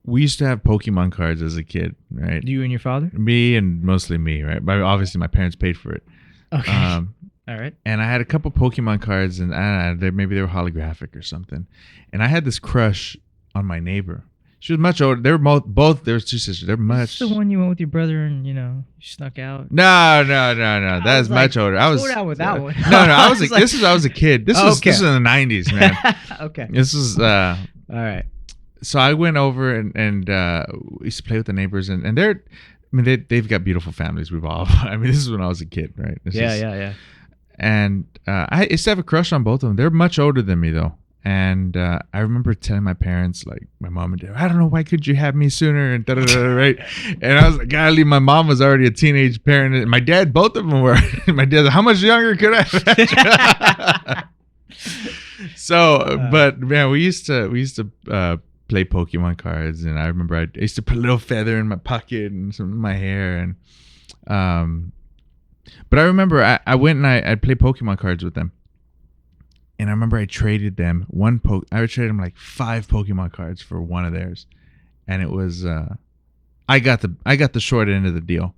We used to have Pokemon cards as a kid, right? You and your father? Me and mostly me, right? But obviously, my parents paid for it. Okay. All right. And I had a couple Pokemon cards, and I don't know, maybe they were holographic or something. And I had this crush on my neighbor. She was much older. They were both. There was two sisters. They're much. That's the one you went with your brother and you snuck out. No. That is much older. I was. Slow down with that one. No. I was. I was a kid. This was in the 90s, man. Okay. This was. All right. So I went over and we used to play with the neighbors, and they're. I mean, they've got beautiful families. We've all. I mean, this is when I was a kid, right? Yeah. And I used to have a crush on both of them. They're much older than me, though. And I remember telling my parents, like my mom and dad, I don't know, why could you have me sooner? And right? And I was like, golly, my mom was already a teenage parent. And my dad, both of them were. My dad's like, how much younger could I have? So, but man, we used to play Pokemon cards. And I remember I used to put a little feather in my pocket and some in my hair. And but I remember I went and I played Pokemon cards with them. And I remember I traded them I traded them like 5 Pokemon cards for one of theirs, and it was I got the short end of the deal,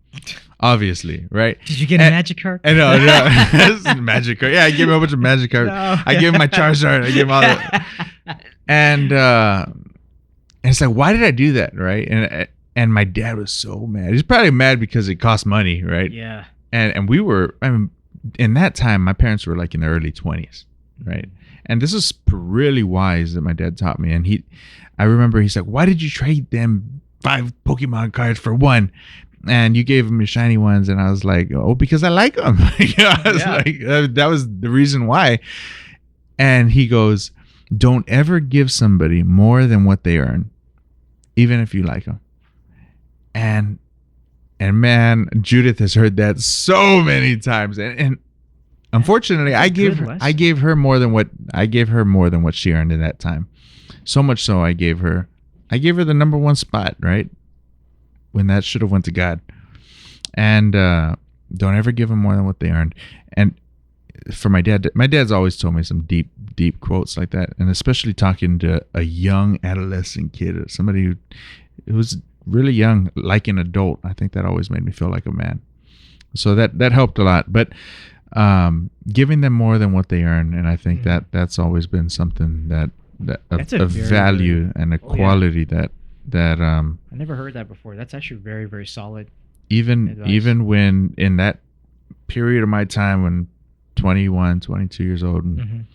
obviously, right? Did you get a magic card? No, this is a magic card. Yeah, I gave him a bunch of magic cards. No. I gave him my Charizard. I gave him all that. And it's like, why did I do that, right? And my dad was so mad. He's probably mad because it cost money, right? Yeah. And we were, I mean, in that time, my parents were like in their early 20s, right? And this is really wise that my dad taught me. And I remember he's like, why did you trade them 5 Pokemon cards for 1? And you gave them your shiny ones. And I was like, oh, because I like them. I was like, that was the reason why. And he goes, don't ever give somebody more than what they earn, even if you like them. And man, Judith has heard that so many times. And unfortunately, I gave her more than what she earned in that time. So much so I gave her the number 1 spot, right? When that should have went to God. And don't ever give them more than what they earned. And for my dad's always told me some deep quotes like that, and especially talking to a young adolescent kid, somebody who was really young, like an adult. I think that always made me feel like a man. So that helped a lot. But giving them more than what they earn, and I think that's always been something that a value and a quality that I never heard that before. That's actually very, very solid. Even when in that period of my time when 21, 22 years old, and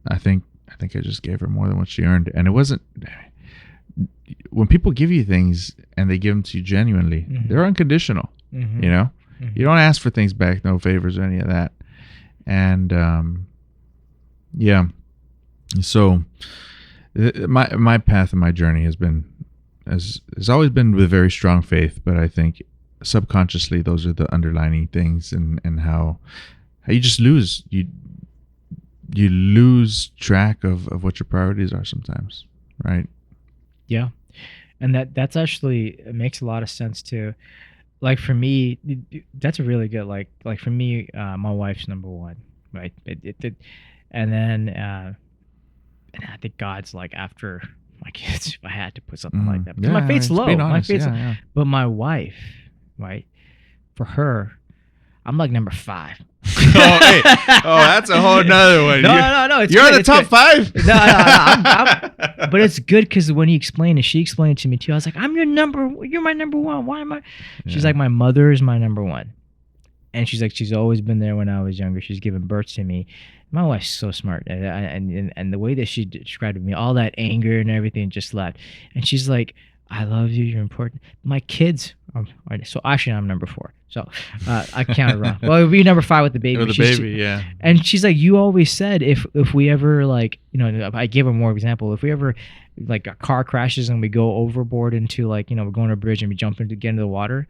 I think I just gave her more than what she earned. And it wasn't, when people give you things and they give them to you genuinely, they're unconditional. You know, you don't ask for things back, no favors or any of that. And so my path and my journey has always been with very strong faith, but I think subconsciously those are the underlining things, and how you just lose you lose track of what your priorities are sometimes, right? Yeah. And that's actually, it makes a lot of sense too. Like for me, that's a really good, like for me, my wife's number 1, right? And then and I think God's like after my kids, if I had to put something like that. Because my faith's low. But my wife, right? For her, I'm like number 5. That's a whole nother one. No. You're in the top 5. No. But it's good because when he explained it, she explained it to me too. I was like, you're my number 1. Why am I? She's like, my mother is my number 1. And she's like, she's always been there when I was younger. She's given birth to me. My wife's so smart. And the way that she described me, all that anger and everything just left. And she's like, I love you. You're important. My kids are, so actually I'm number 4. So I counted wrong. Well, it'd be number 5 with the baby. With the baby, yeah. And she's like, you always said if we ever like, I gave her more example. If we ever like a car crashes and we go overboard into like, we're going to a bridge and we jump to get into the water.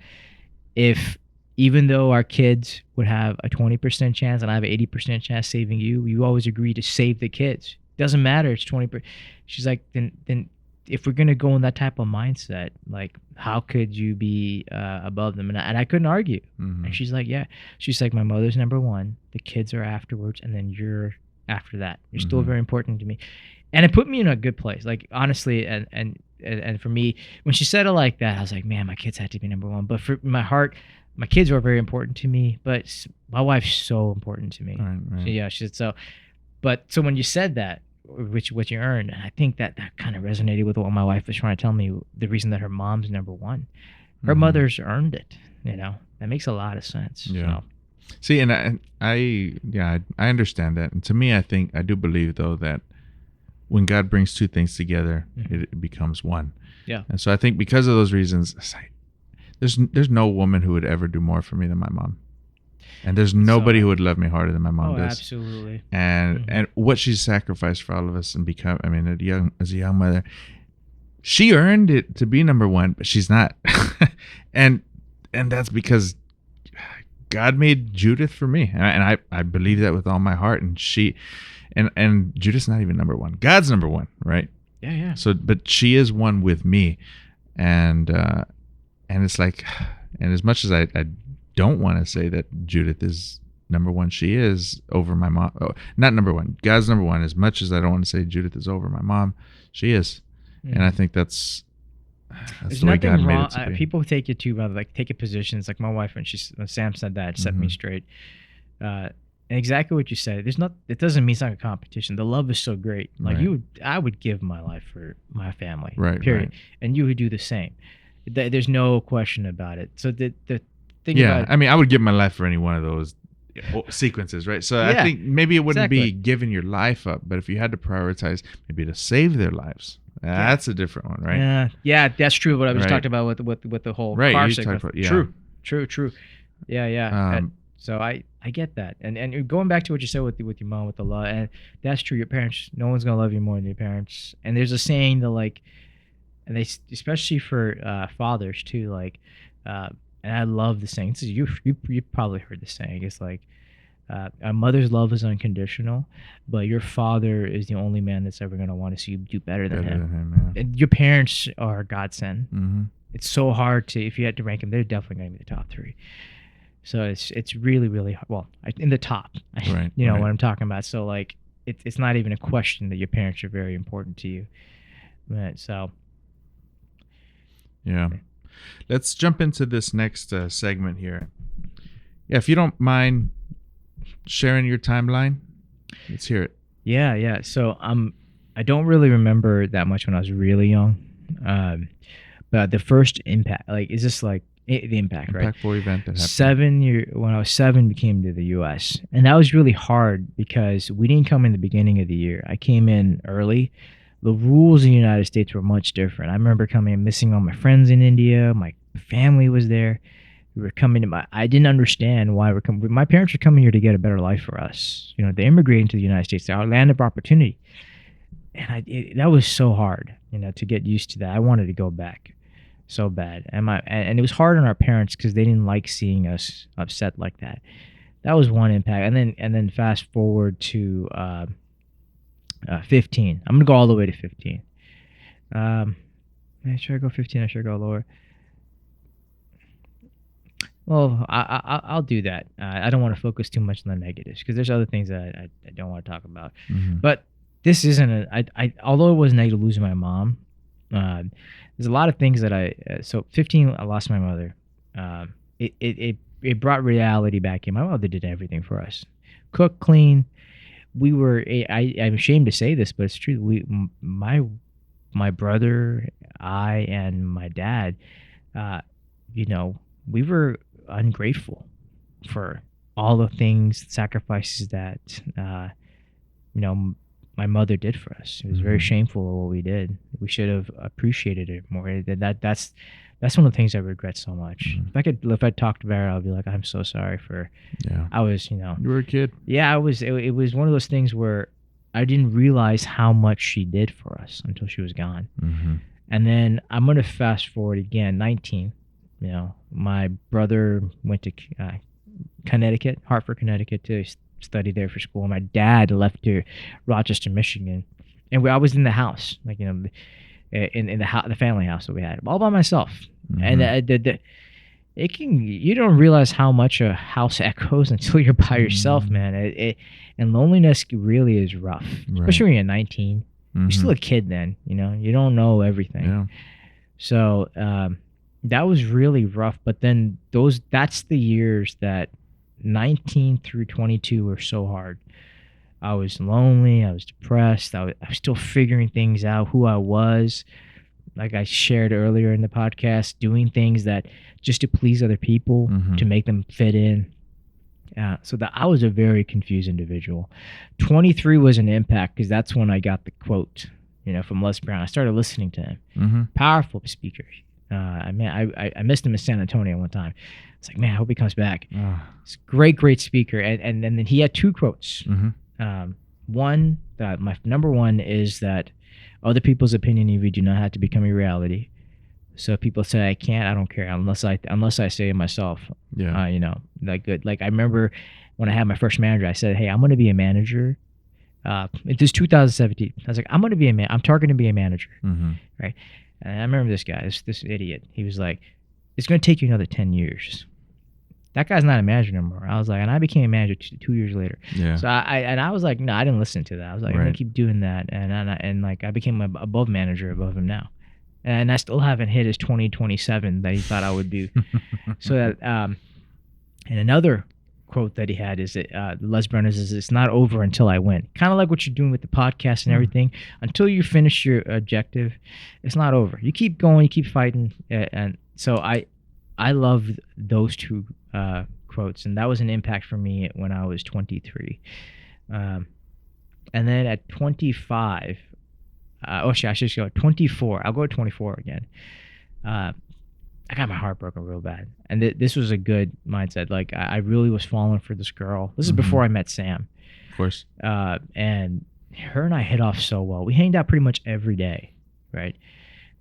Even though our kids would have a 20% chance and I have an 80% chance saving you always agree to save the kids. Doesn't matter. It's 20%. She's like, then if we're going to go in that type of mindset, like how could you be above them? And I couldn't argue. And she's like, yeah. She's like, my mother's number 1. The kids are afterwards. And then you're after that. You're still very important to me. And it put me in a good place. Like honestly, and for me, when she said it like that, I was like, man, my kids had to be number 1. But for my heart, my kids are very important to me, but my wife's so important to me. Right. She said so. But so when you said that, what you earned, I think that kind of resonated with what my wife was trying to tell me. The reason that her mom's number 1, her mother's earned it. That makes a lot of sense. Yeah. So. See, and I understand that. And to me, I do believe though that when God brings 2 things together, it becomes 1. Yeah. And so I think because of those reasons, there's no woman who would ever do more for me than my mom. And there's nobody who would love me harder than my mom does. Absolutely. And what she's sacrificed for all of us and become, as a young mother, she earned it to be number 1, but she's not. and that's because God made Judith for me. And I believe that with all my heart. And and Judith's not even number 1. God's number 1, right? Yeah. So, but she is 1 with me. And it's like, and as much as I don't want to say that Judith is number 1, she is over my mom. Oh, not number 1. God's number 1. As much as I don't want to say Judith is over my mom, she is. And I think that's the way God made it to be. People take it too, brother. Like take a position. It's like my wife when Sam said that, it set me straight. And exactly what you said. It doesn't mean it's not a competition. The love is so great. Like I would give my life for my family. Right. Period. Right. And you would do the same. There's no question about it. So the thing I mean, I would give my life for any one of those sequences, right? So I Yeah, think maybe it wouldn't exactly. be giving your life up, but if you had to prioritize maybe to save their lives, that's a different one, right? Yeah, that's true. What I was Right. talking about with the whole Right, car you sequence. talked about- True. Yeah. So I get that, and going back to what you said with your mom with the law, and that's true. Your parents, no one's gonna love you more than your parents. And there's a saying that like, and they especially for fathers too, like, and I love the saying. This is, you probably heard the saying. It's like, a mother's love is unconditional, but your father is the only man that's ever gonna want to see you do better than him. And your parents are a godsend. Mm-hmm. It's so hard to, if you had to rank them, they're definitely going to be the top 3. So it's really, really hard. Well, in the top, Right, you know right. what I'm talking about. So like, it's not even a question that your parents are very important to you. Right. So Yeah. Let's jump into this next segment here. Yeah, if you don't mind sharing your timeline, let's hear it. yeah. So I don't really remember that much when I was really young. But the first impact, like, is this like the impact, right? Impactful event that happened. When I was 7, we came to the U.S. and that was really hard because we didn't come in the beginning of the year. I came in early. The rules in the United States were much different. I remember coming and missing all my friends in India. My family was there. We were coming to I didn't understand why we're coming. My parents were coming here to get a better life for us. You know, they immigrated to the United States, our land of opportunity, and that was so hard. You know, to get used to that. I wanted to go back so bad, and it was hard on our parents because they didn't like seeing us upset like that. That was one impact, and then fast forward to 15. I'm gonna go all the way to 15. Should I go 15? Or should I go lower? Well, I'll do that. I don't want to focus too much on the negatives because there's other things that I don't want to talk about. Mhm. But this isn't although it was negative losing my mom. There's a lot of things that so 15, I lost my mother. It brought reality back in. My mother did everything for us, cook, clean. We were. I'm ashamed to say this, but it's true. My brother, I, and my dad, we were ungrateful for all the things, sacrifices that, my mother did for us. It was very shameful of what we did. We should have appreciated it more. That's one of the things I regret so much. If I talked about her, I'll be like, I'm so sorry for. Yeah. I was, You were a kid. Yeah, I was. It was one of those things where I didn't realize how much she did for us until she was gone. Mm-hmm. And then I'm gonna fast forward again, 19. My brother went to Connecticut, Hartford, Connecticut, to study there for school. My dad left to Rochester, Michigan, and I was in the house, like in the family house that we had, all by myself. Mm-hmm. And you don't realize how much a house echoes until you're by yourself, man. And loneliness really is rough, especially when you're 19. You're still a kid then, you don't know everything. Yeah. So that was really rough. But then that's the years that 19 through 22 were so hard. I was lonely. I was depressed. I was still figuring things out, who I was. Like I shared earlier in the podcast, doing things that just to please other people, to make them fit in. So that I was a very confused individual. 23 was an impact because that's when I got the quote, from Les Brown. I started listening to him. Mm-hmm. Powerful speaker. I missed him in San Antonio one time. It's like, man, I hope he comes back. It's a great speaker. And then he had 2 quotes. One, my number one is that other people's opinion of you do not have to become your reality. So if people say I can't, I don't care unless I say it myself. Yeah. Good. Like I remember when I had my first manager, I said, hey, I'm going to be a manager. It was 2017. I was like, I'm going to be I'm targeting to be a manager. Right. And I remember this guy, this idiot. He was like, it's going to take you another 10 years. That guy's not a manager anymore. I was like, and I became a manager 2 years later. Yeah. So I was like, no, I didn't listen to that. I was like, I'm gonna keep doing that, and I became above manager above him now, and I still haven't hit his 2027 that he thought I would do. So that and another quote that he had is that Les Brown is it's not over until I win. Kind of like what you're doing with the podcast and everything. Until you finish your objective, it's not over. You keep going, you keep fighting, and so I love those 2 quotes, and that was an impact for me when I was 23. And then at 25, I should go 24. I'll go to 24 again. I got my heart broken real bad, and this was a good mindset. Like I really was falling for this girl. This is before I met Sam. Of course. And her and I hit off so well. We hanged out pretty much every day, right?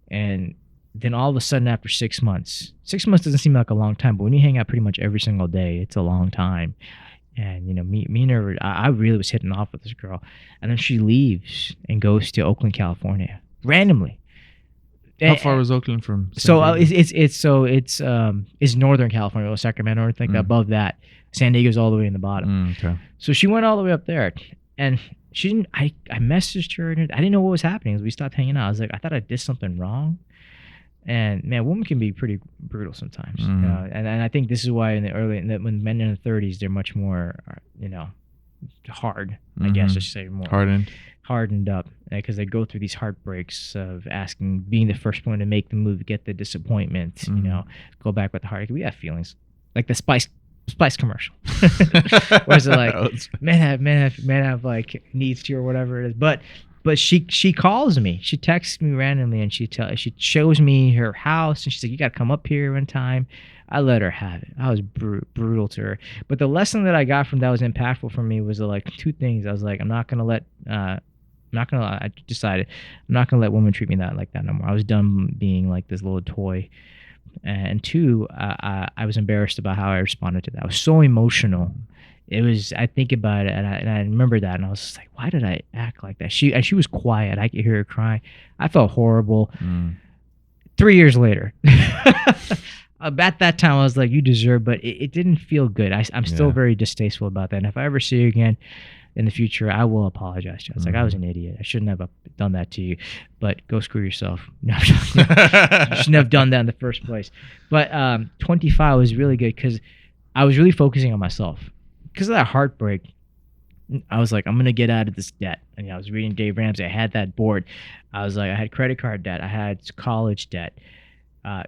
And then all of a sudden, after 6 months doesn't seem like a long time, but when you hang out pretty much every single day, it's a long time. And me and her, I really was hitting off with this girl, and then she leaves and goes to Oakland, California, randomly. How far was Oakland from? So it's Northern California, Sacramento, or like that. Above that, San Diego's all the way in the bottom. Okay. So she went all the way up there, and she didn't. I messaged her, and I didn't know what was happening. We stopped hanging out. I was like, I thought I did something wrong. And man, women can be pretty brutal sometimes. You know? And I think this is why when men in their 30s, they're much more, hard. I guess I should say more hardened up, because they go through these heartbreaks of being the first one to make the move, get the disappointment, go back with the heart. We have feelings, like the Spice commercial. Was it like men have like needs to, or whatever it is, but she calls me. She texts me randomly, and she shows me her house, and she's like, "You got to come up here one time." I let her have it. I was brutal to her. But the lesson that I got from that was impactful for me was like two things. I was like, I decided I'm not gonna let women treat me like that no more. I was done being like this little toy. And two, I was embarrassed about how I responded to that. I was so emotional. It was, I think about it, and I remember that, and I was just like, why did I act like that? She was quiet. I could hear her crying. I felt horrible. 3 years later, at that time, I was like, you deserve, but it didn't feel good. I'm still very distasteful about that. And if I ever see you again in the future, I will apologize to you. I was like, I was an idiot. I shouldn't have done that to you, but go screw yourself. No, you shouldn't have done that in the first place. But 25 was really good because I was really focusing on myself. Because of that heartbreak, I was like, I'm going to get out of this debt. And I was reading Dave Ramsey. I had that board. I was like, I had credit card debt. I had college debt. I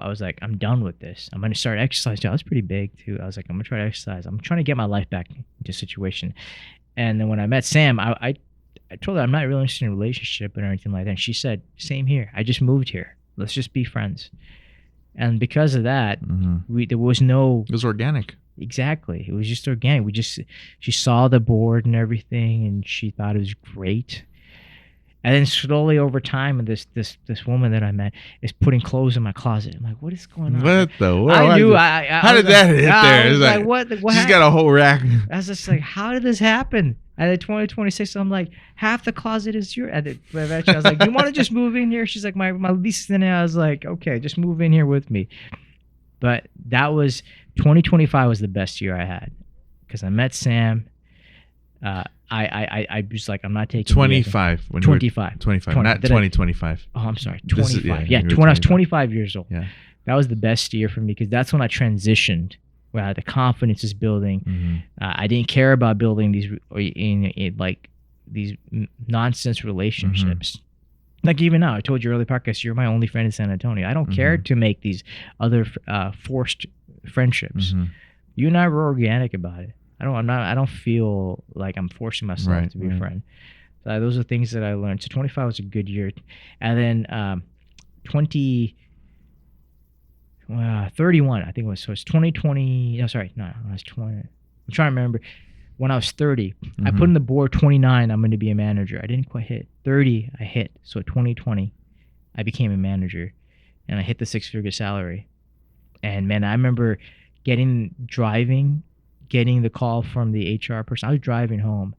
was like, I'm done with this. I'm going to start exercising. I was pretty big, too. I was like, I'm going to try to exercise. I'm trying to get my life back into a situation. And then when I met Sam, I told her I'm not really interested in a relationship or anything like that. And she said, same here. I just moved here. Let's just be friends. And because of that, there was no... It was organic. Exactly. It was just organic. She saw the board and everything, and she thought it was great. And then slowly over time, this woman that I met is putting clothes in my closet. I'm like, what is going on? What the? What? I knew. How did that hit there? I was like, what She's got a whole rack. I was just like, how did this happen? And at 2026, I'm like, half the closet is yours. Eventually, I was like, you want to just move in here? She's like, my lease is in there. I was like, okay, just move in here with me. But that was 2025 was the best year I had because I met Sam. I was like, I'm not taking 25. 25. 25. Not 2025. Oh, I'm sorry. 25. When I was 25 years old. Yeah. That was the best year for me because that's when I transitioned. Where the confidence is building. I didn't care about building these these nonsense relationships. Like even now, I told you earlier podcast, you're my only friend in San Antonio. I don't care to make these other forced friendships. You and I were organic about it. I don't feel like I'm forcing myself to be a friend. So those are things that I learned. So 25 was a good year, and then 31, I think it was. So it's 2020. No, sorry, no, I was 20. I'm trying to remember. When I was 30, I put in the board 29. I'm going to be a manager. I didn't quite hit 30. I hit. So 2020, I became a manager, and I hit the 6-figure salary. And man, I remember getting the call from the HR person. I was driving home,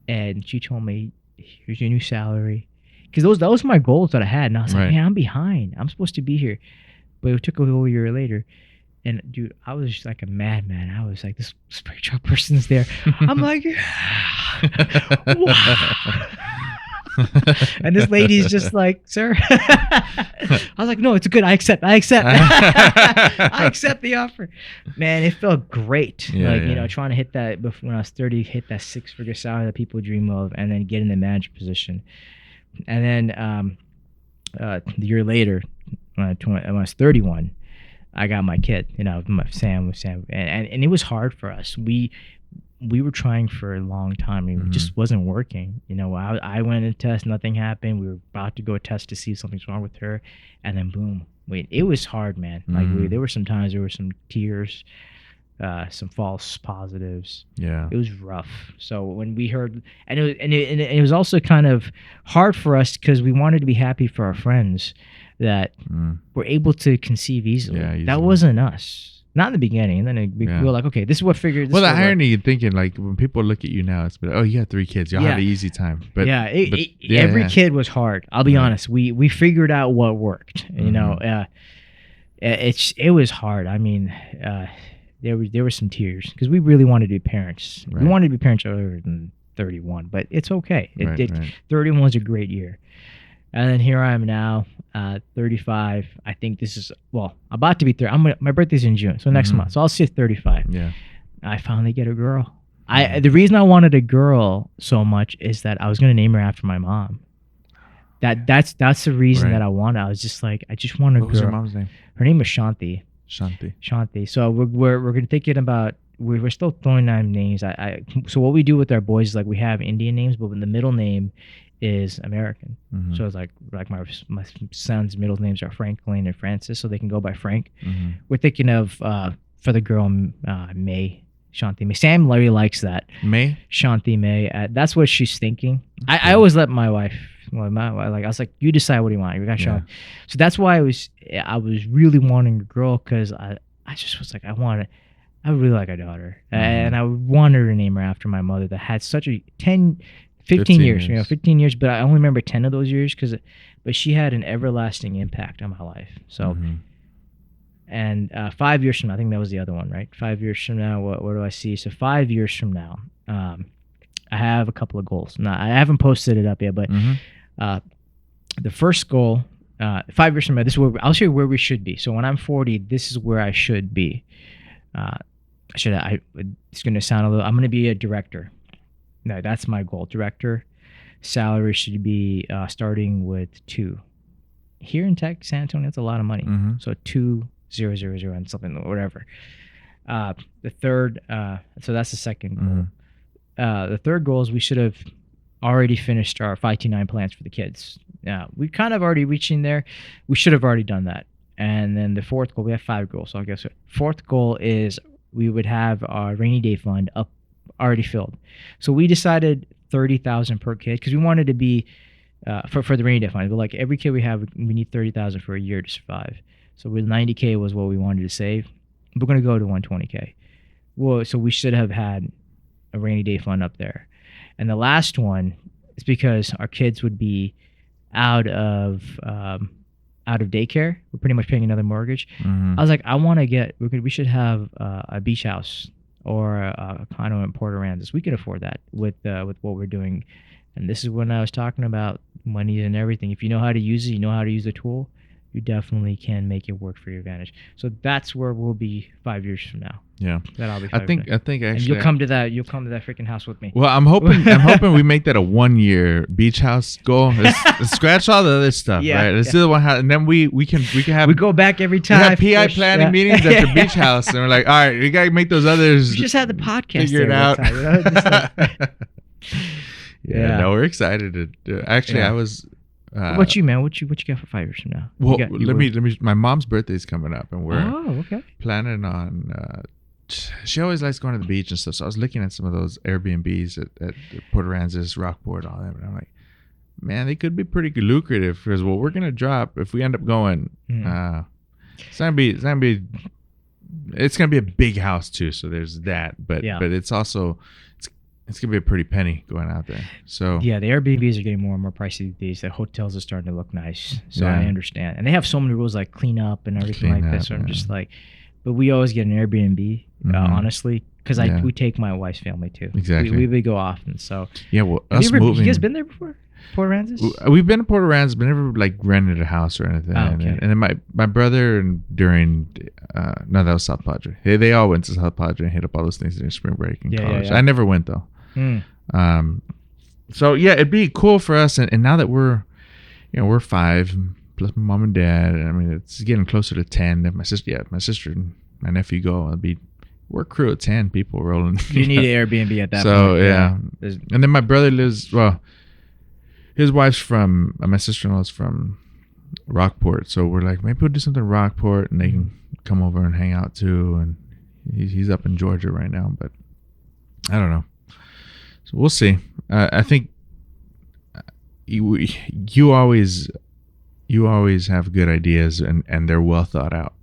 and she told me, "Here's your new salary," because that was my goals that I had. And I was like, "Man, I'm behind. I'm supposed to be here," but it took a whole year later. And dude, I was just like a madman. I was like, this spiritual person's there. I'm like, wow. And this lady's just like, sir. I was like, no, it's good. I accept. I accept the offer. Man, it felt great. Trying to hit that before when I was 30, hit that 6-figure salary that people dream of, and then get in the manager position. And then the year later, when I was 31, I got my kid, Sam, and it was hard for us. We were trying for a long time. It just wasn't working. I went and test, nothing happened. We were about to go test to see if something's wrong with her, and then boom. It was hard, man. Like there were some times there were some tears, some false positives. Yeah, it was rough. So when we heard, and it was also kind of hard for us because we wanted to be happy for our friends that were able to conceive easily. Yeah, easily. That wasn't us. Not in the beginning. And then we were like, okay, this is what figured. Well, the irony, you're thinking, like, when people look at you now, it's like, oh, you got 3 kids. You'll have an easy time. But every kid was hard. I'll be honest. We figured out what worked. It was hard. I mean, there were some tears because we really wanted to be parents. Right. We wanted to be parents earlier than 31, but it's okay. 31 was a great year. And then here I am now, 35. I think this is, about to be 30. My birthday's in June, so next month. So I'll say 35. Yeah. I finally get a girl. The reason I wanted a girl so much is that I was going to name her after my mom. That's the reason that I wanted. I was just like, I just want a girl. What was your mom's name? Her name was Shanti. Shanti. So we're going to thinking about, we're still throwing down names. So what we do with our boys is like we have Indian names, but when the middle name is American. So it's like my son's middle names are Franklin and Francis, so they can go by Frank. We're thinking of for the girl May, Shanti May. Sam Larry likes that. May? Shanti May. That's what she's thinking. I always let my wife. I was like, you decide what you want. You got Shanti. So that's why I was really wanting a girl because I just was like I really like a daughter, and I wanted to name her after my mother that had such a 15 years, 15 years, but I only remember 10 of those years but she had an everlasting impact on my life. So, and 5 years from now, I think that was the other one, right? 5 years from now, what do I see? So 5 years from now, I have a couple of goals. Now, I haven't posted it up yet, but the first goal, 5 years from now, this is where I'll show you where we should be. So when I'm 40, this is where I should be. It's going to sound a little, I'm going to be a director. No, that's my goal. Director salary should be starting with 2. Here in San Antonio, that's a lot of money. So 2,000 and something, whatever. The third, so that's the second goal. The third goal is we should have already finished our 5T9 plans for the kids. We kind of already reaching there. We should have already done that. And then the fourth goal, we have 5 goals. So I guess fourth goal is we would have our rainy day fund up already filled. So we decided 30,000 per kid because we wanted to be for the rainy day fund. But like every kid we have, we need 30,000 for a year to survive. So with 90K was what we wanted to save. We're going to go to 120K. Well, so we should have had a rainy day fund up there. And the last one is because our kids would be out of daycare. We're pretty much paying another mortgage. I was like, we should have a beach house or a condo in Port Aransas. We can afford that with what we're doing. And this is when I was talking about money and everything. If you know how to use it, you know how to use the tool, you definitely can make it work for your advantage. So that's where we'll be 5 years from now. Yeah, that I'll be. I think actually, and you'll come to that freaking house with me. Well, I'm hoping we make that a 1-year beach house goal. Let's scratch all the other stuff, right? Let's do the one house, and then we can have. We go back every time. We have PI planning meetings at the beach house, and we're like, all right, we gotta make those others. We just had the podcast. Figure it out. Time, No, we're excited to. Actually, I was. What about you, man? What you got for 5 years from now? Well, let me. My mom's birthday's coming up, and we're planning on. She always likes going to the beach and stuff. So I was looking at some of those Airbnbs at Port Aransas, Rockport, all that. And I'm like, man, they could be pretty lucrative because what we're gonna drop if we end up going. It's gonna be a big house too. So there's that, but it's also. It's going to be a pretty penny going out there. So yeah, the Airbnbs are getting more and more pricey these days. The hotels are starting to look nice. So I understand. And they have so many rules like clean up and everything like that. So I'm just like, but we always get an Airbnb, honestly, because we take my wife's family too. Exactly. We go often. So yeah, well, moving. You guys been there before? Port Aransas? We've been to Port Aransas, but never like rented a house or anything. Oh, okay. And then my brother during that was South Padre. They all went to South Padre and hit up all those things during spring break in college. I never went though. So yeah, it'd be cool for us. And now that we're 5, plus my mom and dad. I mean, it's getting closer to 10. If my sister and my nephew go, we're a crew of 10 people rolling. You need an Airbnb at that point. So yeah. There's- And then my brother lives, well, his wife's from, my sister-in-law's from Rockport. So we're like, maybe we'll do something in Rockport and they can come over and hang out too. And he's up in Georgia right now, but I don't know. So we'll see. I think you always have good ideas and they're well thought out.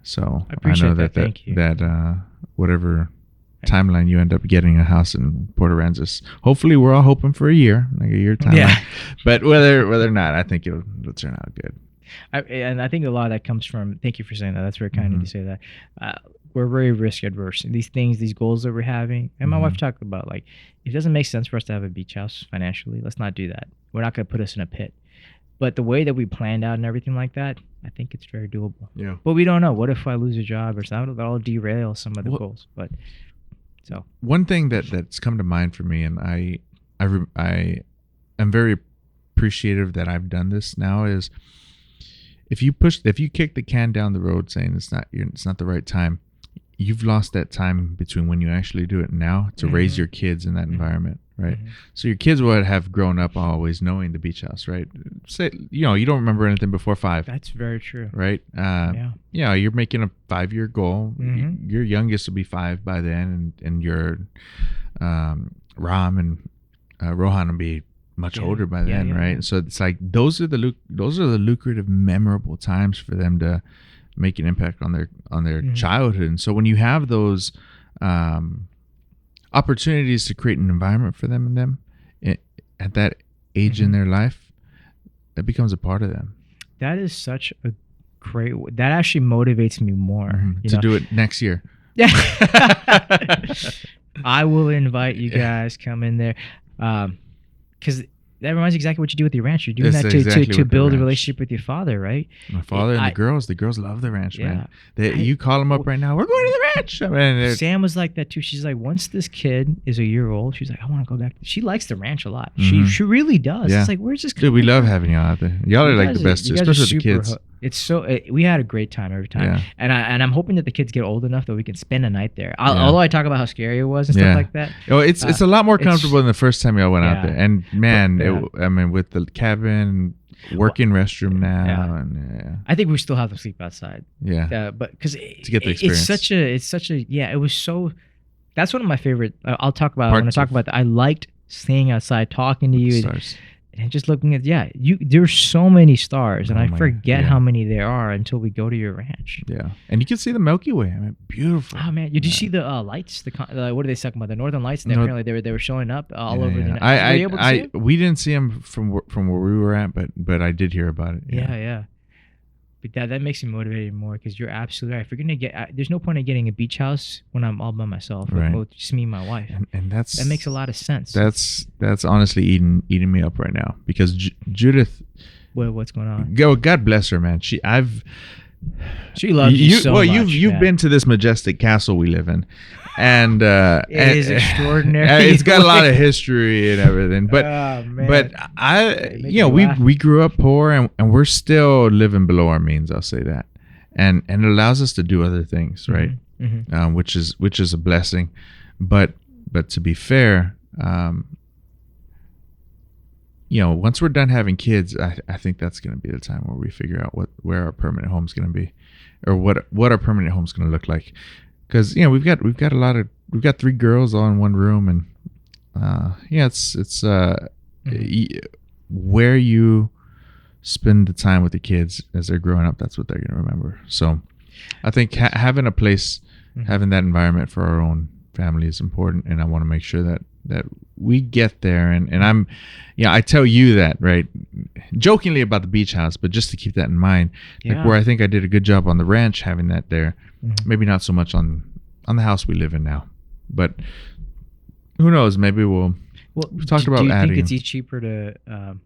So I appreciate know that. Thank you. that whatever timeline you end up getting a house in Port Aransas. Hopefully, we're all hoping for a year timeline. Yeah. But whether or not, I think it'll turn out good. And I think a lot of that comes from. Thank you for saying that. That's very kind of you to say that. We're very risk adverse. These things, these goals that we're having, and my wife talked about, like, if it doesn't make sense for us to have a beach house financially, let's not do that. We're not going to put us in a pit. But the way that we planned out and everything like that, I think it's very doable. Yeah. But we don't know. What if I lose a job or something? That'll derail some of the goals. But so one thing that's come to mind for me, and I am very appreciative that I've done this now, is if you kick the can down the road saying it's not the right time, you've lost that time between when you actually do it now to raise your kids in that environment, right? So your kids would have grown up always knowing the beach house, right? Say, you don't remember anything before 5. that's very true. Right? Yeah. You're making a 5-year goal. Your youngest will be 5 by then, and your Ram and Rohan will be much older by then, right? So it's like those are the lucrative, memorable times for them to make an impact on their childhood. And so when you have those opportunities to create an environment for them at that age in their life, that becomes a part of them. That is such a great. That actually motivates me more to do it next year. Yeah. I will invite you guys. Come in there, because that reminds me exactly what you do with your ranch. You're doing That's that exactly to with the build a ranch. relationship with your father, right? My father and the girls love the ranch, man. Yeah. You call them up right now, we're going to the ranch. I mean, Sam was like that too. She's like, once this kid is a year old, she's like, I want to go back. She likes the ranch a lot. She really does. Yeah. It's like, where's this? dude, we love having y'all out there. Y'all are You like guys the best, you guys are especially the super kids. It's so we had a great time every time, Yeah. and I'm hoping that the kids get old enough that we can spend a night there. Although I talk about how scary it was and Yeah. stuff like that. Oh, it's a lot more comfortable than the first time y'all went out Yeah. there. And man, But, I mean, with the cabin, working restroom now, Yeah. and I think we still have to sleep outside. yeah. But because To get the experience. it's such a yeah. It was so. That's one of my favorite. I'll talk about when I talk about that. I liked staying outside, talking to you, Stars. and just looking at there's so many stars, and Oh I my- forget yeah. how many there are until we go to your ranch. Yeah, and you can see the Milky Way. I mean, beautiful. Oh man, did you see the lights? What are they talking about? The northern lights. And No- apparently they were showing up all Yeah, over yeah. the night. Were you able to see it? We didn't see them from where we were at, but I did hear about it. Yeah. But that makes me motivated more because you're absolutely right. If you're gonna get, there's no point in getting a beach house when I'm all by myself, Right. with just me and my wife. And that's That makes a lot of sense. That's honestly eating me up right now because Judith, What's going on? God bless her, man. She loves you so much. You've man. been to this majestic castle we live in, and It is extraordinary. It's got a lot of history and everything, but Oh, man. but we grew up poor and we're still living below our means. I'll say that, and it allows us to do other things, right? Which is a blessing, but to be fair, once we're done having kids, I think that's going to be the time where we figure out where our permanent home's going to be, or what our permanent home's going to look like. Because we've got 3 girls all in one room, and it's where you spend the time with the kids as they're growing up. That's what they're going to remember. So I think having a place, having that environment for our own family is important, and I want to make sure that we get there. And I'm, I tell you that, right, jokingly about the beach house, but just to keep that in mind, like where I think I did a good job on the ranch having that there, maybe not so much on the house we live in now, but who knows, maybe we'll Well, We've talked do about you adding. think it's cheaper to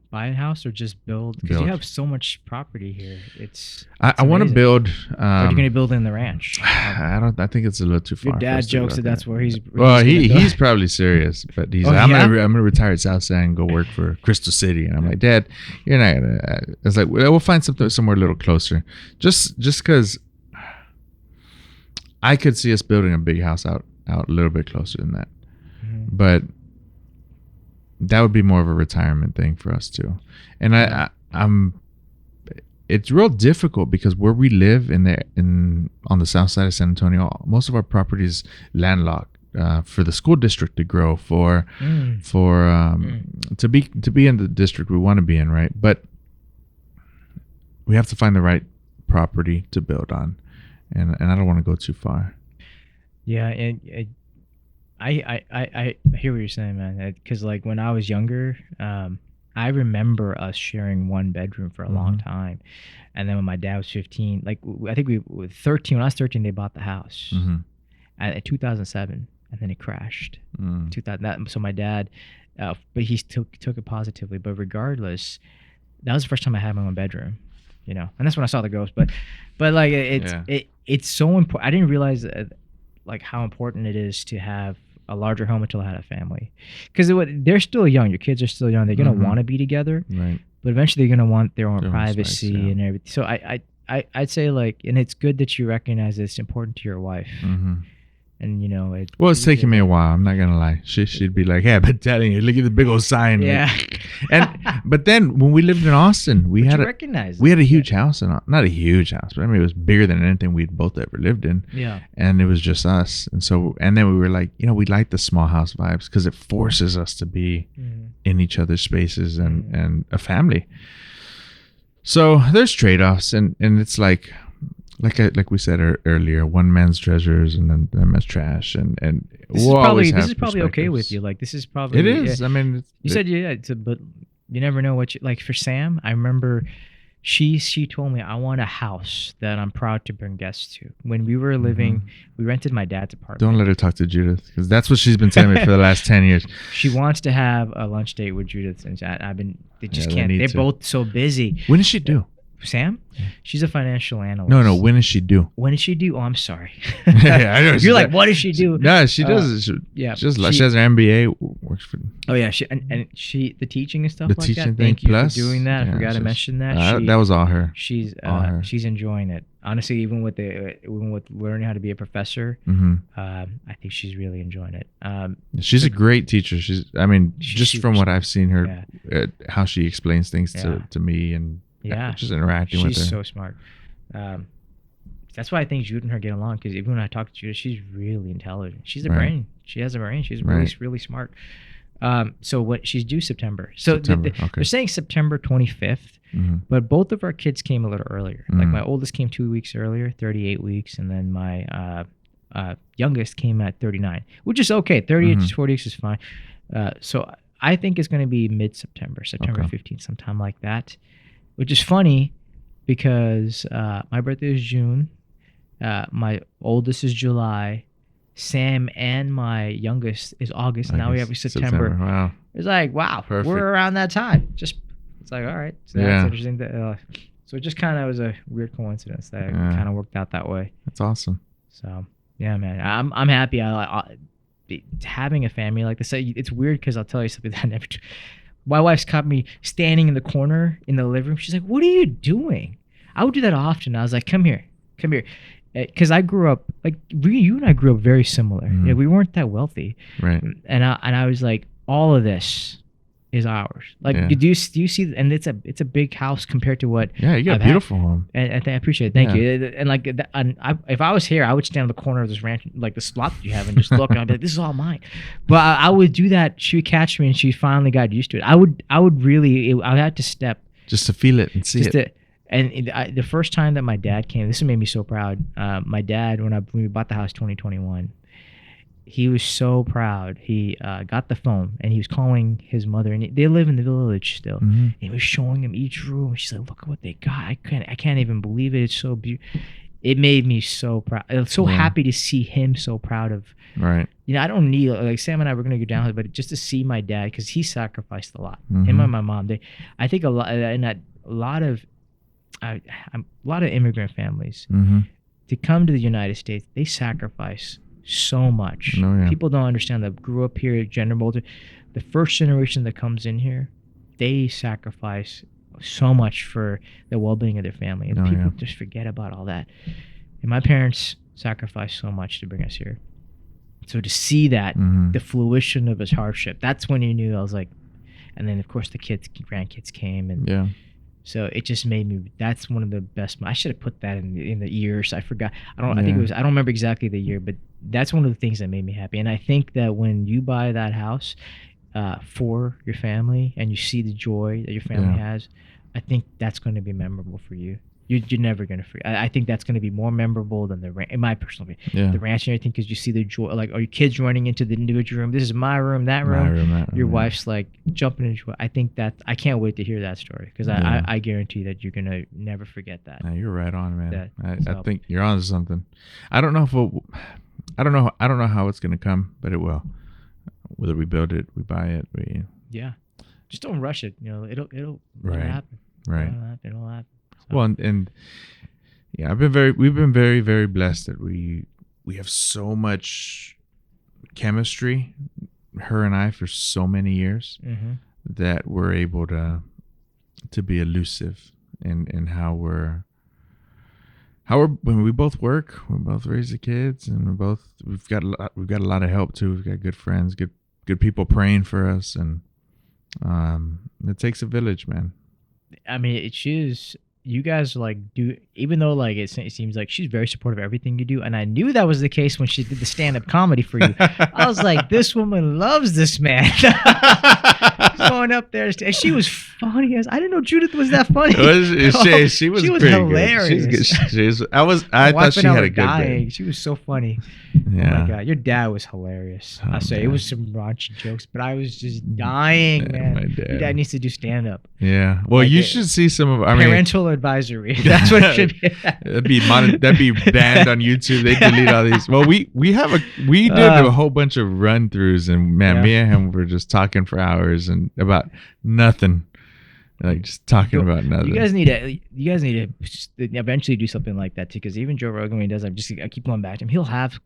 buy a house or just build? Because you Build. have so much property here. It's I want to amazing. build. Or are you going to build in the ranch? I don't. I think it's a little too far. Your for dad us to jokes go that that's where he's. Well, gonna go. he's probably serious, but he's. Oh, I'm yeah? gonna retire at Southside and go work for Crystal City, and I'm like, Dad, you're not gonna. It's like we'll find something somewhere a little closer, just because. I could see us building a big house out a little bit closer than that, but that would be more of a retirement thing for us too. And I'm. It's real difficult because where we live on the south side of San Antonio, most of our property is landlocked for the school district to grow to be in the district we want to be in, right? But we have to find the right property to build on, and I don't want to go too far. Yeah, and I hear what you're saying, man. Because like when I was younger, I remember us sharing one bedroom for a long time, and then when my dad was 15, like I think we were 13. When I was 13, they bought the house at 2007, and then it crashed. 2000. So my dad, but he took it positively. But regardless, that was the first time I had my own bedroom, and that's when I saw the ghost. But like it's so important. I didn't realize like how important it is to have a larger home until I had a family, because they're still young. Your kids are still young. They're gonna want to be together, right? But eventually they're gonna want their own privacy space, and everything. So I'd say like, and it's good that you recognize that it's important to your wife. And Well, it's taking me a while. I'm not gonna lie. She'd be like, "Hey, I've been telling you. Look at the big old sign." Yeah. But then when we lived in Austin, we had a huge house, not a huge house, but I mean it was bigger than anything we'd both ever lived in. Yeah. And it was just us, and then we were like, we like the small house vibes because it forces us to be in each other's spaces and a family. So there's trade-offs, and it's like we said earlier, one man's treasures and then one man's trash, and this is probably okay with you. Like this is probably it is. Yeah. I mean, but you never know what you like. For Sam, I remember she told me, I want a house that I'm proud to bring guests to. When we were living, we rented my dad's apartment. Don't let her talk to Judith, because that's what she's been telling me for the last 10 years. She wants to have a lunch date with Judith, and they just can't. They're both so busy. When is she due? Sam? She's a financial analyst. No. When is she due? When is she due? Oh, I'm sorry. Yeah, I know. You're like, what does she do? No, she does. She has her MBA. Works for. Oh yeah, she the teaching and stuff The like teaching that. thing Thank you plus, for doing that. I forgot to mention that. That was all her. She's her. she's enjoying it. Honestly, even with learning how to be a professor, I think she's really enjoying it. She's a great teacher. She's just from what I've seen her, how she explains things to me and. Yeah, just interacting with her. She's so smart. That's why I think Jude and her get along, because even when I talk to Jude, she's really intelligent. She's a brain. She has a brain. She's really smart. So what she's due September. So they're saying September 25th, but both of our kids came a little earlier. Like my oldest came 2 weeks earlier, 38 weeks, and then my youngest came at 39, which is okay. 38 to 40 weeks is fine. So I think it's going to be mid-September, September 15th, sometime like that. Which is funny because my birthday is June, my oldest is July, Sam and my youngest is August. Now we have September. Wow. It's like, wow, Perfect. We're around that time. It's like, all right. So that's interesting. So it just kind of was a weird coincidence that it kind of worked out that way. That's awesome. So yeah, man, I'm happy. Having a family like this. It's weird because I'll tell you something that I never. My wife's caught me standing in the corner in the living room. She's like, "What are you doing?" I would do that often. I was like, "Come here," because I grew up like you and I grew up very similar. Yeah, we weren't that wealthy, right? And I was like, all of this is ours. Like, do you see? And it's a big house compared to what. Yeah, you got a beautiful home. And I appreciate it. Thank you. And like, if I was here, I would stand on the corner of this ranch, like the slot that you have, and just look. And I'd be like, "This is all mine." But I would do that. She would catch me, and she finally got used to it. I would have to step just to feel it and see it. The first time that my dad came, this made me so proud. My dad, when we bought the house 2021. He was so proud. He got the phone and he was calling his mother, and they live in the village still. And he was showing him each room. She's like, "Look at what they got! I can't even believe it. It's so beautiful." it made me so proud. I was so happy to see him so proud of. Right. You know, I don't need, like Sam and I were going to go down, but just to see my dad, because he sacrificed a lot. Mm-hmm. Him and my mom, I think a lot of immigrant families Mm-hmm. to come to the United States, they sacrifice so much. Oh, yeah. People don't understand that. Grew up here, gender multi. The first generation that comes in here, they sacrifice so much for the well-being of their family, and people just forget about all that. And my parents sacrificed so much to bring us here. So to see that, the fruition of his hardship, that's when you knew. I was like, and then of course the grandkids came, and so it just made me. That's one of the best. I should have put that in the years. I forgot. I think it was. I don't remember exactly the year, but that's one of the things that made me happy. And I think that when you buy that house for your family, and you see the joy that your family has, I think that's going to be memorable for you. You're never going to forget. I think that's going to be more memorable than in my personal opinion. The ranch and everything, because you see the joy. Like, are your kids running into the individual room? This is my room, that room. Your wife's like jumping into. I think that I can't wait to hear that story, because I guarantee that you're going to never forget that. No, you're right on, man. I think you're on to something. I don't know if I don't know how it's going to come, but it will. Whether we build it, we buy it, just don't rush it. You know, it'll happen. Right. It'll happen. Well, and we've been very, very blessed that we have so much chemistry, her and I, for so many years, that we're able to be elusive in how we're when we both work, we both raise the kids, and we've got a lot of help too. We've got good friends, good people praying for us, and it takes a village, man. I mean, you guys do, even though it seems like she's very supportive of everything you do, and I knew that was the case when she did the stand-up comedy for you. I was like, this woman loves this man. She's going up there, and she was funny. I didn't know Judith was that funny. She was pretty hilarious. Good. I thought she had a good day. She was so funny. Yeah. Oh my God, your dad was hilarious. I say it was some raunchy jokes, but I was just dying, man. My dad. Your dad needs to do stand-up. Yeah. Well, you should see some of. Parental advisory. That's what it should be. That'd be banned on YouTube. They delete all these. Well, we did a whole bunch of run throughs, and man, me and him were just talking for hours and about nothing, just talking about nothing. You guys need to eventually do something like that too, because even Joe Rogan, when he does, I keep going back to him. He'll have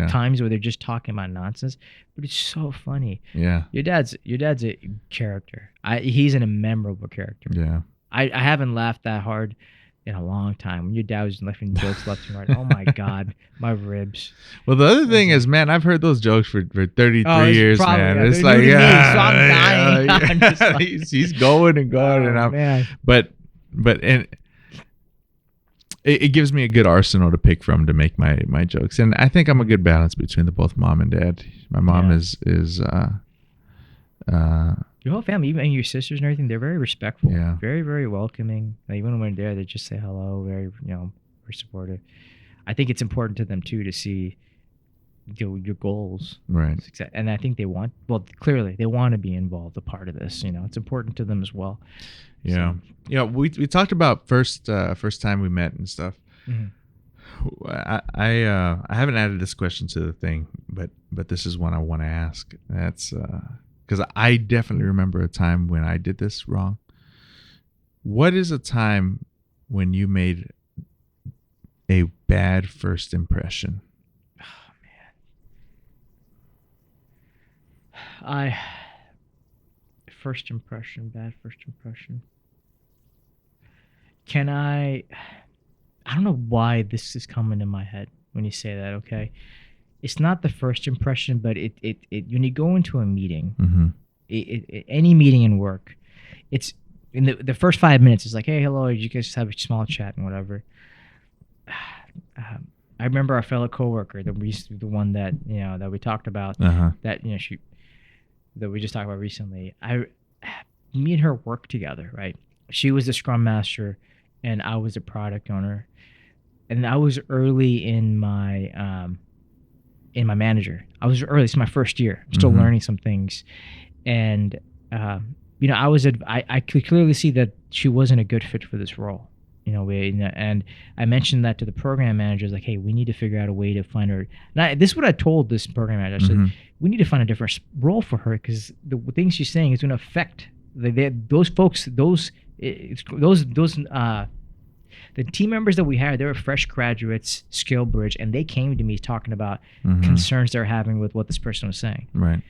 times where they're just talking about nonsense, but it's so funny. Yeah. Your dad's a character. He's a memorable character. Yeah. I haven't laughed that hard in a long time. When your dad was laughing jokes left and right, oh my God, my ribs. Well, the other thing is, man, I've heard those jokes for 33 years, man. It's like, so I'm dying. I'm just like, he's going and going, and I'm, man. But it gives me a good arsenal to pick from to make my jokes, and I think I'm a good balance between both mom and dad. My mom is your whole family, even your sisters and everything, they're very respectful. Yeah. Very, very welcoming. Even when we're there, they just say hello. Very, very supportive. I think it's important to them too to see your goals. Right. And I think clearly they want to be involved, a part of this. It's important to them as well. Yeah. So, we talked about first time we met and stuff. Mm-hmm. I haven't added this question to the thing, but this is one I want to ask. That's because I definitely remember a time when I did this wrong. What is a time when you made a bad first impression? Oh man. Bad first impression. I don't know why this is coming in my head when you say that, okay? It's not the first impression, but it when you go into a meeting, any meeting in work, it's in the first 5 minutes. It's like, hey, hello, you guys just have a small chat and whatever. I remember our fellow coworker, the one that that we talked about, that we just talked about recently. Me and her worked together, right? She was the scrum master, and I was a product owner, and I was early in my manager. I was early. It's my first year. I'm still learning some things, and I could clearly see that she wasn't a good fit for this role. And I mentioned that to the program managers, like, hey, we need to figure out a way to find her. This is what I told this program manager. I said, we need to find a different role for her because the things she's saying is going to affect those folks, the team members that we hired. They were fresh graduates, skill bridge, and they came to me talking about concerns they're having with what this person was saying. Right.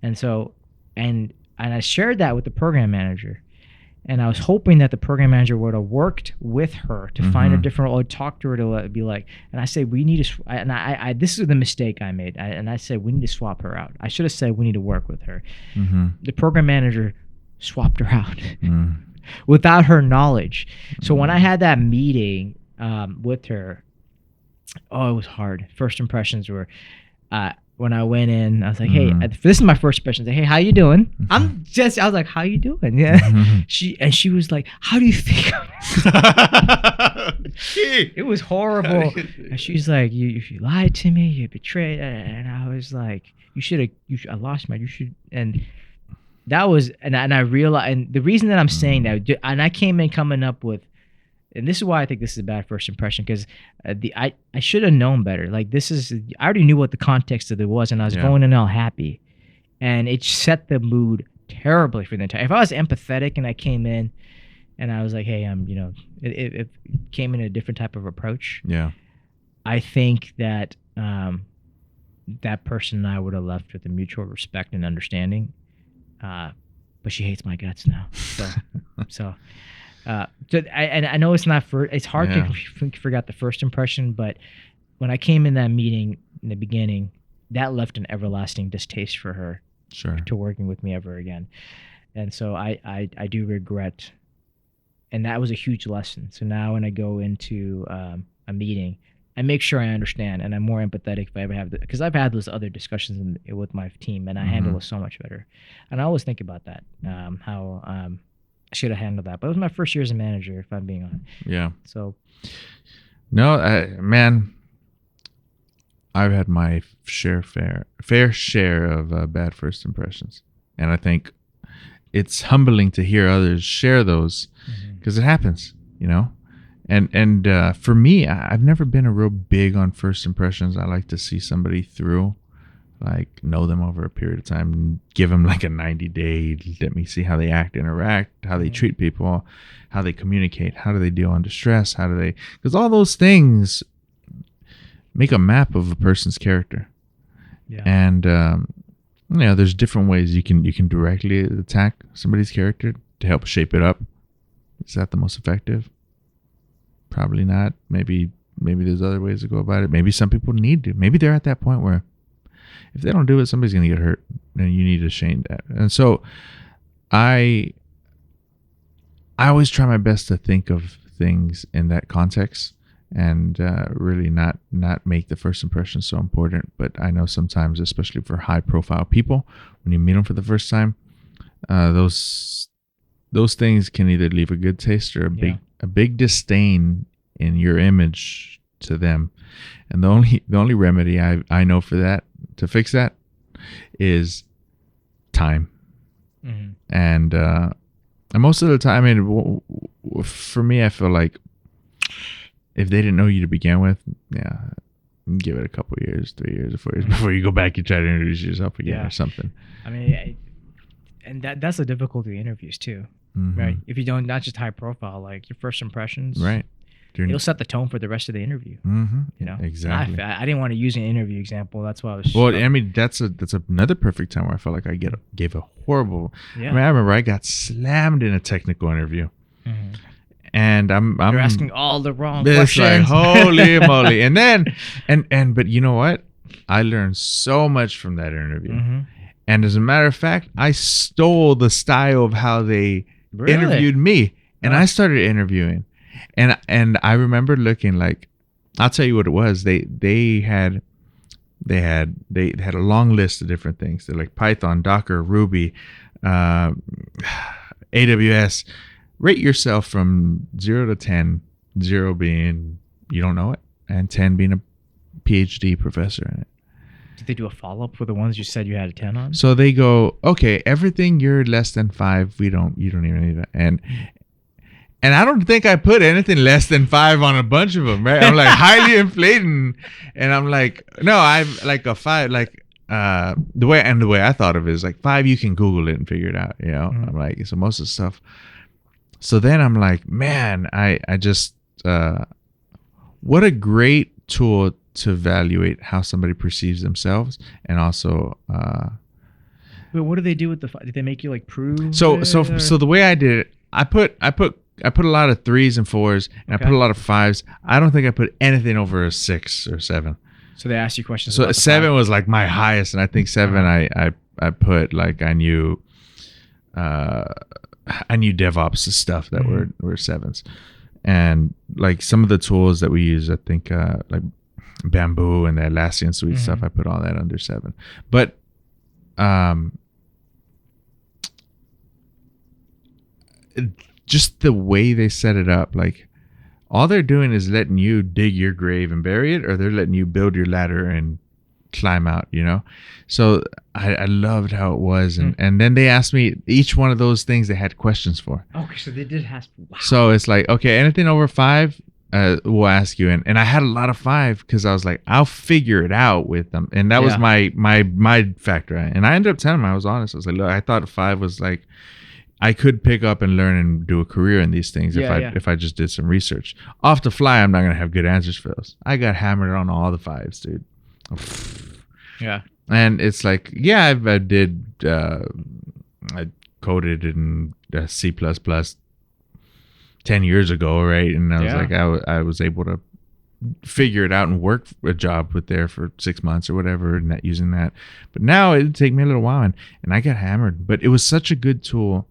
And so, and I shared that with the program manager. And I was hoping that the program manager would have worked with her to find a different role, or talk to her to be like, and I said, we need to, and I this is the mistake I made. I said, we need to swap her out. I should have said, we need to work with her. The program manager swapped her out without her knowledge. So when I had that meeting with her, it was hard. First impressions were, when I went in, I was like, hey, this is my first impression. I said, hey, how you doing? I was like, how you doing? Yeah. She was like, how do you think it was horrible. And she's like, you lied to me, you betrayed. And I was like, I lost my, you should. And that was, and I realized, and the reason that I'm saying that, and I came in coming up with, and this is why I think this is a bad first impression, because I should have known better. Like, I already knew what the context of it was, and I was going in all happy, and it set the mood terribly for the entire. If I was empathetic and I came in, and I was like, hey, it came in a different type of approach. Yeah, I think that that person and I would have left with a mutual respect and understanding. But she hates my guts now, so. I know it's not it's hard to forget the first impression, but when I came in that meeting in the beginning, that left an everlasting distaste for her to working with me ever again. And so I do regret, and that was a huge lesson. So now when I go into a meeting, I make sure I understand, and I'm more empathetic if I ever have because I've had those other discussions with my team, and I handle it so much better. And I always think about that, how I should have handled that, but it was my first year as a manager, if I'm being honest. Yeah. So, no, man, I've had my fair share of bad first impressions, and I think it's humbling to hear others share those because it happens, And for me, I've never been a real big on first impressions. I like to see somebody through. Like, know them over a period of time and give them like a 90-day, let me see how they act, interact, how they treat people, how they communicate, how do they deal under stress, because all those things make a map of a person's character. Yeah. And, there's different ways you can directly attack somebody's character to help shape it up. Is that the most effective? Probably not. Maybe there's other ways to go about it. Maybe some people need to. Maybe they're at that point where if they don't do it, somebody's going to get hurt, and you need to change that. And so I always try my best to think of things in that context and really not make the first impression so important. But I know sometimes, especially for high-profile people, when you meet them for the first time, those things can either leave a good taste or a big disdain in your image to them. And the only remedy I know for that, to fix that, is time. And most of the time, for me, I feel like if they didn't know you to begin with, give it a couple years, 3 years, 4 years before you go back and try to introduce yourself again or something. I mean, and that's the difficulty of interviews too, right? If you don't, not just high profile, like your first impressions, right? It'll set the tone for the rest of the interview. Exactly. I didn't want to use an interview example. That's why I was. Well, I mean, that's another perfect time where I felt like I gave a horrible. Yeah. I mean, I remember I got slammed in a technical interview, and I'm You're asking all the wrong questions. Like, holy moly! And then, but you know what? I learned so much from that interview, and as a matter of fact, I stole the style of how they interviewed me, and I started interviewing. And I remember looking like, I'll tell you what it was. They had a long list of different things. They're like Python, Docker, Ruby, AWS. Rate yourself from 0 to 10. 0 being you don't know it, and 10 being a PhD professor in it. Did they do a follow up for the ones you said you had a 10 on? So they go, okay, everything you're less than 5, you don't even need that. And I don't think I put anything less than 5 on a bunch of them, right? I'm like highly inflating, and I'm like, no, I'm like a 5. Like the way I thought of it is like 5. You can Google it and figure it out, you know. I'm like, so most of the stuff. So then I'm like, man, I just what a great tool to evaluate how somebody perceives themselves, and also. But what do they do with the? Did they make you like prove? So it, the way I did it, I put a lot of 3s and 4s, and I put a lot of 5s. I don't think I put anything over a 6 or 7. So they asked you questions. So about 7 was like my highest, and I think 7 I put like I knew DevOps stuff that were 7s, and like some of the tools that we use, I think like Bamboo and the Atlassian suite stuff, I put all that under 7. But just the way they set it up, like all they're doing is letting you dig your grave and bury it, or they're letting you build your ladder and climb out, you know? So I loved how it was. And then they asked me each one of those things they had questions for. Okay, so they did ask. Wow. So it's like, okay, anything over 5, we'll ask you. And I had a lot of 5 because I was like, I'll figure it out with them. And that was my factor. And I ended up telling them, I was honest. I was like, look, I thought 5 was like, I could pick up and learn and do a career in these things if I just did some research. Off the fly, I'm not going to have good answers for those. I got hammered on all the 5s, dude. Yeah. And it's like, yeah, I coded in C++ 10 years ago, right? And I was like, I was able to figure it out and work a job with there for 6 months or whatever, and that using that. But now it'd take me a little while, and I got hammered. But it was such a good tool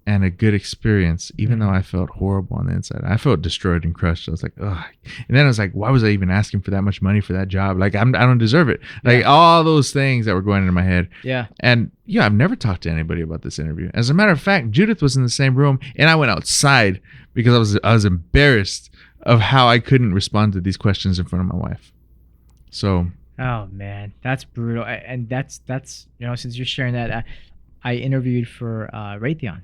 and a good experience, even though I felt horrible on the inside. I felt destroyed and crushed. I was like, ugh. And then I was like, why was I even asking for that much money for that job? Like, I don't deserve it. Like, all those things that were going into my head. Yeah. And yeah, I've never talked to anybody about this interview. As a matter of fact, Judith was in the same room, and I went outside because I was embarrassed of how I couldn't respond to these questions in front of my wife. So. Oh man, that's brutal. And that's you know, since you're sharing that, I interviewed for Raytheon.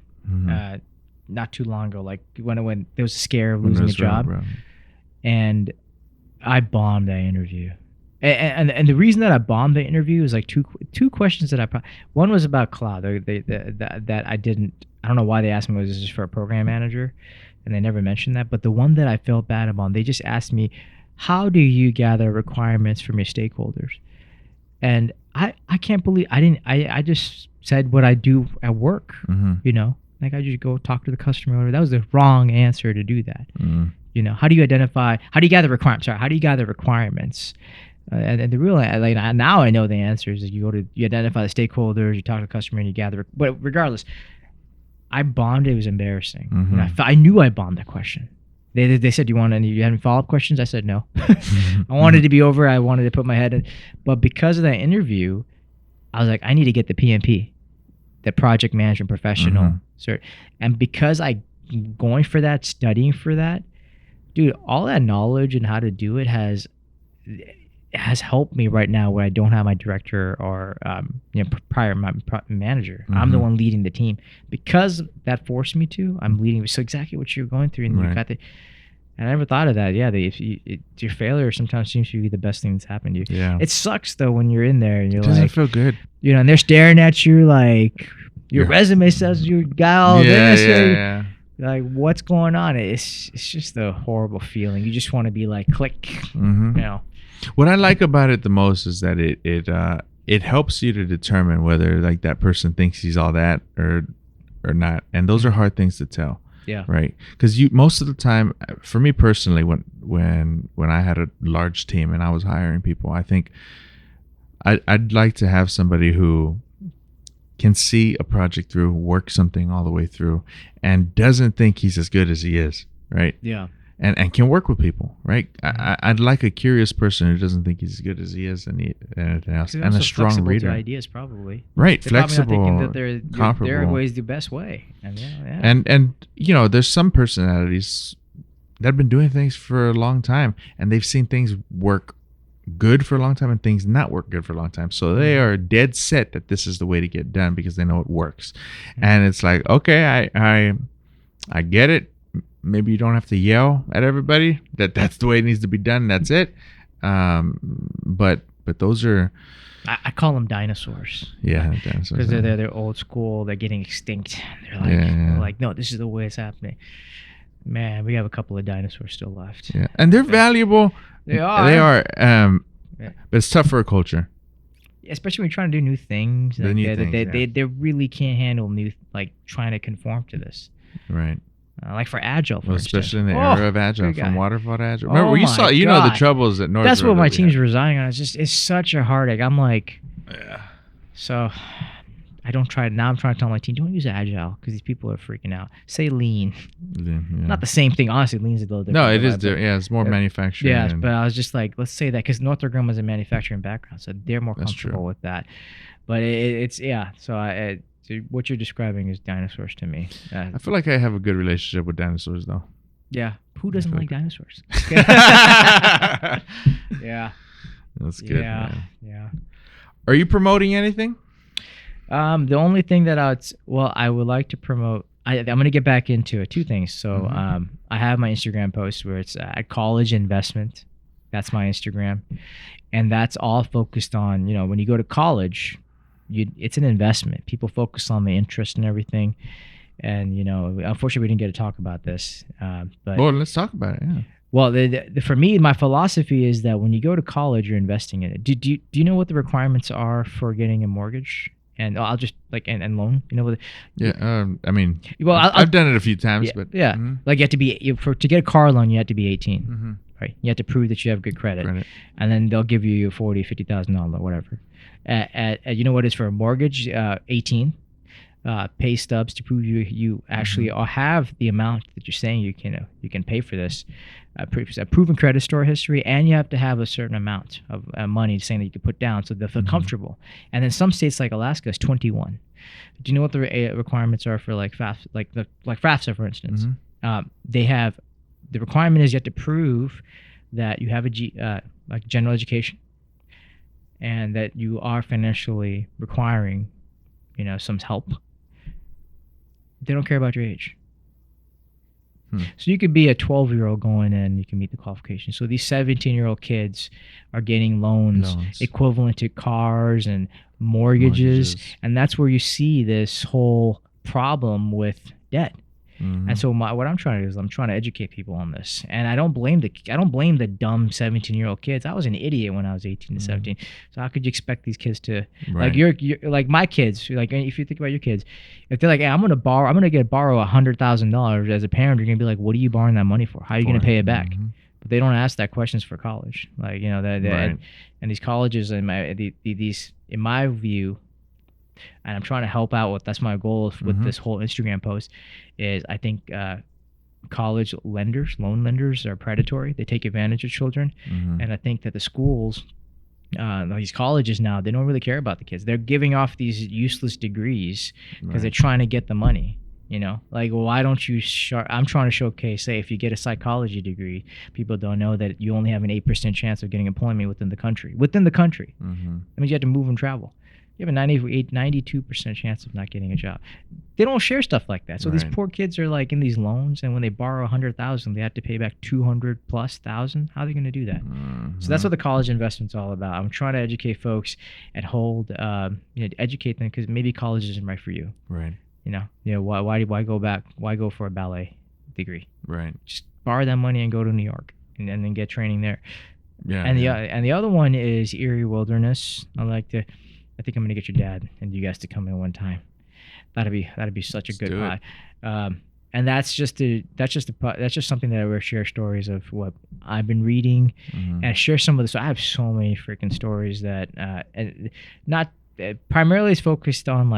Not too long ago, like when there was a scare of losing a job, and I bombed that interview. And the reason that I bombed the interview is like two questions that one was about cloud that I don't know why they asked me, was this just for a program manager, and they never mentioned that. But the one that I felt bad about, they just asked me, how do you gather requirements from your stakeholders? And I can't believe I just said what I do at work, you know. Like, I just go talk to the customer. That was the wrong answer to do that. You know, how do you gather requirements? Sorry, how do you gather requirements? And the real, like, now I know the answer is you identify the stakeholders, you talk to the customer, and you gather. But regardless, I bombed. It was embarrassing. You know, I knew I bombed that question. They said, you have any follow-up questions? I said no. I wanted to be over. I wanted to put my head in. But because of that interview, I was like, I need to get the PMP, the project management professional cert. And because I going for that, studying for that, dude, all that knowledge and how to do it has helped me right now where I don't have my director or prior my manager. I'm the one leading the team because that forced me to. I'm leading. So exactly what you're going through, and you got the. And I never thought of that. Yeah, your failure sometimes seems to be the best thing that's happened to you. Yeah. It sucks though when you're in there and you're doesn't feel good. You know, and they're staring at you like your resume says you got all this. Yeah. Like, what's going on? It's just a horrible feeling. You just want to be like, click. You know. What I like about it the most is that it helps you to determine whether like that person thinks he's all that or not, and those are hard things to tell. Yeah. Right. Because most of the time, for me personally, when I had a large team and I was hiring people, I think I'd like to have somebody who can see a project through, work something all the way through, and doesn't think he's as good as he is. Right. Yeah. And can work with people, right? I'd like a curious person who doesn't think he's as good as he is and anything else, and a strong reader. To ideas, probably. Right, they're flexible, probably not thinking that comparable. their way is the best way. And and you know, there's some personalities that have been doing things for a long time, and they've seen things work good for a long time and things not work good for a long time. So they are dead set that this is the way to get done because they know it works. And it's like, okay, I get it. Maybe you don't have to yell at everybody. That's the way it needs to be done. That's it. But those are. I call them dinosaurs. Yeah, dinosaurs. Because they're old school. They're getting extinct. They're like, they're like, no, this is the way it's happening. Man, we have a couple of dinosaurs still left. Yeah, and they're valuable. They are. They are. But it's tough for a culture. Especially when you're trying to do new things. They really can't handle new, like trying to conform to this. Right. Like for Agile, for especially in the era of Agile, from waterfall to Agile. Oh Remember, you saw, know, the troubles at North. That's what my team's resigning on. It's such a heartache. I'm like, so I don't try. Now I'm trying to tell my team, don't use Agile because these people are freaking out. Say Lean. Yeah. Not the same thing. Honestly, Lean's a little different. No, it is different. Yeah, it's more manufacturing. Yeah, but I was just like, let's say that because Northrop Grumman has a manufacturing background, so they're more comfortable with that. But it's So what you're describing is dinosaurs to me. I feel like I have a good relationship with dinosaurs, though. Yeah. Who doesn't like dinosaurs? Yeah. That's good. Yeah. Man. Yeah. Are you promoting anything? The only thing that I would like to promote. I'm going to get back into it. Two things. So I have my Instagram post where it's at College Investment. That's my Instagram, and that's all focused on when you go to college. It's an investment. People focus on the interest and everything, and unfortunately, we didn't get to talk about this. But well, let's talk about it. Yeah. Well, for me, my philosophy is that when you go to college, you're investing in it. Do you know what the requirements are for getting a mortgage? And I'll just and loan. I mean, I've done it a few times, but like you have to be to get a car loan, you have to be 18, right? You have to prove that you have good credit. And then they'll give you $40,000-$50,000 whatever. You know what it is for a mortgage? 18. Pay stubs to prove you actually have the amount that you're saying you can pay for this. A proven credit score history, and you have to have a certain amount of money saying that you can put down so they'll feel comfortable. And then some states like Alaska is 21. Do you know what the requirements are for like FAFSA, for instance? They have the requirement is you have to prove that you have a general education, and that you are financially requiring some help. They don't care about your age. So you could be a 12-year-old going in, you can meet the qualifications. So these 17-year-old kids are getting loans equivalent to cars and mortgages, and that's where you see this whole problem with debt. And so what I'm trying to do is I'm trying to educate people on this, and I don't blame the dumb 17-year-old kids. I was an idiot when I was 18 to 17. So how could you expect these kids to like you're like my kids? Like if you think about your kids, if they're like, hey, I'm gonna borrow $100,000 as a parent, you're gonna be like, what are you borrowing that money for? How are you gonna pay it back? But they don't ask that questions for college, like and these colleges in my view. And I'm trying to help out that's my goal with this whole Instagram post is I think college loan lenders are predatory. They take advantage of children. And I think that the schools, these colleges now, they don't really care about the kids. They're giving off these useless degrees because they're trying to get the money. Like, well, why don't you I'm trying to showcase, say, if you get a psychology degree, people don't know that you only have an 8% chance of getting employment within the country. That means you have to move and travel. You have a 92% chance of not getting a job. They don't share stuff like that. So these poor kids are like in these loans, and when they borrow $100,000, they have to pay back $200,000+. How are they going to do that? So that's what the college investment's all about. I'm trying to educate folks and educate them because maybe college isn't right for you. Right. Why go back? Why go for a ballet degree? Right. Just borrow that money and go to New York and then get training there. Yeah. And the other one is Erie Wilderness. I think I'm gonna get your dad and you guys to come in one time. That'd be such a good pie. And that's just something that I will share stories of what I've been reading and share some of this. So I have so many freaking stories that not primarily it's focused on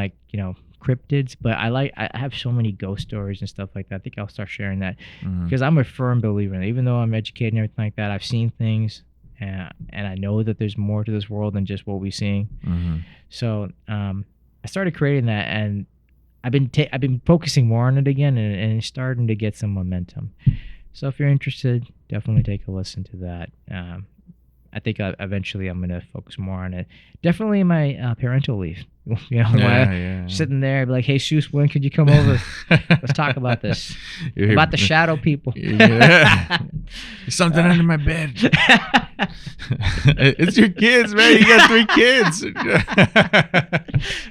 cryptids, but I have so many ghost stories and stuff like that. I think I'll start sharing that because I'm a firm believer in it. Even though I'm educated and everything like that, I've seen things. And I know that there's more to this world than just what we're seeing. So I started creating that, and I've been focusing more on it again, and it's starting to get some momentum. So if you're interested, definitely take a listen to that. I think eventually I'm going to focus more on it. Definitely my parental leave. You know, Yeah. sitting there, be like, "Hey, Seuss, when could you come over? Let's talk about this. About the shadow people." Yeah. There's something under my bed. It's your kids, man. You got 3 kids.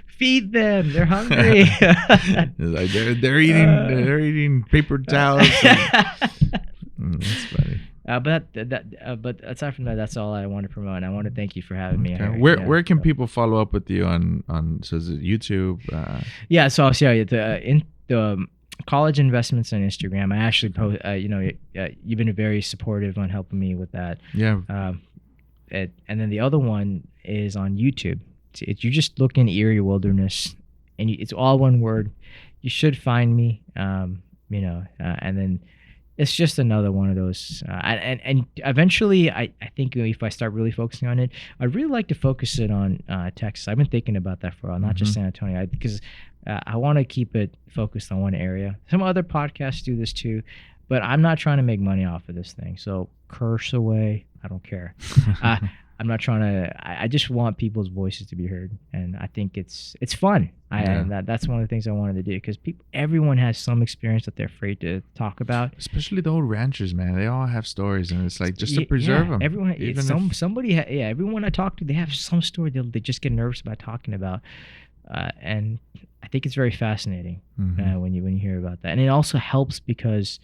Feed them. They're hungry. It's like they're eating paper towels. That's funny. But aside from that, that's all I want to promote. And I want to thank you for having me. Okay. Where can people follow up with you on? So is it YouTube? Yeah. So I'll share you in the college investments on Instagram. I actually post. You've been very supportive on helping me with that. Yeah. And then the other one is on YouTube. You just look in Erie Wilderness, and it's all one word. You should find me. And then it's just another one of those. And eventually, I think if I start really focusing on it, I'd really like to focus it on Texas. I've been thinking about that for a while, not just San Antonio, because I want to keep it focused on one area. Some other podcasts do this too, but I'm not trying to make money off of this thing. So curse away. I don't care. I'm not trying to. I just want people's voices to be heard, and I think it's fun. And that's one of the things I wanted to do, because everyone has some experience that they're afraid to talk about. Especially the old ranchers, man. They all have stories, and it's like just to preserve them. Everyone, everyone I talk to, they have some story they just get nervous about talking about, and I think it's very fascinating when you hear about that, and it also helps because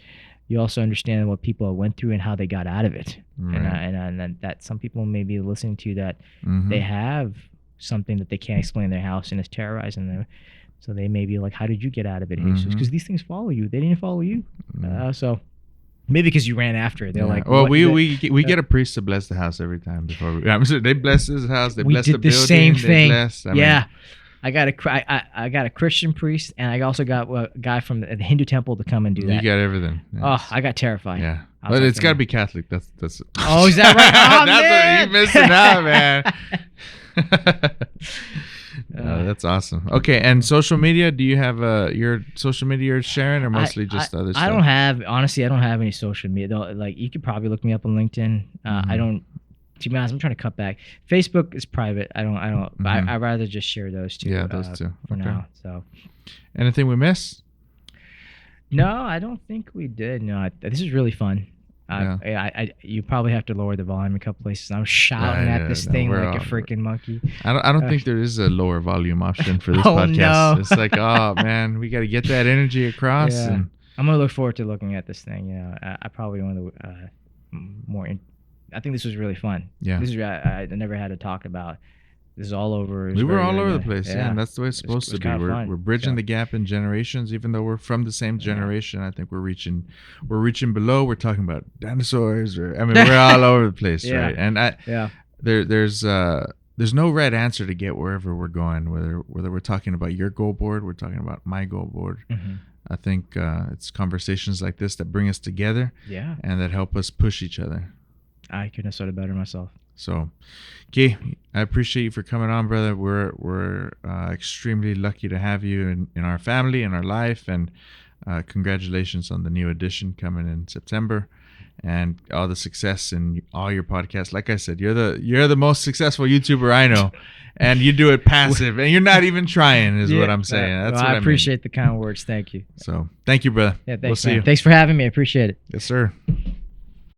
you also understand what people went through and how they got out of it. Right. And that some people may be listening to that they have something that they can't explain in their house and it's terrorizing them. So they may be like, how did you get out of it, Jesus? Because these things follow you. They didn't follow you. So maybe because you ran after it. They're like, well, we get a priest to bless the house every time before they bless his house. They bless the building. We did the same thing. Mean, I got a Christian priest, and I also got a guy from the Hindu temple to come and do that. You got everything. Yes. Oh, I got terrified. Yeah, but it's got to be Catholic. That's. Oh, is that right? Oh, that's man. what you missing out, man. That's awesome. Okay, and social media? Do you have your social media you're sharing, or mostly just other stuff? I don't have any social media. Though, like, you could probably look me up on LinkedIn. I don't. To be honest, I'm trying to cut back. Facebook is private. I don't. I'd rather just share those two. Yeah, those two for now. So, anything we missed? No, I don't think we did. No, this is really fun. You probably have to lower the volume a couple places. I'm shouting at this thing like a freaking monkey. I don't think there is a lower volume option for this podcast. No. It's like, oh man, we got to get that energy across. Yeah. And I'm gonna look forward to looking at this thing. I probably want to more. I think this was really fun. Yeah. This is I never had to talk about. This is all over. We were all over the place. Yeah, and that's the way it's supposed to be. We're bridging the gap in generations, even though we're from the same generation. I think we're reaching below. We're talking about dinosaurs, we're all over the place, right? And there's no right answer to get wherever we're going. Whether we're talking about your goal board, we're talking about my goal board. I think it's conversations like this that bring us together. Yeah. And that help us push each other. I couldn't have said it better myself. So, Key, I appreciate you for coming on, brother. We're extremely lucky to have you in our family, in our life, and congratulations on the new edition coming in September, and all the success in all your podcasts. Like I said, you're the most successful YouTuber I know, and you do it passive, and you're not even trying, is what I'm saying. That's what I appreciate the kind words. Thank you. So, thank you, brother. Yeah, thanks, we'll see you. Thanks for having me. I appreciate it. Yes, sir.